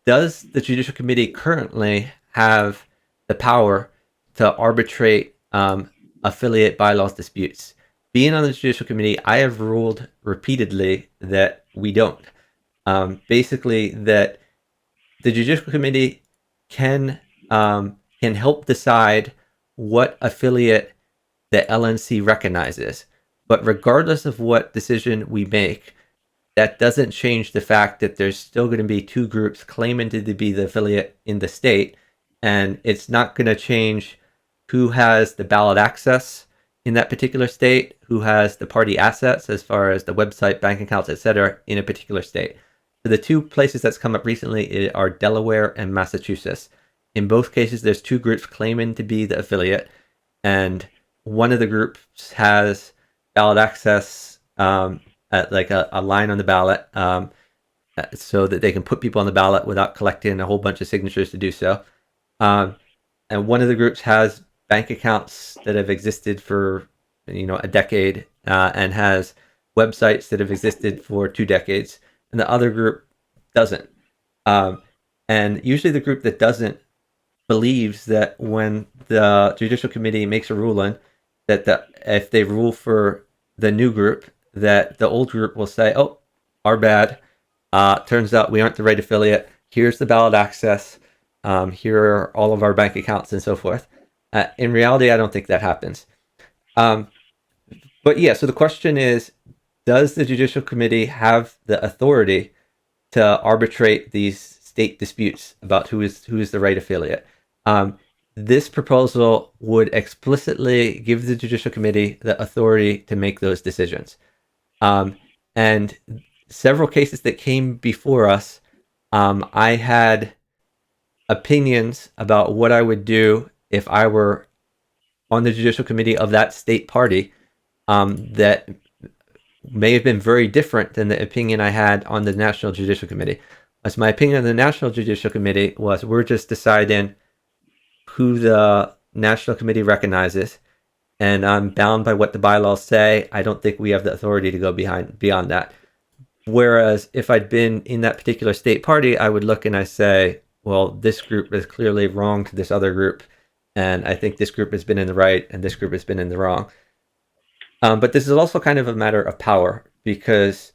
does the Judicial Committee currently have the power to arbitrate affiliate bylaws disputes? Being on the Judicial Committee, I have ruled repeatedly that we don't. Basically, that the Judicial Committee can help decide what affiliate the LNC recognizes, but regardless of what decision we make, that doesn't change the fact that there's still going to be two groups claiming to be the affiliate in the state, and it's not going to change who has the ballot access in that particular state, who has the party assets as far as the website, bank accounts, etc. in a particular state. So the two places that's come up recently are Delaware and Massachusetts. In both cases, there's two groups claiming to be the affiliate, and one of the groups has ballot access at like a line on the ballot so that they can put people on the ballot without collecting a whole bunch of signatures to do so. And one of the groups has bank accounts that have existed for a decade and has websites that have existed for 2 decades, and the other group doesn't. And usually the group that doesn't believes that when the Judicial Committee makes a ruling, that if they rule for the new group, that the old group will say, oh, our bad. Turns out we aren't the right affiliate. Here's the ballot access. Here are all of our bank accounts and so forth. In reality, I don't think that happens. But yeah, so the question is, does the Judicial Committee have the authority to arbitrate these state disputes about who is the right affiliate? This proposal would explicitly give the Judicial Committee the authority to make those decisions. And several cases that came before us, I had opinions about what I would do if I were on the Judicial Committee of that state party that may have been very different than the opinion I had on the National Judicial Committee. As my opinion on the National Judicial Committee was, we're just deciding who the National Committee recognizes, and I'm bound by what the bylaws say. I don't think we have the authority to go beyond that. Whereas if I'd been in that particular state party, I would look and I say, well, this group is clearly wrong to this other group, and I think this group has been in the right and this group has been in the wrong. But this is also kind of a matter of power, because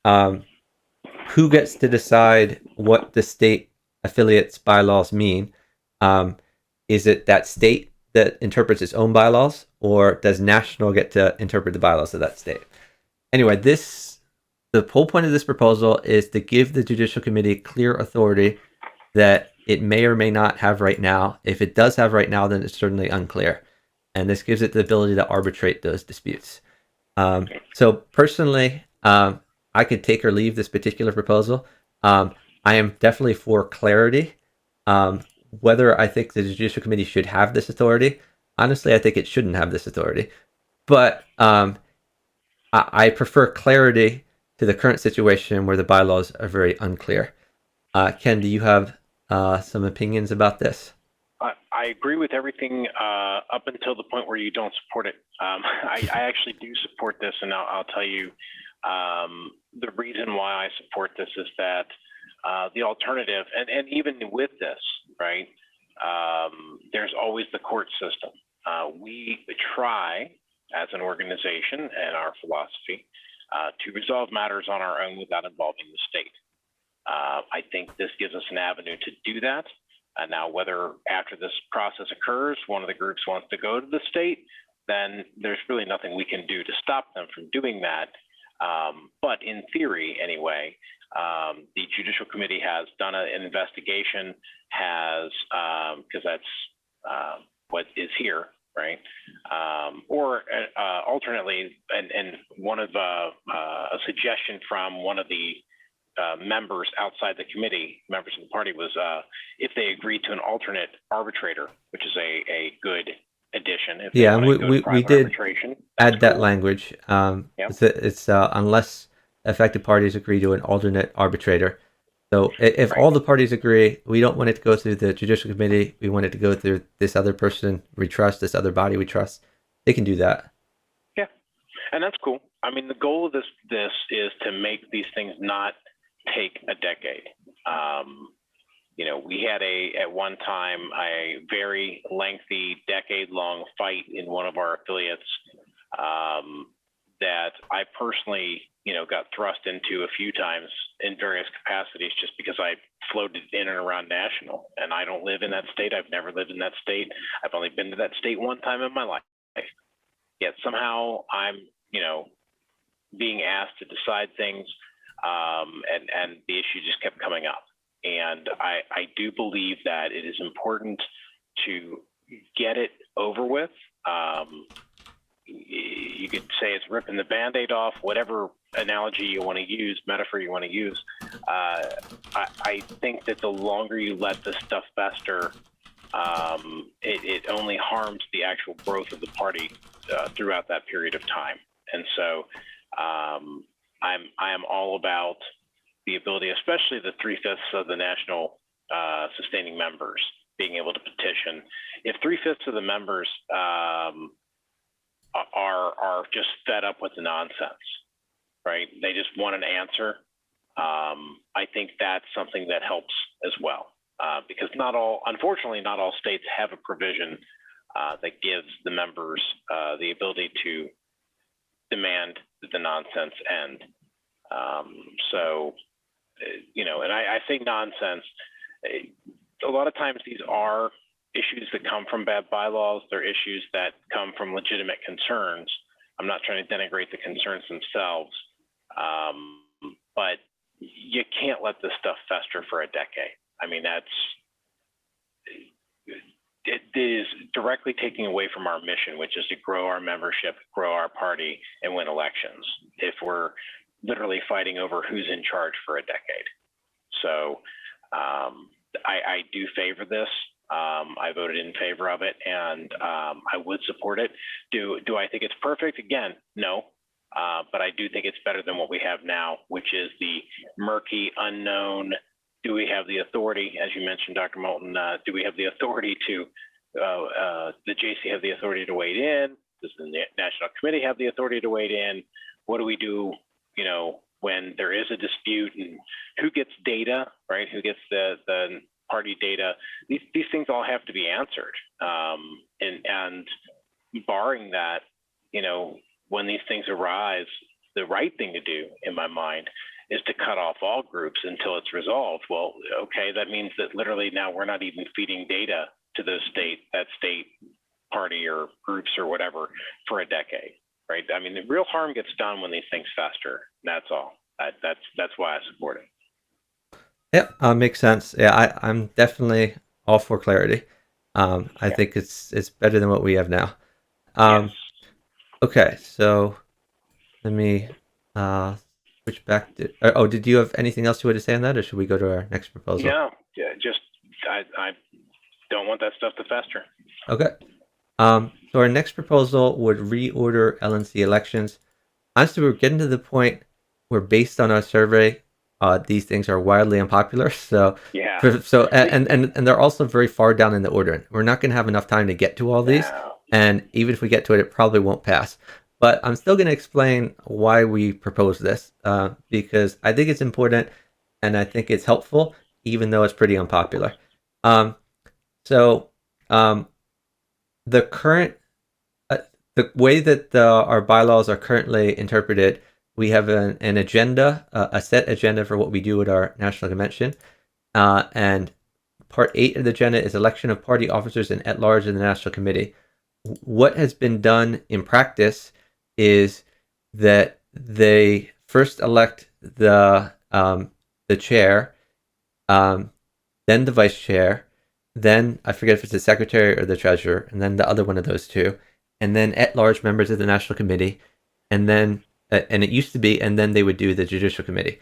who gets to decide what the state affiliates bylaws mean? Is it that state that interprets its own bylaws, or does national get to interpret the bylaws of that state? Anyway, the whole point of this proposal is to give the Judicial Committee clear authority that it may or may not have right now. If it does have right now, then it's certainly unclear. And this gives it the ability to arbitrate those disputes. So personally, I could take or leave this particular proposal. I am definitely for clarity. Whether I think the Judicial Committee should have this authority, honestly, I think it shouldn't have this authority. But I prefer clarity to the current situation where the bylaws are very unclear. Ken, do you have some opinions about this? I agree with everything up until the point where you don't support it. I actually do support this, and I'll tell you the reason why I support this is that the alternative, and even with this, right, there's always the court system. We try as an organization and our philosophy to resolve matters on our own without involving the state. I think this gives us an avenue to do that. Now, whether after this process occurs, one of the groups wants to go to the state, then there's really nothing we can do to stop them from doing that. But in theory, anyway, the Judicial Committee has done an investigation, because that's what is here, right? Or alternately, and one of a suggestion from one of the members outside the committee, members of the party, was if they agreed to an alternate arbitrator, which is a good addition. If they Yeah, and want to go to we private did arbitration, add that cool. language. Yep. It's unless affected parties agree to an alternate arbitrator. So if Right. all the parties agree, we don't want it to go through the judicial committee. We want it to go through this other person we trust, this other body we trust. They can do that. Yeah, and that's cool. I mean, the goal of this is to make these things not take a decade. We had at one time a very lengthy, decade-long fight in one of our affiliates that I personally, got thrust into a few times in various capacities just because I floated in and around national, and I don't live in that state. I've never lived in that state. I've only been to that state one time in my life. Yet somehow I'm, being asked to decide things, and the issue just kept coming up. And I do believe that it is important to get it over with. You could say it's ripping the Band-Aid off, whatever analogy you want to use, metaphor you want to use. I think that the longer you let this stuff fester, it only harms the actual growth of the party throughout that period of time. And so I am all about the ability, especially the 3/5 of the national sustaining members, being able to petition. If 3/5 of the members are just fed up with the nonsense, right? They just want an answer. I think that's something that helps as well, because unfortunately, not all states have a provision that gives the members the ability to demand that the nonsense end. And I say nonsense. A lot of times these are issues that come from bad bylaws. They're issues that come from legitimate concerns. I'm not trying to denigrate the concerns themselves, but you can't let this stuff fester for a decade. I mean, it is directly taking away from our mission, which is to grow our membership, grow our party, and win elections, if we're literally fighting over who's in charge for a decade. So I do favor this. I voted in favor of it, and I would support it. Do I think it's perfect? Again, no. But I do think it's better than what we have now, which is the murky, unknown. Do we have the authority, as you mentioned, Dr. Moulton, do we have the authority to, the JC have the authority to wade in? Does the National Committee have the authority to wade in? What do we do, when there is a dispute, and who gets data, right? Who gets the party data? These things all have to be answered. And barring that, when these things arise, the right thing to do, in my mind, is to cut off all groups until it's resolved. Well, okay, that means that literally now we're not even feeding data to that state party or groups or whatever for a decade, right? I mean, the real harm gets done when these things fester. That's all. That's why I support it. Yeah, makes sense. Yeah, I'm definitely all for clarity. I think it's better than what we have now. Yes. Okay, so let me switch back to. Did you have anything else you want to say on that, or should we go to our next proposal? No, just I don't want that stuff to fester. Okay. So our next proposal would reorder LNC elections. Honestly, we're getting to the point where, based on our survey, these things are wildly unpopular. So yeah. And they're also very far down in the order. We're not going to have enough time to get to all these, and even if we get to it, it probably won't pass. But I'm still going to explain why we propose this, because I think it's important and I think it's helpful, even though it's pretty unpopular. The current, the way that our bylaws are currently interpreted, we have an agenda, a set agenda for what we do at our national convention, and part 8 of the agenda is election of party officers and at large in the national committee. What has been done in practice is that they first elect the chair, then the vice chair, then I forget if it's the secretary or the treasurer, and then the other one of those two, and then at-large members of the National Committee, and then and it used to be, and then they would do the Judicial Committee.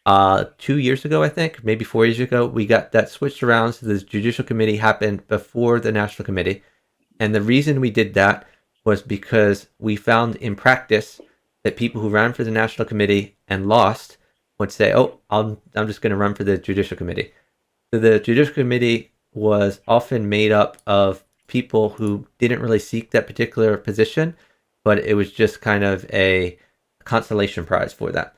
2 years ago, I think, maybe 4 years ago, we got that switched around. So the Judicial Committee happened before the National Committee. And the reason we did that was because we found in practice that people who ran for the National Committee and lost would say, oh, I'm just going to run for the Judicial Committee. So the Judicial Committee was often made up of people who didn't really seek that particular position, but it was just kind of a consolation prize for that.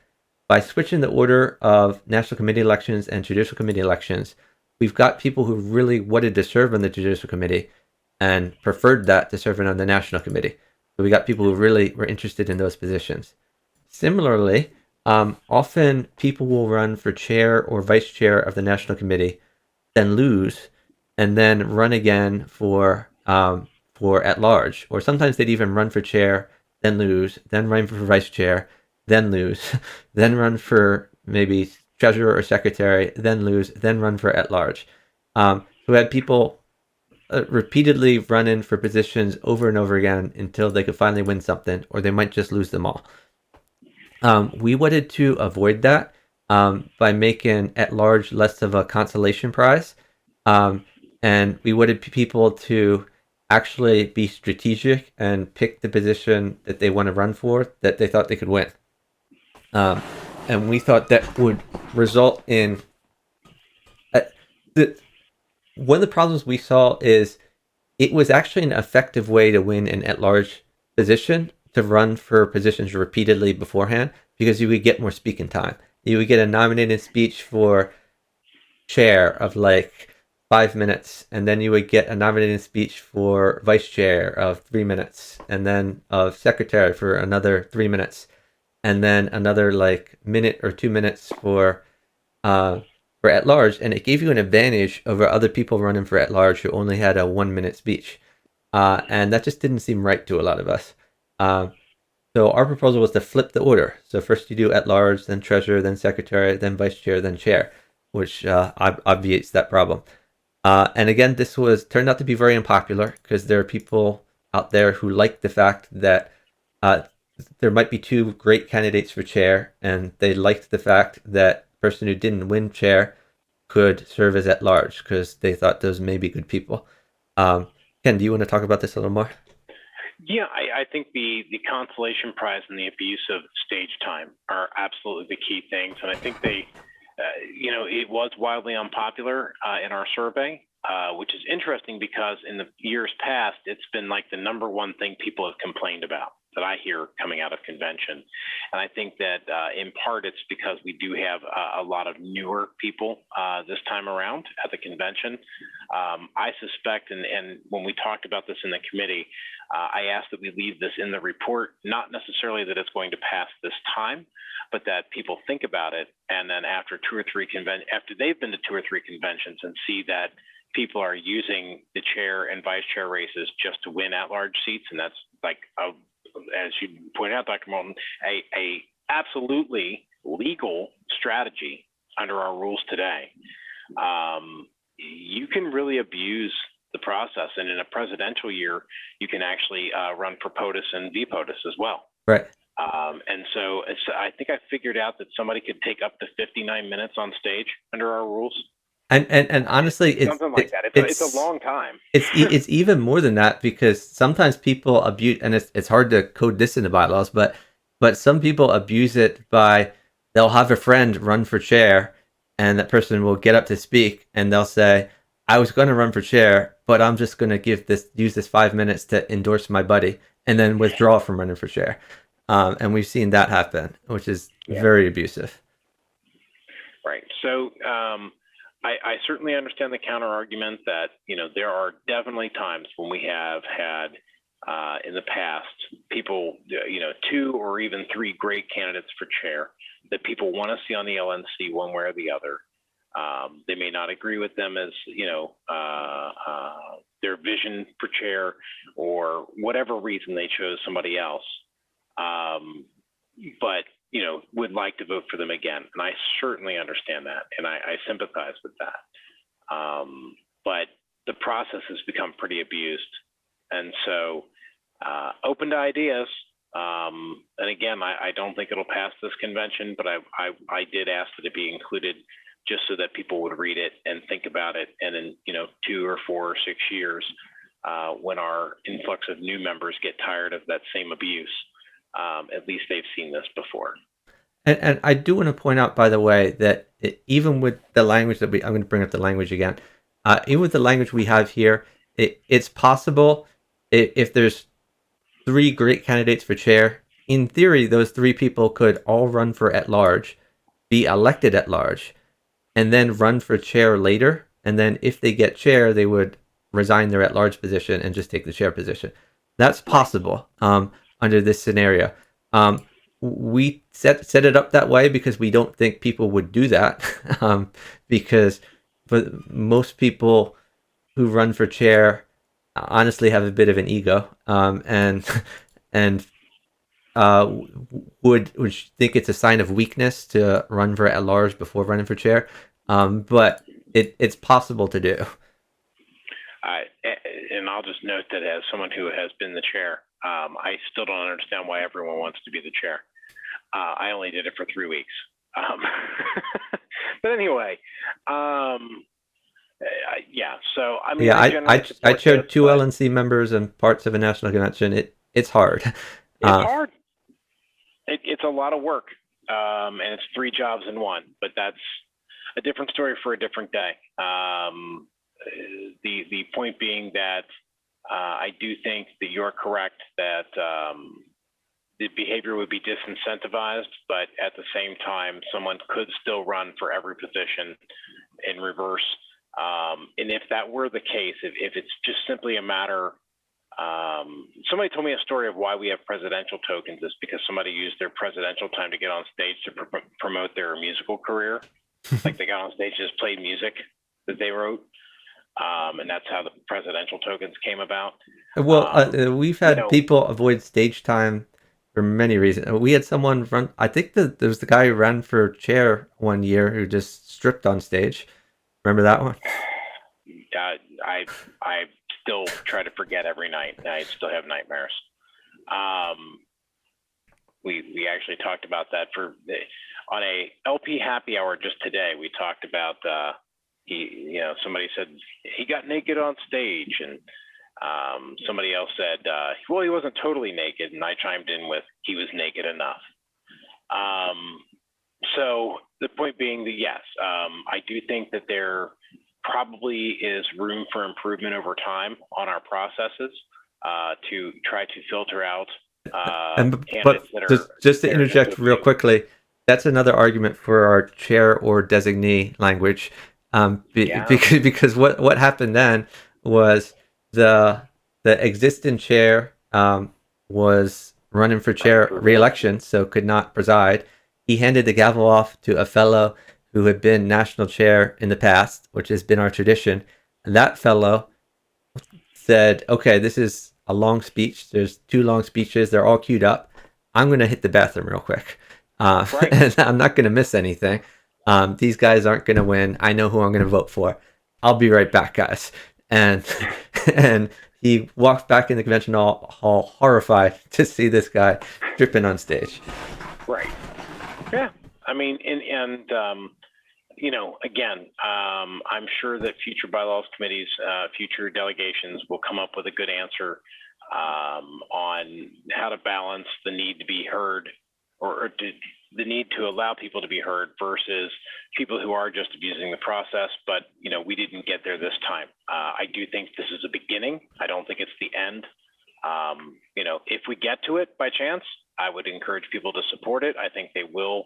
By switching the order of National Committee elections and Judicial Committee elections, we've got people who really wanted to serve on the Judicial Committee and preferred that to serving on the National Committee. So we got people who really were interested in those positions. Similarly, often people will run for chair or vice chair of the National Committee, then lose, and then run again for at large. Or sometimes they'd even run for chair, then lose, then run for vice chair, then lose, then run for maybe treasurer or secretary, then lose, then run for at large. So we had people repeatedly run in for positions over and over again until they could finally win something, or they might just lose them all. We wanted to avoid that by making at large less of a consolation prize. And we wanted people to actually be strategic and pick the position that they want to run for, that they thought they could win. And we thought that would result in one of the problems we saw is it was actually an effective way to win an at-large position, to run for positions repeatedly beforehand, because you would get more speaking time. You would get a nominated speech for chair of like 5 minutes, and then you would get a nominated speech for vice chair of 3 minutes, and then of secretary for another 3 minutes, and then another like minute or 2 minutes for at large, and it gave you an advantage over other people running for at large who only had a 1 minute speech, and that just didn't seem right to a lot of us. So our proposal was to flip the order. So first you do at large, then treasurer, then secretary, then vice chair, then chair, which obviates that problem. And again, this turned out to be very unpopular because there are people out there who like the fact that there might be two great candidates for chair, and they liked the fact that the person who didn't win chair could serve as at large because they thought those may be good people. Ken, do you want to talk about this a little more? Yeah, I think the consolation prize and the abuse of stage time are absolutely the key things, and I think it was wildly unpopular in our survey, which is interesting because in the years past, it's been like the number one thing people have complained about that I hear coming out of convention. And I think that in part it's because we do have a lot of newer people this time around at the convention. I suspect, and when we talked about this in the committee, I asked that we leave this in the report, not necessarily that it's going to pass this time, but that people think about it, and then after after they've been to 2 or 3 conventions and see that people are using the chair and vice chair races just to win at-large seats, and that's like, as you pointed out, Dr. Moellman, a absolutely legal strategy under our rules today. You can really abuse the process, and in a presidential year, you can actually run for POTUS and VPOTUS as well. Right. And so I think I figured out that somebody could take up to 59 minutes on stage under our rules. And honestly, it's something like that. It's a long time. It's even more than that, because sometimes people abuse, and it's hard to code this into bylaws, but some people abuse it by, they'll have a friend run for chair, and that person will get up to speak, and they'll say, I was going to run for chair, but I'm just going to use this 5 minutes to endorse my buddy, and then withdraw from running for chair. And we've seen that happen, which is very abusive. Right. So I certainly understand the counter argument that, there are definitely times when we have had in the past people, 2 or even 3 great candidates for chair that people want to see on the LNC one way or the other. They may not agree with them as, their vision for chair, or whatever reason they chose somebody else, but, would like to vote for them again. And I certainly understand that, and I sympathize with that. process has become pretty abused. And so open to ideas. And again, I don't think it'll pass this convention, but I did ask that it be included just so that people would read it and think about it. And in 2 or 4 or 6 years, when our influx of new members get tired of that same abuse, at least they've seen this before. And I do want to point out, by the way, that even with the language that I'm going to bring up the language again, even with the language we have here, it's possible if there's 3 great candidates for chair, in theory, those 3 people could all run for at-large, be elected at large, and then run for chair later. And then if they get chair, they would resign their at-large position and just take the chair position. That's possible under this scenario. We set it up that way because we don't think people would do that. Because most people who run for chair honestly have a bit of an ego, and would think it's a sign of weakness to run for at large before running for chair. But it's possible to do. And I'll just note that as someone who has been the chair, I still don't understand why everyone wants to be the chair. I only did it for 3 weeks. But anyway, yeah. So I mean, I chaired 2 LNC members and parts of a national convention. It's hard. It's hard. It's a lot of work, and it's 3 jobs in one. But that's a different story for a different day. The point being that I do think that you're correct that the behavior would be disincentivized, but at the same time, someone could still run for every position in reverse. And if that were the case, if it's just simply a matter, somebody told me a story of why we have presidential tokens is because somebody used their presidential time to get on stage to promote their musical career. Like they got on stage, just played music that they wrote. And that's how the presidential tokens came about. Well, we've had people avoid stage time for many reasons. We had someone run, I think that there was the guy who ran for chair one year who just stripped on stage. Remember that one? I still try to forget every night. I still have nightmares. We actually talked about that on a LP happy hour just today. We talked about somebody said he got naked on stage, and somebody else said, well, he wasn't totally naked, and I chimed in with he was naked enough. So the point being that yes, I do think that there probably is room for improvement over time on our processes to try to filter out candidates that are just to interject real quickly, that's another argument for our chair or designee language. Because what happened then was the existing chair was running for chair re-election, so could not preside. He handed the gavel off to a fellow who had been national chair in the past, which has been our tradition. And that fellow said, okay, this is a long speech. There's 2 long speeches. They're all queued up. I'm going to hit the bathroom real quick. Right. And I'm not going to miss anything. These guys aren't going to win. I know who I'm going to vote for. I'll be right back, guys. And he walked back in the convention hall horrified to see this guy dripping on stage. Right. Yeah. I mean, again, I'm sure that future bylaws committees, future delegations will come up with a good answer on how to balance the need to be heard or the need to allow people to be heard versus people who are just abusing the process. But, we didn't get there this time. I do think this is a beginning. I don't think it's the end. If we get to it by chance, I would encourage people to support it. I think they will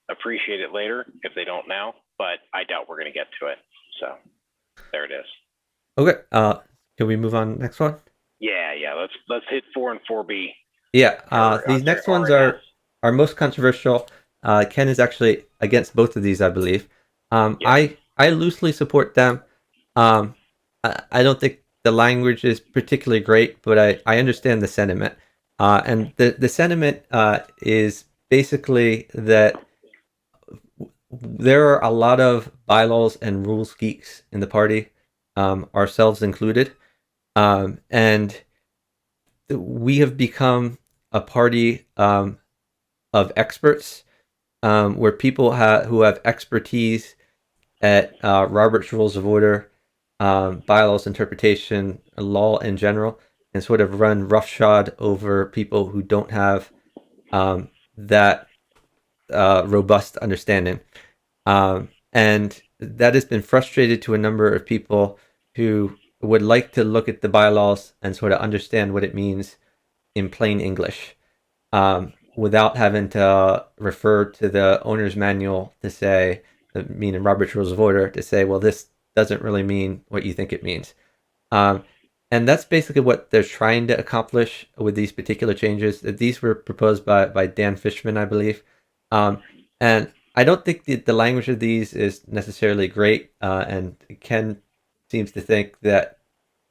appreciate it later if they don't now, but I doubt we're going to get to it. So there it is. Okay. Can we move on next one? Yeah. Let's hit 4 and 4B. Yeah. These next ones are most controversial. Ken is actually against both of these, I believe. I loosely support them. I don't think the language is particularly great, but I understand the sentiment. And the sentiment is basically that there are a lot of bylaws and rules geeks in the party ourselves included. And we have become a party of experts, where people who have expertise at Robert's Rules of Order, bylaws interpretation, law in general, and sort of run roughshod over people who don't have that robust understanding. And that has been frustrated to a number of people who would like to look at the bylaws and sort of understand what it means in plain English, without having to refer to the owner's manual to say, meaning Robert's Rules of Order, to say, well, this doesn't really mean what you think it means. Um, and that's basically what they're trying to accomplish with these particular changes. These were proposed by Dan Fishman, I believe. And I don't think the language of these is necessarily great. And Ken seems to think that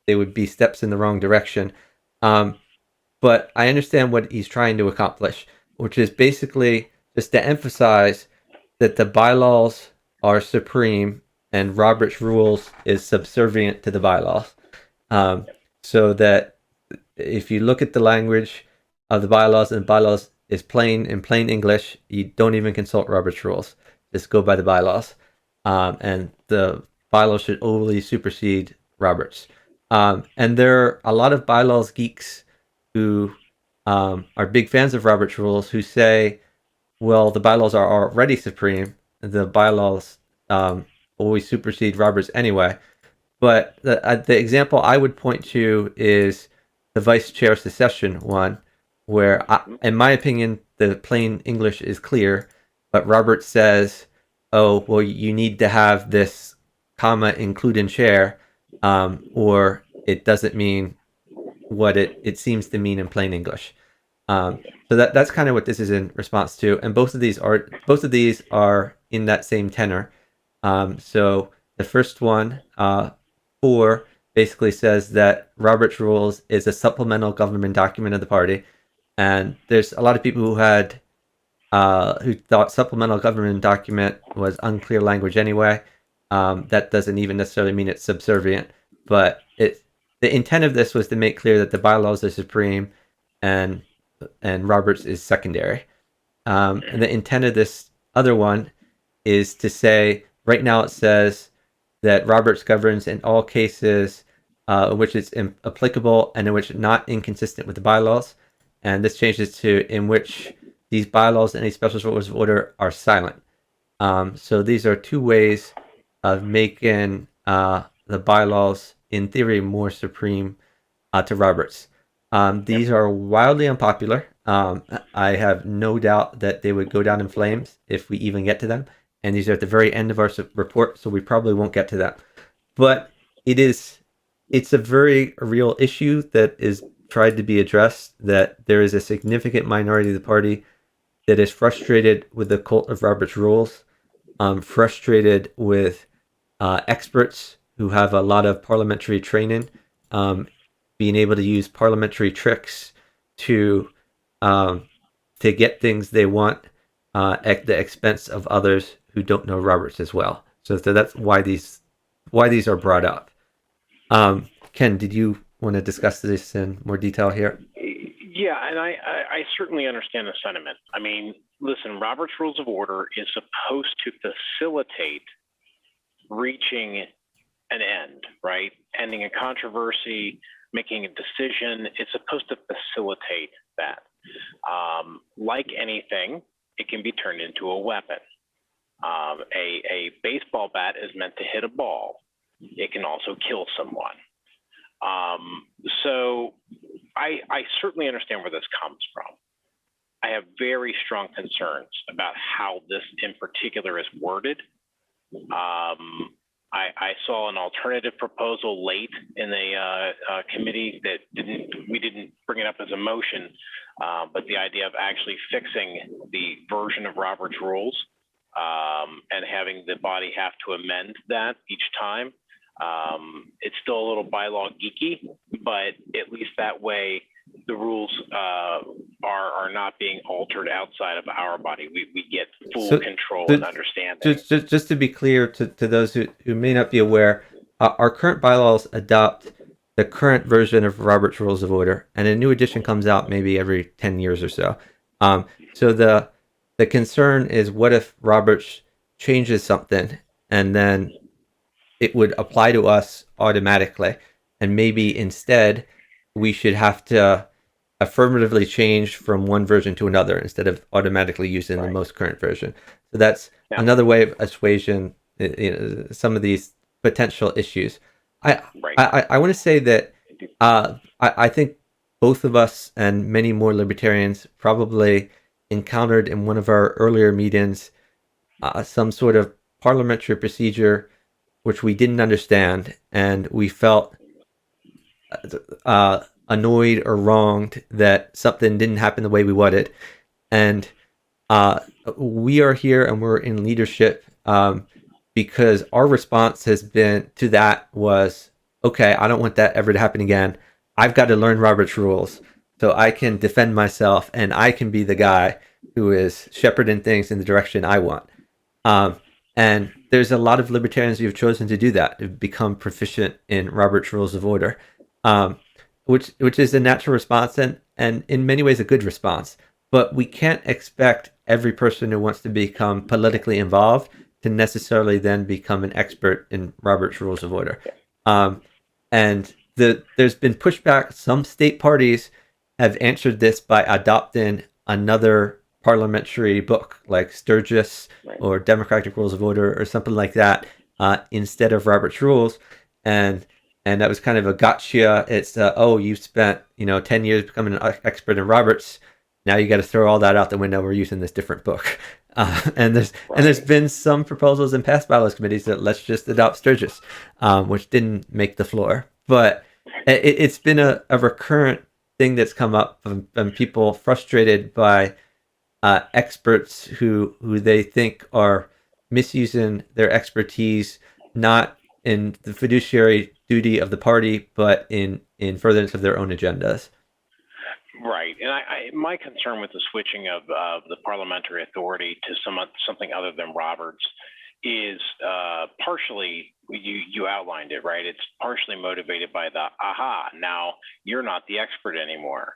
they would be steps in the wrong direction. But I understand what he's trying to accomplish, which is basically just to emphasize that the bylaws are supreme and Robert's rules is subservient to the bylaws. Um, so that if you look at the language of the bylaws and the bylaws is plain in plain English, you don't even consult Robert's rules. Just go by the bylaws. And the bylaws should overly supersede Robert's. And there are a lot of bylaws geeks who are big fans of Robert's rules who say, well, the bylaws are already supreme. The bylaws always supersede Robert's anyway. But the example I would point to is the vice-chair secession one, where, in my opinion, the plain English is clear, but Robert says, oh, well, you need to have this comma include in chair, or it doesn't mean what it seems to mean in plain English. So that's kind of what this is in response to, and both of these are in that same tenor. So the first one, 4, basically says that Robert's Rules is a supplemental government document of the party, and there's a lot of people who thought supplemental government document was unclear language anyway. That doesn't even necessarily mean it's subservient, but the intent of this was to make clear that the bylaws are supreme, and Roberts is secondary. And the intent of this other one is to say, right now it says that Roberts governs in all cases in which it's applicable and in which it's not inconsistent with the bylaws. And this changes to in which these bylaws and any special rules of order are silent. So these are two ways of making the bylaws, in theory, more supreme to Roberts. These are wildly unpopular. I have no doubt that they would go down in flames if we even get to them. And these are at the very end of our report, so we probably won't get to that. But it's a very real issue that is tried to be addressed, that there is a significant minority of the party that is frustrated with the cult of Robert's rules, frustrated with experts who have a lot of parliamentary training, being able to use parliamentary tricks to get things they want at the expense of others who don't know Roberts as well. So that's why these are brought up. Ken, did you want to discuss this in more detail here? Yeah, and I certainly understand the sentiment. I mean, listen, Robert's Rules of Order is supposed to facilitate reaching an end, right? Ending a controversy, making a decision. It's supposed to facilitate that. Like anything, it can be turned into a weapon. A baseball bat is meant to hit a ball. It can also kill someone. So I certainly understand where this comes from. I have very strong concerns about how this in particular is worded. I saw an alternative proposal late in the committee that we didn't bring it up as a motion, but the idea of actually fixing the version of Robert's rules and having the body have to amend that each time. It's still a little bylaw geeky, but at least that way the rules are not being altered outside of our body. We get full control and understanding. Just to be clear to those who may not be aware, our current bylaws adopt the current version of Robert's Rules of Order, and a new edition comes out maybe every 10 years or so. So the concern is, what if Roberts changes something and then it would apply to us automatically, and maybe instead we should have to affirmatively change from one version to another instead of automatically using the most current version. So that's Yeah. another way of assuaging some of these potential issues. I want to say that I think both of us and many more libertarians probably encountered in one of our earlier meetings some sort of parliamentary procedure which we didn't understand, and we felt annoyed or wronged that something didn't happen the way we wanted. And we are here and we're in leadership because our response has been to that was, okay, I don't want that ever to happen again. I've got to learn Robert's rules so I can defend myself and I can be the guy who is shepherding things in the direction I want. And there's a lot of libertarians who have chosen to do that, to become proficient in Robert's Rules of Order, um, which is a natural response and in many ways a good response. But we can't expect every person who wants to become politically involved to necessarily then become an expert in Robert's Rules of Order. And there's been pushback. Some state parties have answered this by adopting another parliamentary book like Sturgis or Democratic Rules of Order or something like that instead of Robert's Rules, and that was kind of a gotcha. It's oh, you've spent 10 years becoming an expert in Roberts. Now you got to throw all that out the window. We're using this different book, and there's been some proposals in past bylaws committees that let's just adopt Sturgis, which didn't make the floor, but it's been a recurrent thing that's come up from people frustrated by experts who they think are misusing their expertise, not in the fiduciary duty of the party, but in furtherance of their own agendas. Right, and my concern with the switching of the parliamentary authority to something other than Roberts is partially, you outlined it, right? It's partially motivated by the now you're not the expert anymore.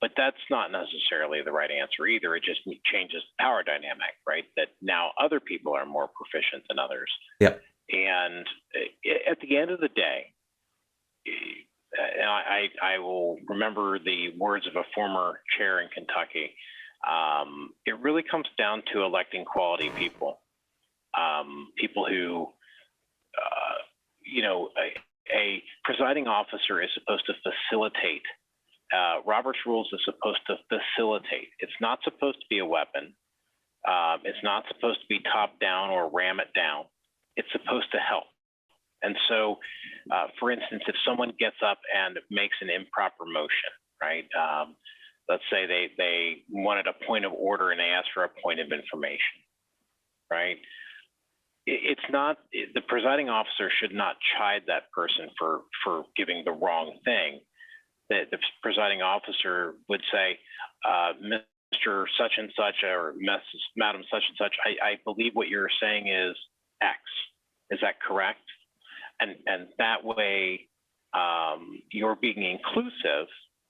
But that's not necessarily the right answer either. It just changes the power dynamic, right? That now other people are more proficient than others. Yep. And at the end of the day, and I will remember the words of a former chair in Kentucky. It really comes down to electing quality people, people who, a presiding officer is supposed to facilitate. Robert's Rules is supposed to facilitate. It's not supposed to be a weapon. It's not supposed to be top down or ram it down. It's supposed to help. And so, for instance, if someone gets up and makes an improper motion, right? Let's say they wanted a point of order and they asked for a point of information, right? It's not, the presiding officer should not chide that person for giving the wrong thing. The presiding officer would say, Mr. such and such or Madam such and such, I believe what you're saying is X. Is that correct? And that way, you're being inclusive.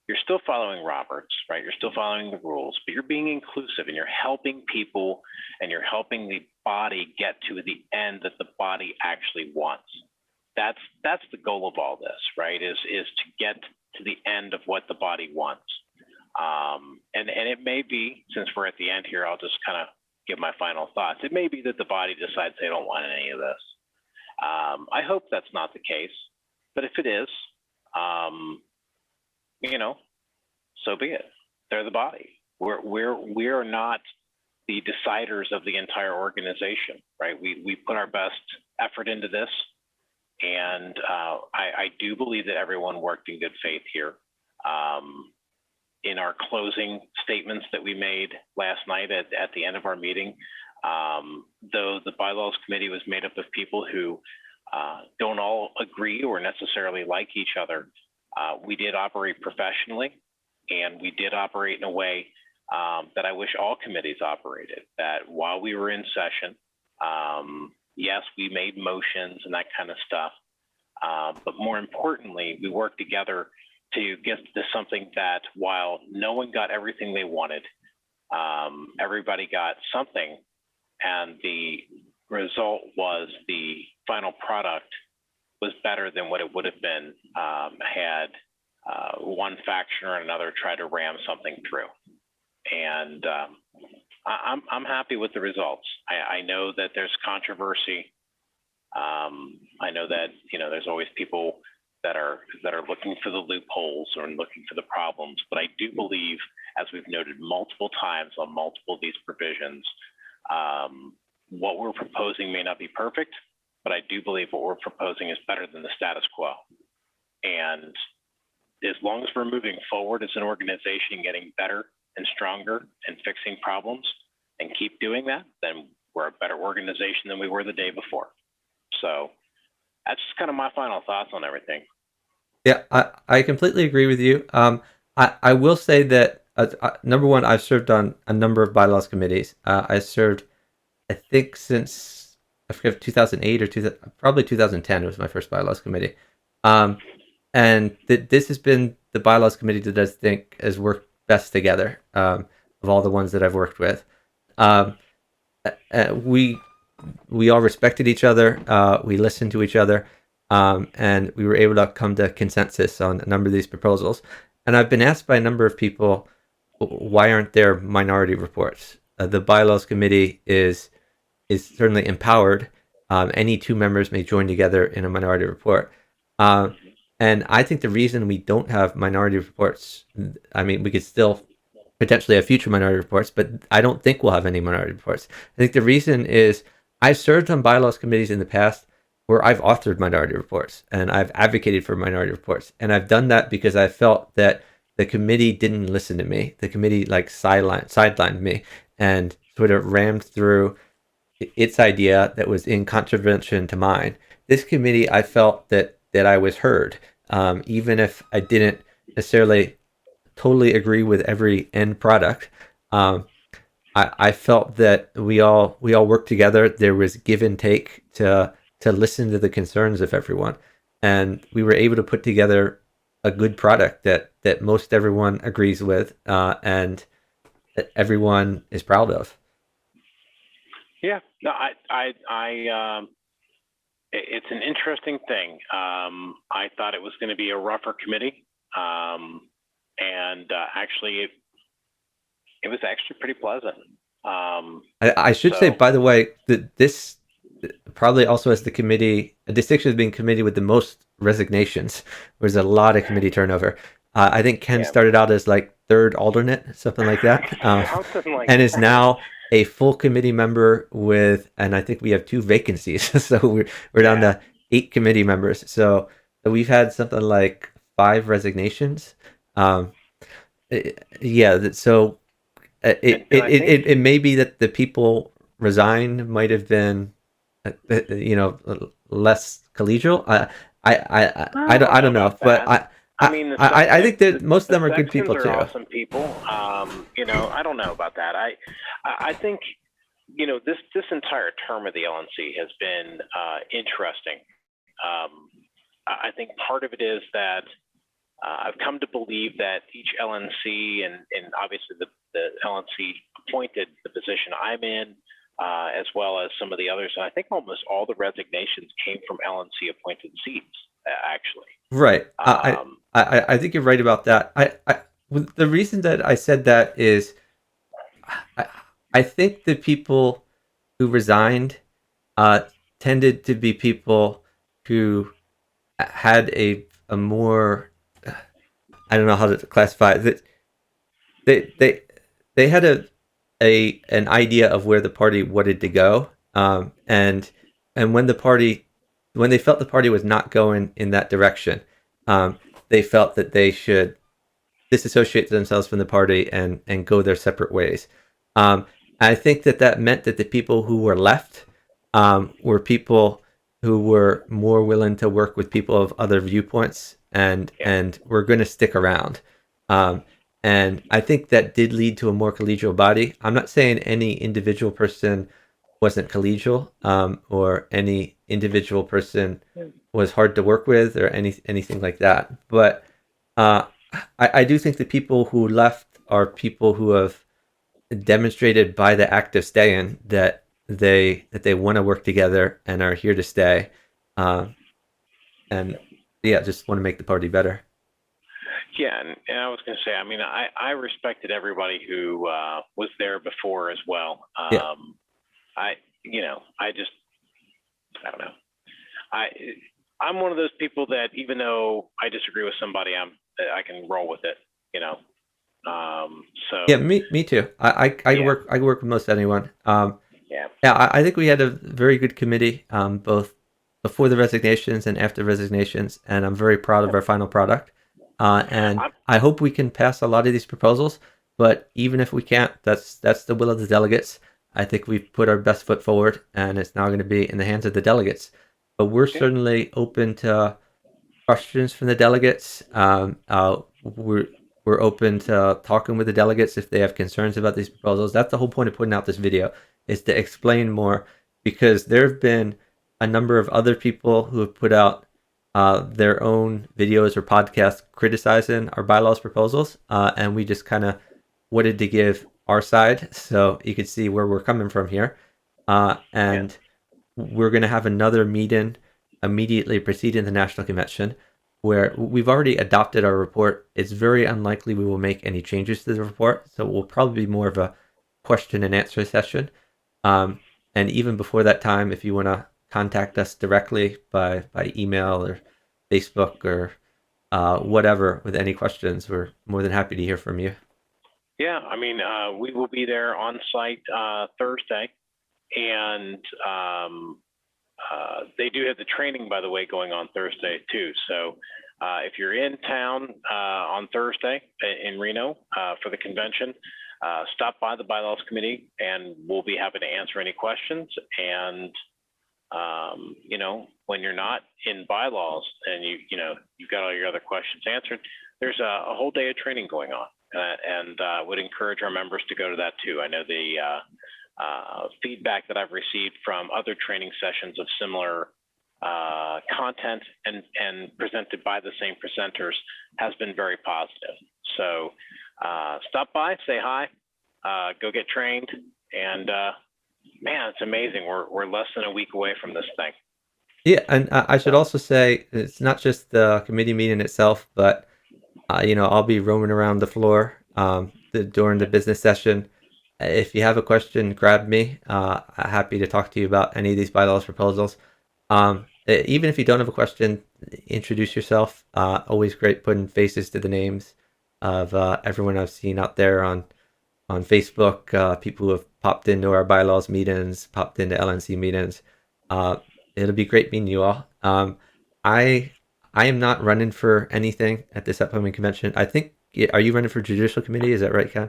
You're still following Roberts, right? You're still following the rules, but you're being inclusive and you're helping people and you're helping the body get to the end that the body actually wants. That's the goal of all this, right? Is to get to the end of what the body wants. And it may be, since we're at the end here, I'll just kind of give my final thoughts. It may be that the body decides they don't want any of this. I hope that's not the case, but if it is, so be it. They're the body. We're not the deciders of the entire organization, right? We put our best effort into this, and I do believe that everyone worked in good faith here. In our closing statements that we made last night at the end of our meeting, though the bylaws committee was made up of people who don't all agree or necessarily like each other, we did operate professionally, and we did operate in a way that I wish all committees operated, that while we were in session, Yes, we made motions and that kind of stuff. But more importantly, we worked together to get to something that, while no one got everything they wanted, everybody got something, and the result was the final product was better than what it would have been had one faction or another try to ram something through. And I'm happy with the results. I know that there's controversy. I know that there's always people that are looking for the loopholes or looking for the problems, but I do believe, as we've noted multiple times on multiple of these provisions, what we're proposing may not be perfect, but I do believe what we're proposing is better than the status quo. And as long as we're moving forward as an organization, getting better and stronger and fixing problems, and keep doing that, then we're a better organization than we were the day before. So that's just kind of my final thoughts on everything. Yeah, I completely agree with you. I will say that, number one, I've served on a number of bylaws committees. I served, I think, since, I forget, 2008 or probably 2010 was my first bylaws committee. And this has been the bylaws committee that I think has worked best together, of all the ones that I've worked with. We all respected each other. We listened to each other, and we were able to come to consensus on a number of these proposals. And I've been asked by a number of people, why aren't there minority reports? The bylaws committee is certainly empowered. Any two members may join together in a minority report. And I think the reason we don't have minority reports, I mean, we could still potentially have future minority reports, but I don't think we'll have any minority reports. I think the reason is I've served on bylaws committees in the past where I've authored minority reports and I've advocated for minority reports. And I've done that because I felt that the committee didn't listen to me. The committee sidelined me and sort of rammed through its idea that was in contravention to mine. This committee, I felt that I was heard, even if I didn't necessarily totally agree with every end product. I felt that we all worked together. There was give and take to listen to the concerns of everyone, and we were able to put together a good product that most everyone agrees with, and that everyone is proud of. Yeah, no, it's an interesting thing. I thought it was going to be a rougher committee, and actually, it was actually pretty pleasant. I should say, by the way, that this probably also has a distinction as being committee with the most resignations. There's a lot of committee turnover. I think Ken started out as like third alternate, something like that, and is now a full committee member and I think we have 2 vacancies. So we're down to 8 committee members. So we've had something like 5 resignations. So it may be that the people resigned might have been, less collegial. I don't know, but I think that most of them are good people too. Awesome people. I don't know about that. I think this entire term of the LNC has been interesting. I think part of it is that I've come to believe that each LNC and obviously the LNC appointed the position I'm in, as well as some of the others. And I think almost all the resignations came from LNC appointed seats, actually. Right. I think you're right about that. The reason that I said that is I think the people who resigned tended to be people who had a more, I don't know how to classify it. They had an idea of where the party wanted to go, and when they felt the party was not going in that direction, they felt that they should disassociate themselves from the party and go their separate ways. I think that meant that the people who were left were people who were more willing to work with people of other viewpoints and were going to stick around. And I think that did lead to a more collegial body. I'm not saying any individual person wasn't collegial, or any individual person was hard to work with, or anything like that. But uh, I do think the people who left are people who have demonstrated by the act of staying that they want to work together and are here to stay, um, and yeah, just want to make the party better. Yeah, and I was going to say, I mean, I respected everybody who was there before as well. Yeah, I, I just, I don't know. I, I'm one of those people that even though I disagree with somebody, I can roll with it, you know. yeah, So me too. yeah, I work with most anyone. yeah, Yeah, I think we had a very good committee, both before the resignations and after resignations, and I'm very proud of our final product. And I'm, I hope we can pass a lot of these proposals. But even if we can't, that's the will of the delegates. I think we've put our best foot forward, and it's now going to be in the hands of the delegates. But we're yeah, certainly open to questions from the delegates. We're open to talking with the delegates if they have concerns about these proposals. That's the whole point of putting out this video, is to explain more, because there have been a number of other people who have put out their own videos or podcasts criticizing our bylaws proposals, and we just kind of wanted to give our side so you could see where we're coming from here. yeah. And we're going to have another meeting immediately preceding the national convention where we've already adopted our report. It's very unlikely we will make any changes to the report, so it will probably be more of a question and answer session. And even before that time, if you want to contact us directly by email or Facebook or whatever with any questions, we're more than happy to hear from you. Yeah, I mean, we will be there on site Thursday, and they do have the training, by the way, going on Thursday too. So if you're in town on Thursday in Reno for the convention, stop by the bylaws committee, and we'll be happy to answer any questions. And when you're not in bylaws and you've got all your other questions answered, there's a whole day of training going on, and would encourage our members to go to that too. I know the feedback that I've received from other training sessions of similar content and presented by the same presenters has been very positive. So stop by, say hi, go get trained, and man, it's amazing. We're less than a week away from this thing. Yeah, and I should So also say it's not just the committee meeting itself, but I'll be roaming around the floor during the business session. If you have a question, grab me. Happy to talk to you about any of these bylaws proposals. Even if you don't have a question, introduce yourself. Always great putting faces to the names of everyone I've seen out there on Facebook. People who have popped into our bylaws meetings, popped into LNC meetings. Uh, it'll be great meeting you all. I I am not running for anything at this upcoming convention. I think. Are you running for judicial committee? Is that right, Ken?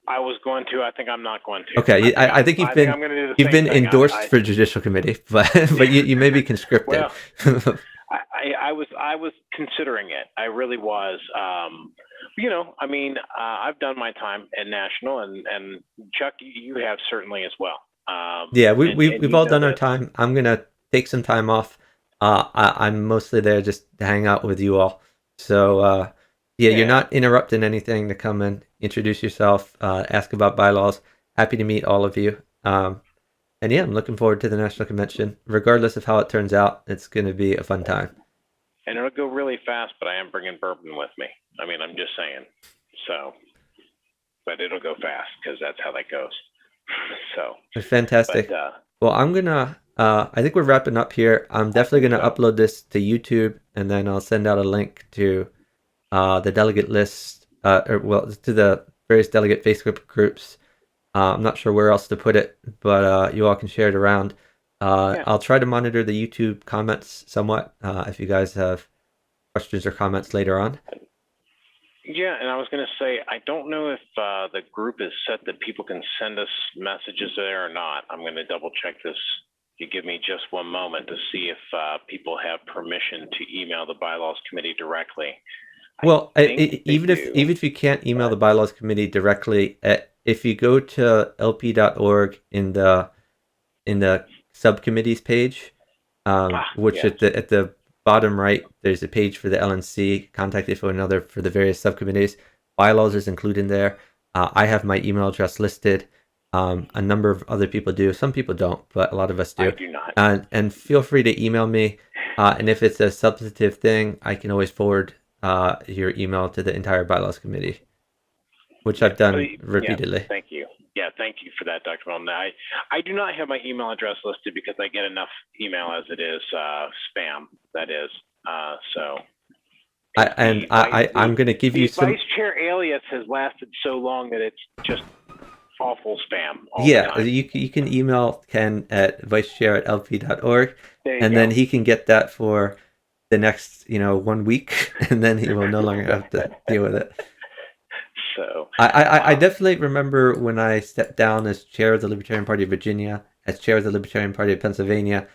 I was going to. I think I'm not going to. Okay, I think I think I'm going to do the you've same been thing. endorsed for judicial committee, but you may be conscripted. Well, I was considering it. I really was. I mean, I've done my time at national, and Chuck, you have certainly as well. Yeah, And we've you all know done our this. time. I'm gonna take some time off. I'm mostly there just to hang out with you all. So yeah, you're Yeah. not interrupting anything to come and introduce yourself, ask about bylaws. Happy to meet all of you. And yeah, I'm looking forward to the national convention. Regardless of how it turns out, it's gonna be a fun time. And it'll go really fast, but I am bringing bourbon with me. I mean, I'm just saying. So, but it'll go fast because that's how that goes. So, but Fantastic. Well, I'm gonna. I think we're wrapping up here. I'm I definitely think gonna so. upload this to YouTube, and then I'll send out a link to the delegate list, or well, to the various delegate Facebook groups. I'm not sure where else to put it, but you all can share it around. Yeah. I'll try to monitor the YouTube comments somewhat if you guys have questions or comments later on. Yeah, and I was going to say, I don't know if the group is set that people can send us messages there or not. I'm going to double check this. If you give me just one moment to see if people have permission to email the bylaws committee directly. I Well, think they do, even if you can't email the but bylaws committee directly, if you go to lp.org in the subcommittees page, which Yes. at the bottom right, there's a page for the LNC, contact info, and other for the various subcommittees. Bylaws is included in there. I have my email address listed. A number of other people do. Some people don't, but a lot of us do. I do not. And feel free to email me. And if it's a substantive thing, I can always forward your email to the entire bylaws committee, which I've done repeatedly. Yes, thank you. Yeah, thank you for that, Dr. Moellman. I do not have my email address listed because I get enough email as it is spam. That is so. I'm going to give you some. Vice Chair alias has lasted so long that it's just awful spam. Yeah, you can email Ken at vicechair@lp.org, and go. then he can get that for the next 1 week, and then he will no longer have to deal with it. So I definitely remember when I stepped down as chair of the Libertarian Party of Virginia, as chair of the Libertarian Party of Pennsylvania.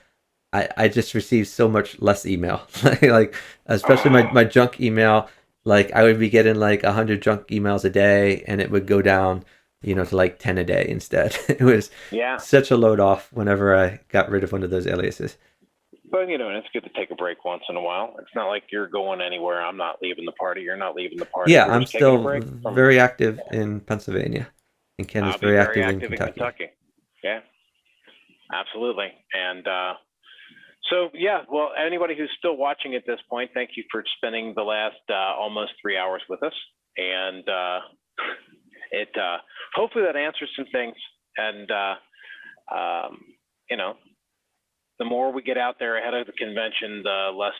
I just received so much less email, like especially my junk email. Like I would be getting like 100 junk emails a day, and it would go down, to like 10 a day instead. It was such a load off whenever I got rid of one of those aliases. But it's good to take a break once in a while. It's not like you're going anywhere. I'm not leaving the party. You're not leaving the party. Yeah, I'm still very active in Pennsylvania, and Ken is very active in Kentucky. Yeah, absolutely. And so, well, anybody who's still watching at this point, thank you for spending the last almost 3 hours with us. And it hopefully that answers some things. And the more we get out there ahead of the convention, the less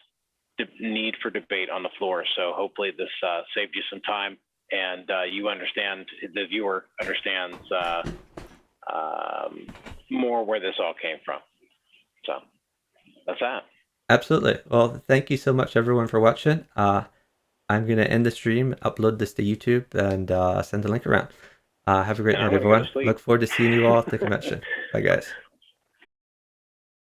need for debate on the floor. So hopefully this saved you some time, and you understand, the viewer understands more where this all came from. So that's that. Absolutely. Well, thank you so much, everyone, for watching. I'm going to end the stream, upload this to YouTube, and send the link around. Have a great night, everyone. Look forward to seeing you all at the convention. Bye, guys.